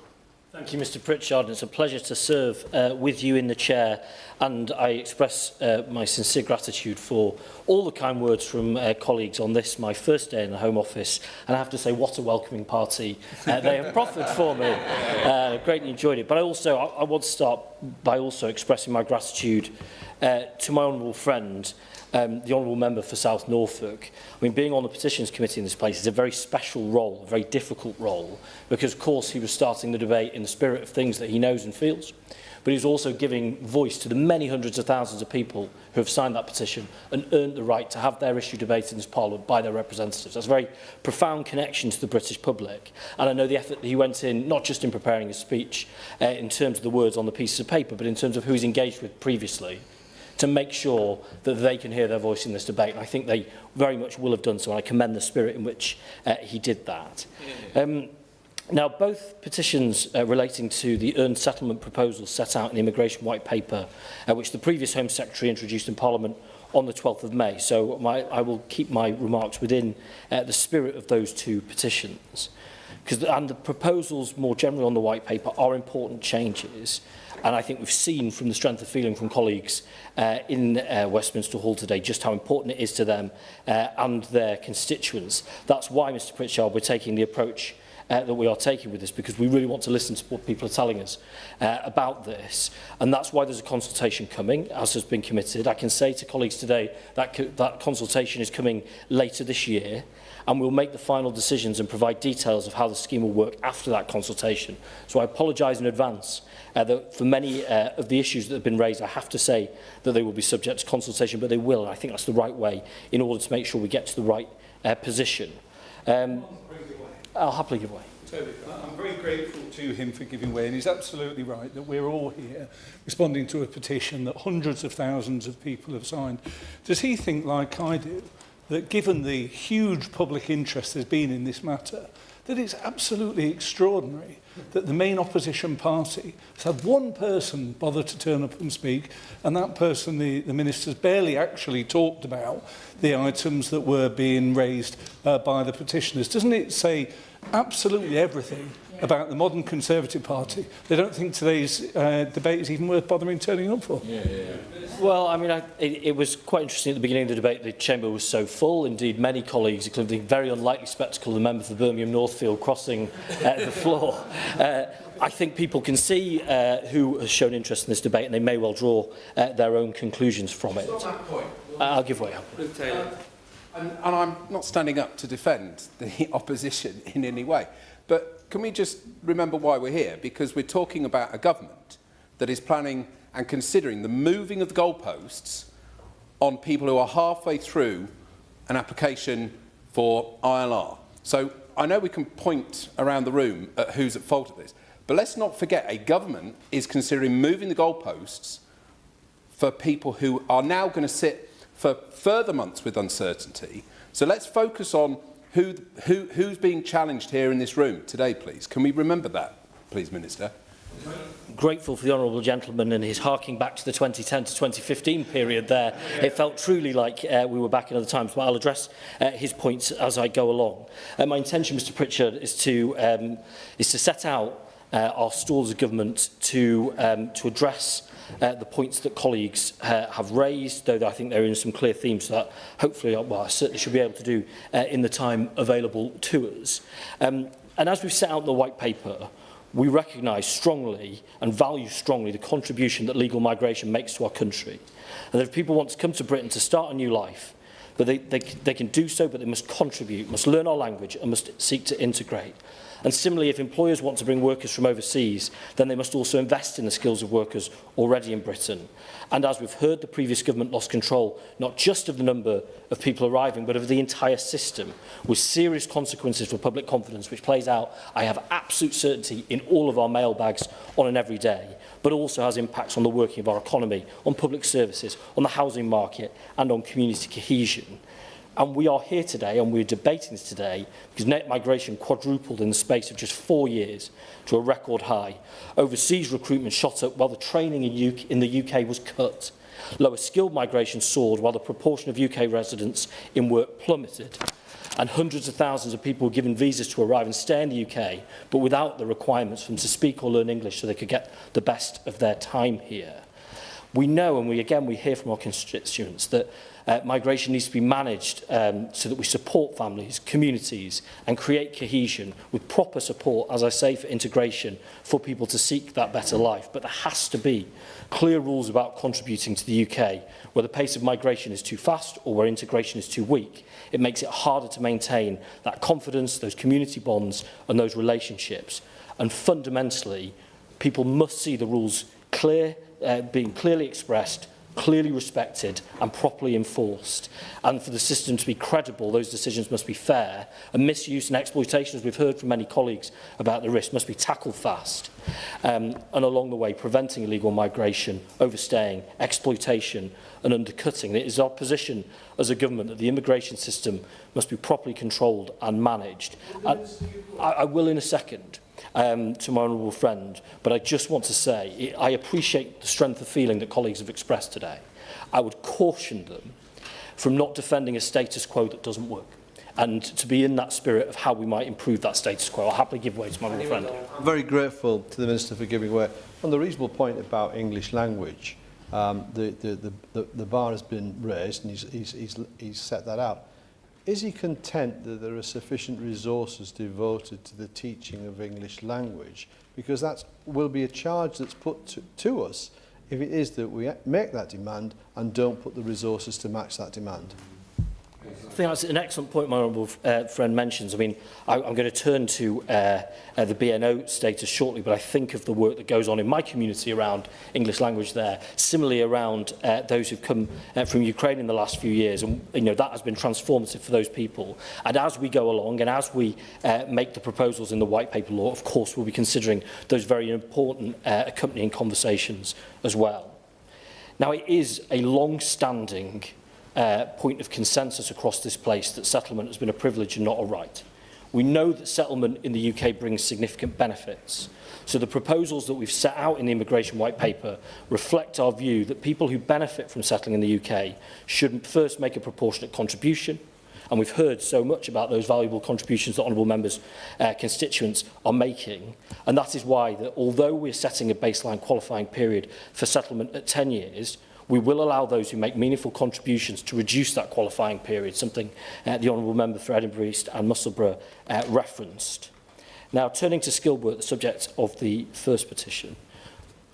Thank you, Mr Pritchard. It's a pleasure to serve with you in the chair, and I express my sincere gratitude for all the kind words from colleagues on this, my first day in the Home Office, and I have to say what a welcoming party they have proffered for me. Greatly enjoyed it. But I want to start by also expressing my gratitude to my honourable friend, the Honourable Member for South Norfolk. I mean, being on the Petitions Committee in this place is a very special role, a very difficult role, because, of course, he was starting the debate in the spirit of things that he knows and feels, but he's also giving voice to the many hundreds of thousands of people who have signed that petition and earned the right to have their issue debated in this Parliament by their representatives. That's a very profound connection to the British public, and I know the effort that he went in, not just in preparing his speech in terms of the words on the pieces of paper, but in terms of who he's engaged with previously, to make sure that they can hear their voice in this debate. And I think they very much will have done so, and I commend the spirit in which he did that. Now, both petitions relating to the earned settlement proposals set out in the Immigration White Paper, which the previous Home Secretary introduced in Parliament on the 12th of May. So I will keep my remarks within the spirit of those two petitions. And the proposals more generally on the White Paper are important changes. And I think we've seen from the strength of feeling from colleagues in Westminster Hall today just how important it is to them and their constituents. That's why, Mr Pritchard, we're taking the approach that we are taking with this, because we really want to listen to what people are telling us about this. And that's why there's a consultation coming, as has been committed. I can say to colleagues today that that consultation is coming later this year, and we'll make the final decisions and provide details of how the scheme will work after that consultation. So I apologise in advance that for many of the issues that have been raised, I have to say that they will be subject to consultation, but they will, and I think that's the right way in order to make sure we get to the right position. I'll happily give way. I'm very grateful to him for giving way, and he's absolutely right that we're all here responding to a petition that hundreds of thousands of people have signed. Does he think, like I do, that given the huge public interest there's been in this matter, that it's absolutely extraordinary that the main opposition party has had one person bother to turn up and speak, and that person, the minister's barely actually talked about the items that were being raised by the petitioners. Doesn't it say absolutely everything about the modern Conservative Party? They don't think today's debate is even worth bothering turning up for. Well, I mean, it was quite interesting at the beginning of the debate. The chamber was so full. Indeed, many colleagues, including the very unlikely spectacle of the member for Birmingham Northfield crossing the floor. I think people can see who has shown interest in this debate, and they may well draw their own conclusions from it. I'll give way. And I'm not standing up to defend the opposition in any way, but can we just remember why we're here? Because we're talking about a government that is planning and considering the moving of the goalposts on people who are halfway through an application for ILR. So I know we can point around the room at who's at fault of this, but let's not forget a government is considering moving the goalposts for people who are now going to sit for further months with uncertainty. So let's focus on who's being challenged here in this room today, please. Can we remember that, please, Minister? Grateful for the honourable gentleman and his harking back to the 2010 to 2015 period there. It felt truly like we were back in other times, but I'll address his points as I go along. My intention, Mr Pritchard, is to set out our stalls of government to address the points that colleagues have raised, though I think there are some clear themes that hopefully, well, I certainly should be able to do in the time available to us. And as we've set out in the white paper, we recognise strongly and value strongly the contribution that legal migration makes to our country. And that if people want to come to Britain to start a new life, but they can do so, but they must contribute, must learn our language and must seek to integrate. And similarly, if employers want to bring workers from overseas, then they must also invest in the skills of workers already in Britain. And as we've heard, the previous government lost control not just of the number of people arriving, but of the entire system, with serious consequences for public confidence, which plays out, I have absolute certainty, in all of our mailbags on an every day, but also has impacts on the working of our economy, on public services, on the housing market, and on community cohesion. And we are here today, and we're debating this today, because net migration quadrupled in the space of just 4 years to a record high. Overseas recruitment shot up while the training in the UK was cut. Lower skilled migration soared while the proportion of UK residents in work plummeted. And hundreds of thousands of people were given visas to arrive and stay in the UK, but without the requirements for them to speak or learn English so they could get the best of their time here. We know, and we hear from our constituents, that migration needs to be managed so that we support families, communities, and create cohesion with proper support, as I say, for integration, for people to seek that better life. But there has to be clear rules about contributing to the UK, where the pace of migration is too fast or where integration is too weak. It makes it harder to maintain that confidence, those community bonds, and those relationships. And fundamentally, people must see the rules clear, being clearly expressed, clearly respected and properly enforced. And for the system to be credible, those decisions must be fair, and misuse and exploitation, as we've heard from many colleagues about the risk, must be tackled fast. And along the way, preventing illegal migration, overstaying, exploitation and undercutting. It is our position as a government that the immigration system must be properly controlled and managed. I will in a second. To my honourable friend, but I just want to say I appreciate the strength of feeling that colleagues have expressed today. I would caution them from not defending a status quo that doesn't work, and to be in that spirit of how we might improve that status quo. I'll happily give way to my honourable friend. I'm very grateful to the Minister for giving way. On the reasonable point about English language, the bar has been raised and he's set that out. Is he content that there are sufficient resources devoted to the teaching of English language? Because that will be a charge that's put to us if it is that we make that demand and don't put the resources to match that demand. I think that's an excellent point my honourable friend mentions. I mean, I'm going to turn to the BNO status shortly, but I think of the work that goes on in my community around English language there, similarly around those who've come from Ukraine in the last few years, and that has been transformative for those people. And as we go along and as we make the proposals in the white paper law, of course, we'll be considering those very important accompanying conversations as well. Now, it is a long-standing point of consensus across this place that settlement has been a privilege and not a right. We know that settlement in the UK brings significant benefits. So the proposals that we've set out in the Immigration White Paper reflect our view that people who benefit from settling in the UK should first make a proportionate contribution. And we've heard so much about those valuable contributions that honourable members' constituents are making. And that is why, that although we're setting a baseline qualifying period for settlement at 10 years, we will allow those who make meaningful contributions to reduce that qualifying period, something the Honourable Member for Edinburgh East and Musselburgh referenced. Now, turning to skilled work, the subject of the first petition.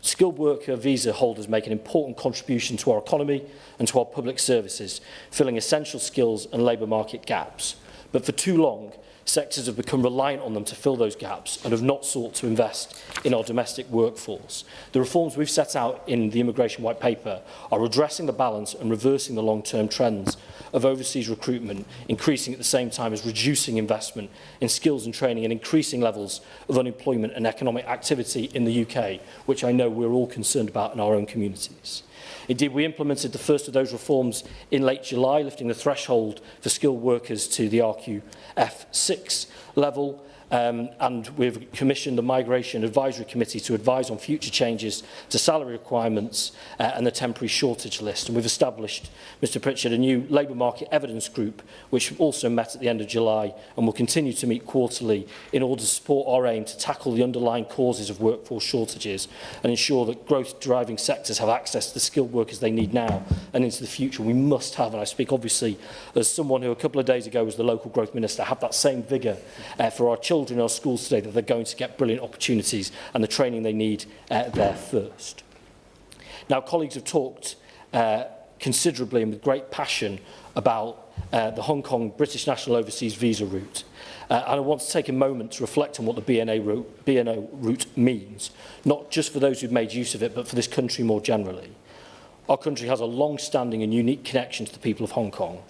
Skilled worker visa holders make an important contribution to our economy and to our public services, filling essential skills and labour market gaps. But for too long, sectors have become reliant on them to fill those gaps and have not sought to invest in our domestic workforce. The reforms we've set out in the Immigration White Paper are addressing the balance and reversing the long-term trends of overseas recruitment, increasing at the same time as reducing investment in skills and training and increasing levels of unemployment and economic activity in the UK, which I know we're all concerned about in our own communities. Indeed, we implemented the first of those reforms in late July, lifting the threshold for skilled workers to the RQF6 level, and we've commissioned the Migration Advisory Committee to advise on future changes to salary requirements and the temporary shortage list. And we've established, Mr Pritchard, a new labour market evidence group, which also met at the end of July and will continue to meet quarterly in order to support our aim to tackle the underlying causes of workforce shortages and ensure that growth-driving sectors have access to the skilled workers they need now and into the future. We must have, and I speak obviously as someone who a couple of days ago was the local growth minister, have that same same vigour for our children in our schools today, that they're going to get brilliant opportunities and the training they need there first. Now, colleagues have talked considerably and with great passion about the Hong Kong British National Overseas Visa route. And I want to take a moment to reflect on what the BNO route means, not just for those who've made use of it, but for this country more generally. Our country has a long-standing and unique connection to the people of Hong Kong.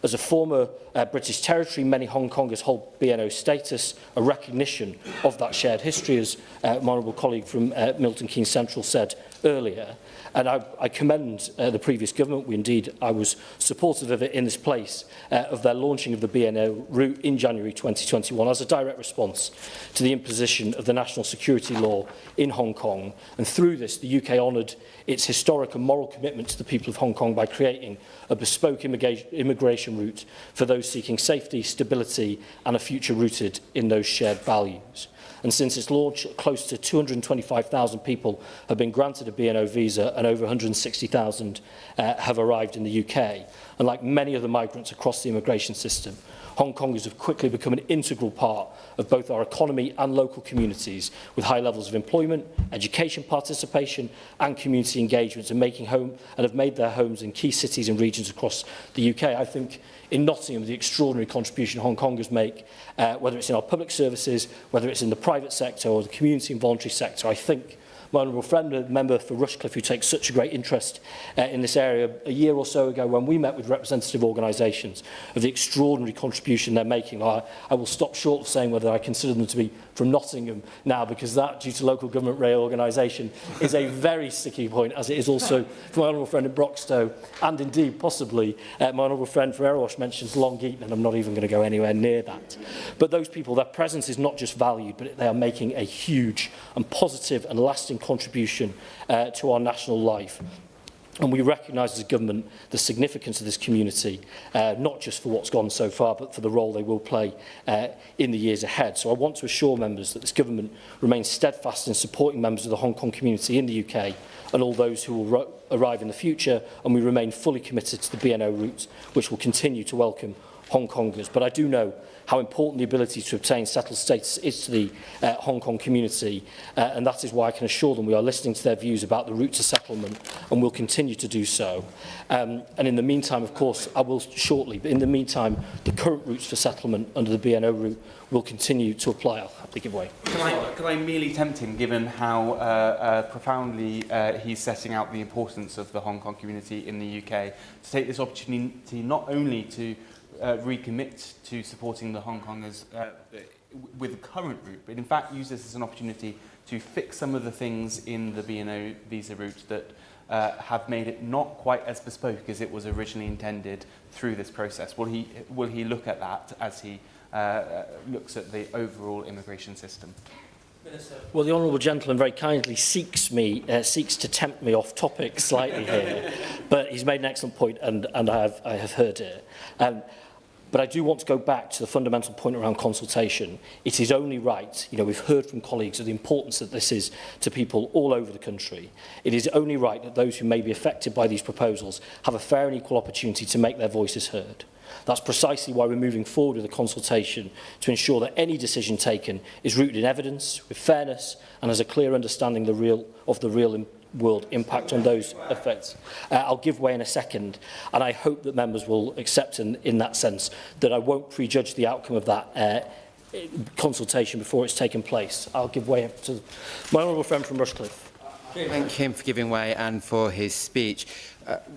As a former British territory, many Hong Kongers hold BNO status, a recognition of that shared history, as my honourable colleague from Milton Keynes Central said earlier. And I commend the previous government. I was supportive of it in this place, of their launching of the BNO route in January 2021 as a direct response to the imposition of the national security law in Hong Kong. And through this, the UK honoured its historic and moral commitment to the people of Hong Kong by creating a bespoke immigration route for those seeking safety, stability and a future rooted in those shared values. And since its launch, close to 225,000 people have been granted a BNO visa and over 160,000 have arrived in the UK. And like many other migrants across the immigration system, Hong Kongers have quickly become an integral part of both our economy and local communities, with high levels of employment, education participation and community engagement, and have made their homes in key cities and regions across the UK. I think in Nottingham, the extraordinary contribution Hong Kongers make, whether it's in our public services, whether it's in the private sector or the community and voluntary sector. I think my honourable friend, a member for Rushcliffe, who takes such a great interest in this area, a year or so ago when we met with representative organisations, of the extraordinary contribution they're making. I will stop short of saying whether I consider them to be from Nottingham now, because that, due to local government reorganisation, is a very sticky point, as it is also for my honourable friend in Broxtowe, and indeed possibly my honourable friend for Erewash mentions Long Eaton, and I'm not even going to go anywhere near that. But those people, their presence is not just valued, but they are making a huge and positive and lasting contribution to our national life. And we recognise as a government the significance of this community, not just for what's gone so far, but for the role they will play in the years ahead. So I want to assure members that this government remains steadfast in supporting members of the Hong Kong community in the UK and all those who will arrive in the future, and we remain fully committed to the BNO route, which will continue to welcome Hong Kongers. But I do know how important the ability to obtain settled status is to the Hong Kong community, and that is why I can assure them we are listening to their views about the route to settlement and will continue to do so. And in the meantime, of course, I will shortly, but in the meantime, the current routes for settlement under the BNO route will continue to apply. I'll have to give way. Can I merely tempt him, given how profoundly he's setting out the importance of the Hong Kong community in the UK, to take this opportunity not only to recommit to supporting the Hong Kongers with the current route, but in fact use this as an opportunity to fix some of the things in the BNO visa route that have made it not quite as bespoke as it was originally intended through this process. Will he look at that as he looks at the overall immigration system? Well, the honourable gentleman very kindly seeks to tempt me off topic slightly here, but he's made an excellent point, and I have heard it. But I do want to go back to the fundamental point around consultation. It is only right, we've heard from colleagues of the importance that this is to people all over the country. It is only right that those who may be affected by these proposals have a fair and equal opportunity to make their voices heard. That's precisely why we're moving forward with a consultation, to ensure that any decision taken is rooted in evidence, with fairness, and has a clear understanding of the real world impact on those effects. I'll give way in a second, and I hope that members will accept in that sense that I won't prejudge the outcome of that consultation before it's taken place. I'll give way to my honourable friend from Rushcliffe. Thank him for giving way and for his speech.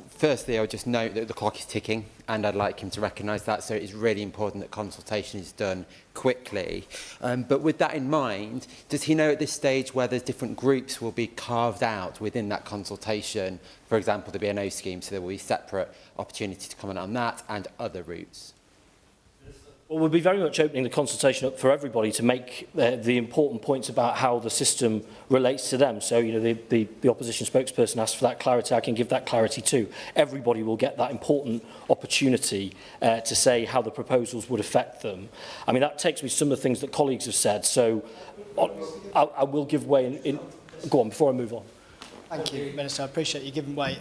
Firstly, I'll just note that the clock is ticking, and I'd like him to recognise that, so it's really important that consultation is done quickly. But with that in mind, does he know at this stage whether different groups will be carved out within that consultation, for example, the BNO scheme, so there will be separate opportunity to comment on that and other routes? Well, we'll be very much opening the consultation up for everybody to make the important points about how the system relates to them. So, the opposition spokesperson asked for that clarity. I can give that clarity too. Everybody will get that important opportunity to say how the proposals would affect them. I mean, that takes me to some of the things that colleagues have said. So, I will give way go on, before I move on. Thank you, Minister. I appreciate you giving way.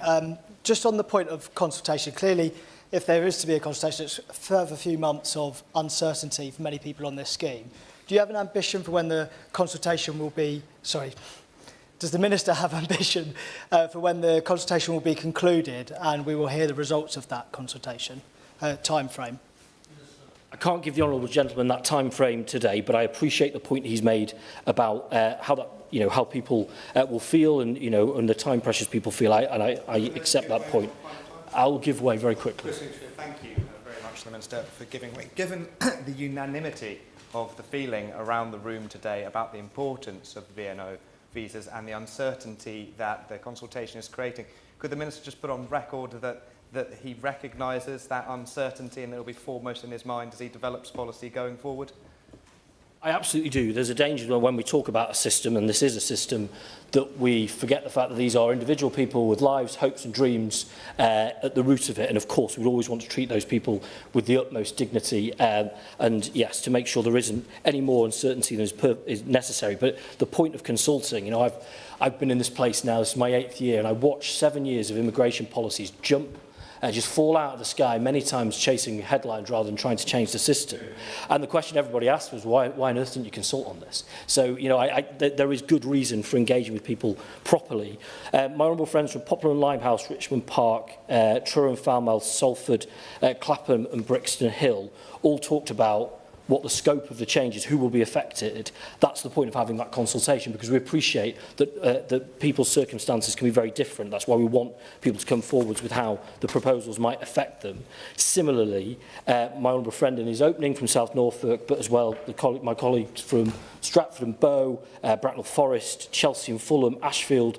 Just on the point of consultation, clearly, if there is to be a consultation, it's a further few months of uncertainty for many people on this scheme. Do you have an ambition for when the consultation will be, does the Minister have ambition for when the consultation will be concluded and we will hear the results of that consultation time frame? I can't give the honourable gentleman that time frame today, but I appreciate the point he's made about how that, how people will feel and, and the time pressures people feel. I accept that point. I'll give way very quickly. Thank you very much to the Minister for giving way. Given the unanimity of the feeling around the room today about the importance of the BNO visas and the uncertainty that the consultation is creating, could the Minister just put on record that he recognises that uncertainty and it will be foremost in his mind as he develops policy going forward? I absolutely do. There's a danger when we talk about a system, and this is a system, that we forget the fact that these are individual people with lives, hopes and dreams at the root of it. And of course, we'd always want to treat those people with the utmost dignity and yes, to make sure there isn't any more uncertainty than is necessary. But the point of consulting, I've been in this place now, this is my 8th year, and I watched 7 years of immigration policies just fall out of the sky, many times chasing headlines rather than trying to change the system. And the question everybody asked was, why on earth didn't you consult on this? So, there is good reason for engaging with people properly. My honourable friends from Poplar and Limehouse, Richmond Park, Truro and Falmouth, Salford, Clapham and Brixton Hill all talked about what the scope of the change is, who will be affected. That's the point of having that consultation, because we appreciate that people's circumstances can be very different. That's why we want people to come forwards with how the proposals might affect them. Similarly, my honourable friend in his opening from South Norfolk, but as well my colleagues from Stratford and Bow, Bracknell Forest, Chelsea and Fulham, Ashford,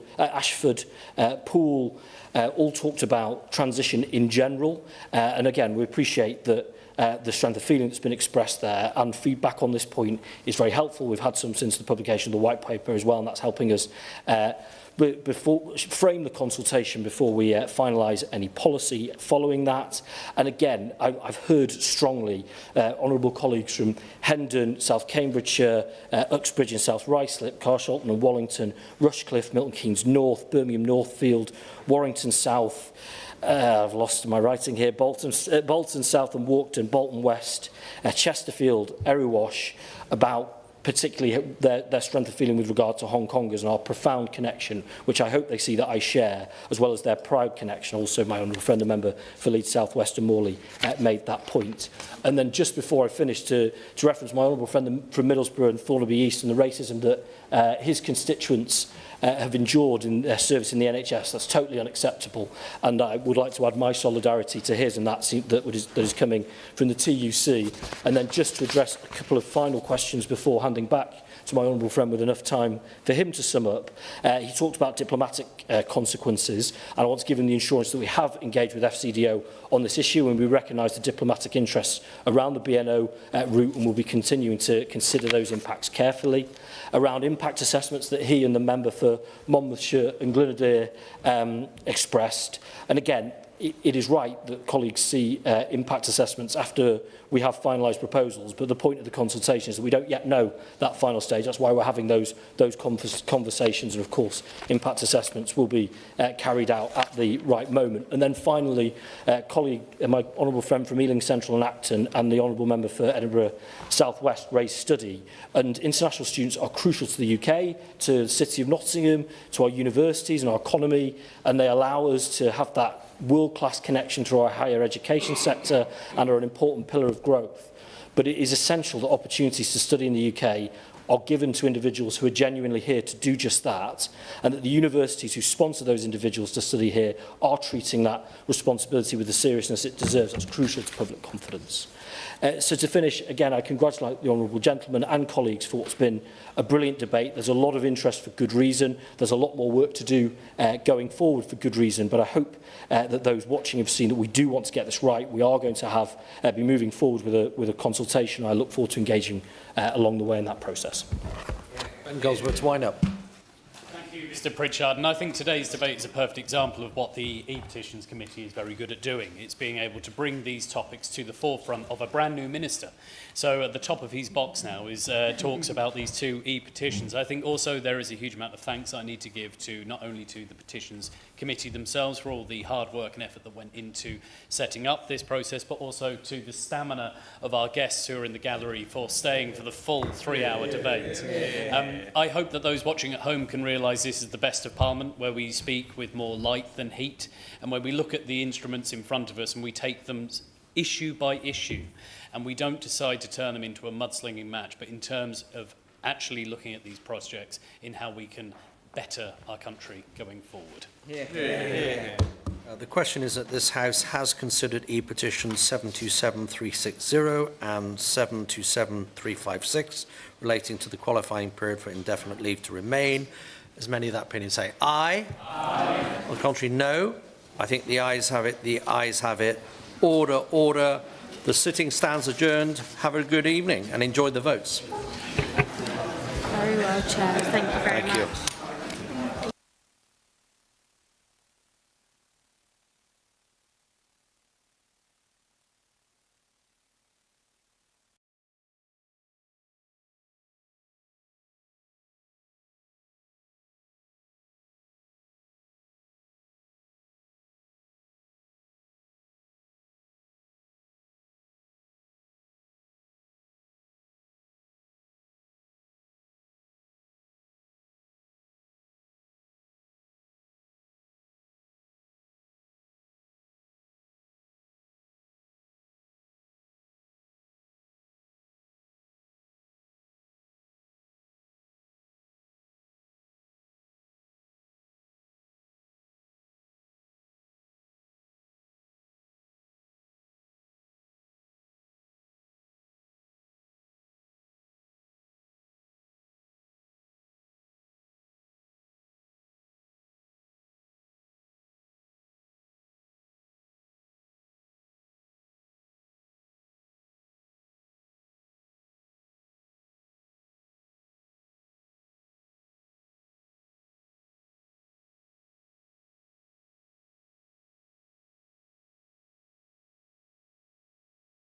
Poole, all talked about transition in general. And again, we appreciate that the strength of feeling that's been expressed there, and feedback on this point is very helpful. We've had some since the publication of the white paper as well, and that's helping us frame the consultation before we finalise any policy following that. And again, I've heard strongly honourable colleagues from Hendon, South Cambridgeshire, Uxbridge and South Ruislip, Carshalton and Wallington, Rushcliffe, Milton Keynes North, Birmingham Northfield, Warrington South, I've lost my writing here, Bolton South and Walkden, Bolton West, Chesterfield, Erewash, about particularly their strength of feeling with regard to Hong Kongers and our profound connection, which I hope they see that I share, as well as their proud connection. Also, my honourable friend, the member for Leeds South West and Morley, made that point. And then just before I finish, to reference my honourable friend from Middlesbrough and Thornaby East and the racism that his constituents have endured in their service in the NHS. That's totally unacceptable, and I would like to add my solidarity to his, and that is coming from the TUC. And then just to address a couple of final questions before handing back to my honourable friend with enough time for him to sum up. He talked about diplomatic consequences, and I want to give him the assurance that we have engaged with FCDO on this issue, and we recognise the diplomatic interests around the BNO route, and will be continuing to consider those impacts carefully. Around impact assessments that he and the member for Monmouthshire and Glyndŵr expressed. And again, it is right that colleagues see impact assessments after we have finalised proposals, but the point of the consultation is that we don't yet know that final stage. That's why we're having those conversations, and of course impact assessments will be carried out at the right moment. And then finally, my honourable friend from Ealing Central and Acton and the honourable member for Edinburgh South West raised study, and international students are crucial to the UK, to the city of Nottingham, to our universities and our economy, and they allow us to have that world-class connection to our higher education sector and are an important pillar of growth. But it is essential that opportunities to study in the UK are given to individuals who are genuinely here to do just that, and that the universities who sponsor those individuals to study here are treating that responsibility with the seriousness it deserves. That's crucial to public confidence. So to finish, again, I congratulate the honourable gentleman and colleagues for what's been a brilliant debate. There's a lot of interest for good reason. There's a lot more work to do going forward for good reason, but I hope that those watching have seen that we do want to get this right. We are going to be moving forward with a consultation. I look forward to engaging along the way in that process. Ben Goldsborough to wind up. Thank you, Mr Pritchard, and I think today's debate is a perfect example of what the E-petitions Committee is very good at doing. It's being able to bring these topics to the forefront of a brand new minister. So at the top of his box now is talks about these two E-petitions. I think also there is a huge amount of thanks I need to give to not only to the Petitions Committee themselves for all the hard work and effort that went into setting up this process, but also to the stamina of our guests who are in the gallery for staying for the full 3-hour debate. I hope that those watching at home can realise this is the best of Parliament, where we speak with more light than heat, and where we look at the instruments in front of us and we take them issue by issue, and we don't decide to turn them into a mudslinging match, but in terms of actually looking at these projects in how we can better our country going forward. The question is that this House has considered e-petitions 727360 and 727356 relating to the qualifying period for indefinite leave to remain. As many of that opinion say aye. Aye. On the contrary, no. I think the ayes have it. The ayes have it. Order, order. The sitting stands adjourned. Have a good evening and enjoy the votes. Very well, Chair. Thank you very much. Thank you.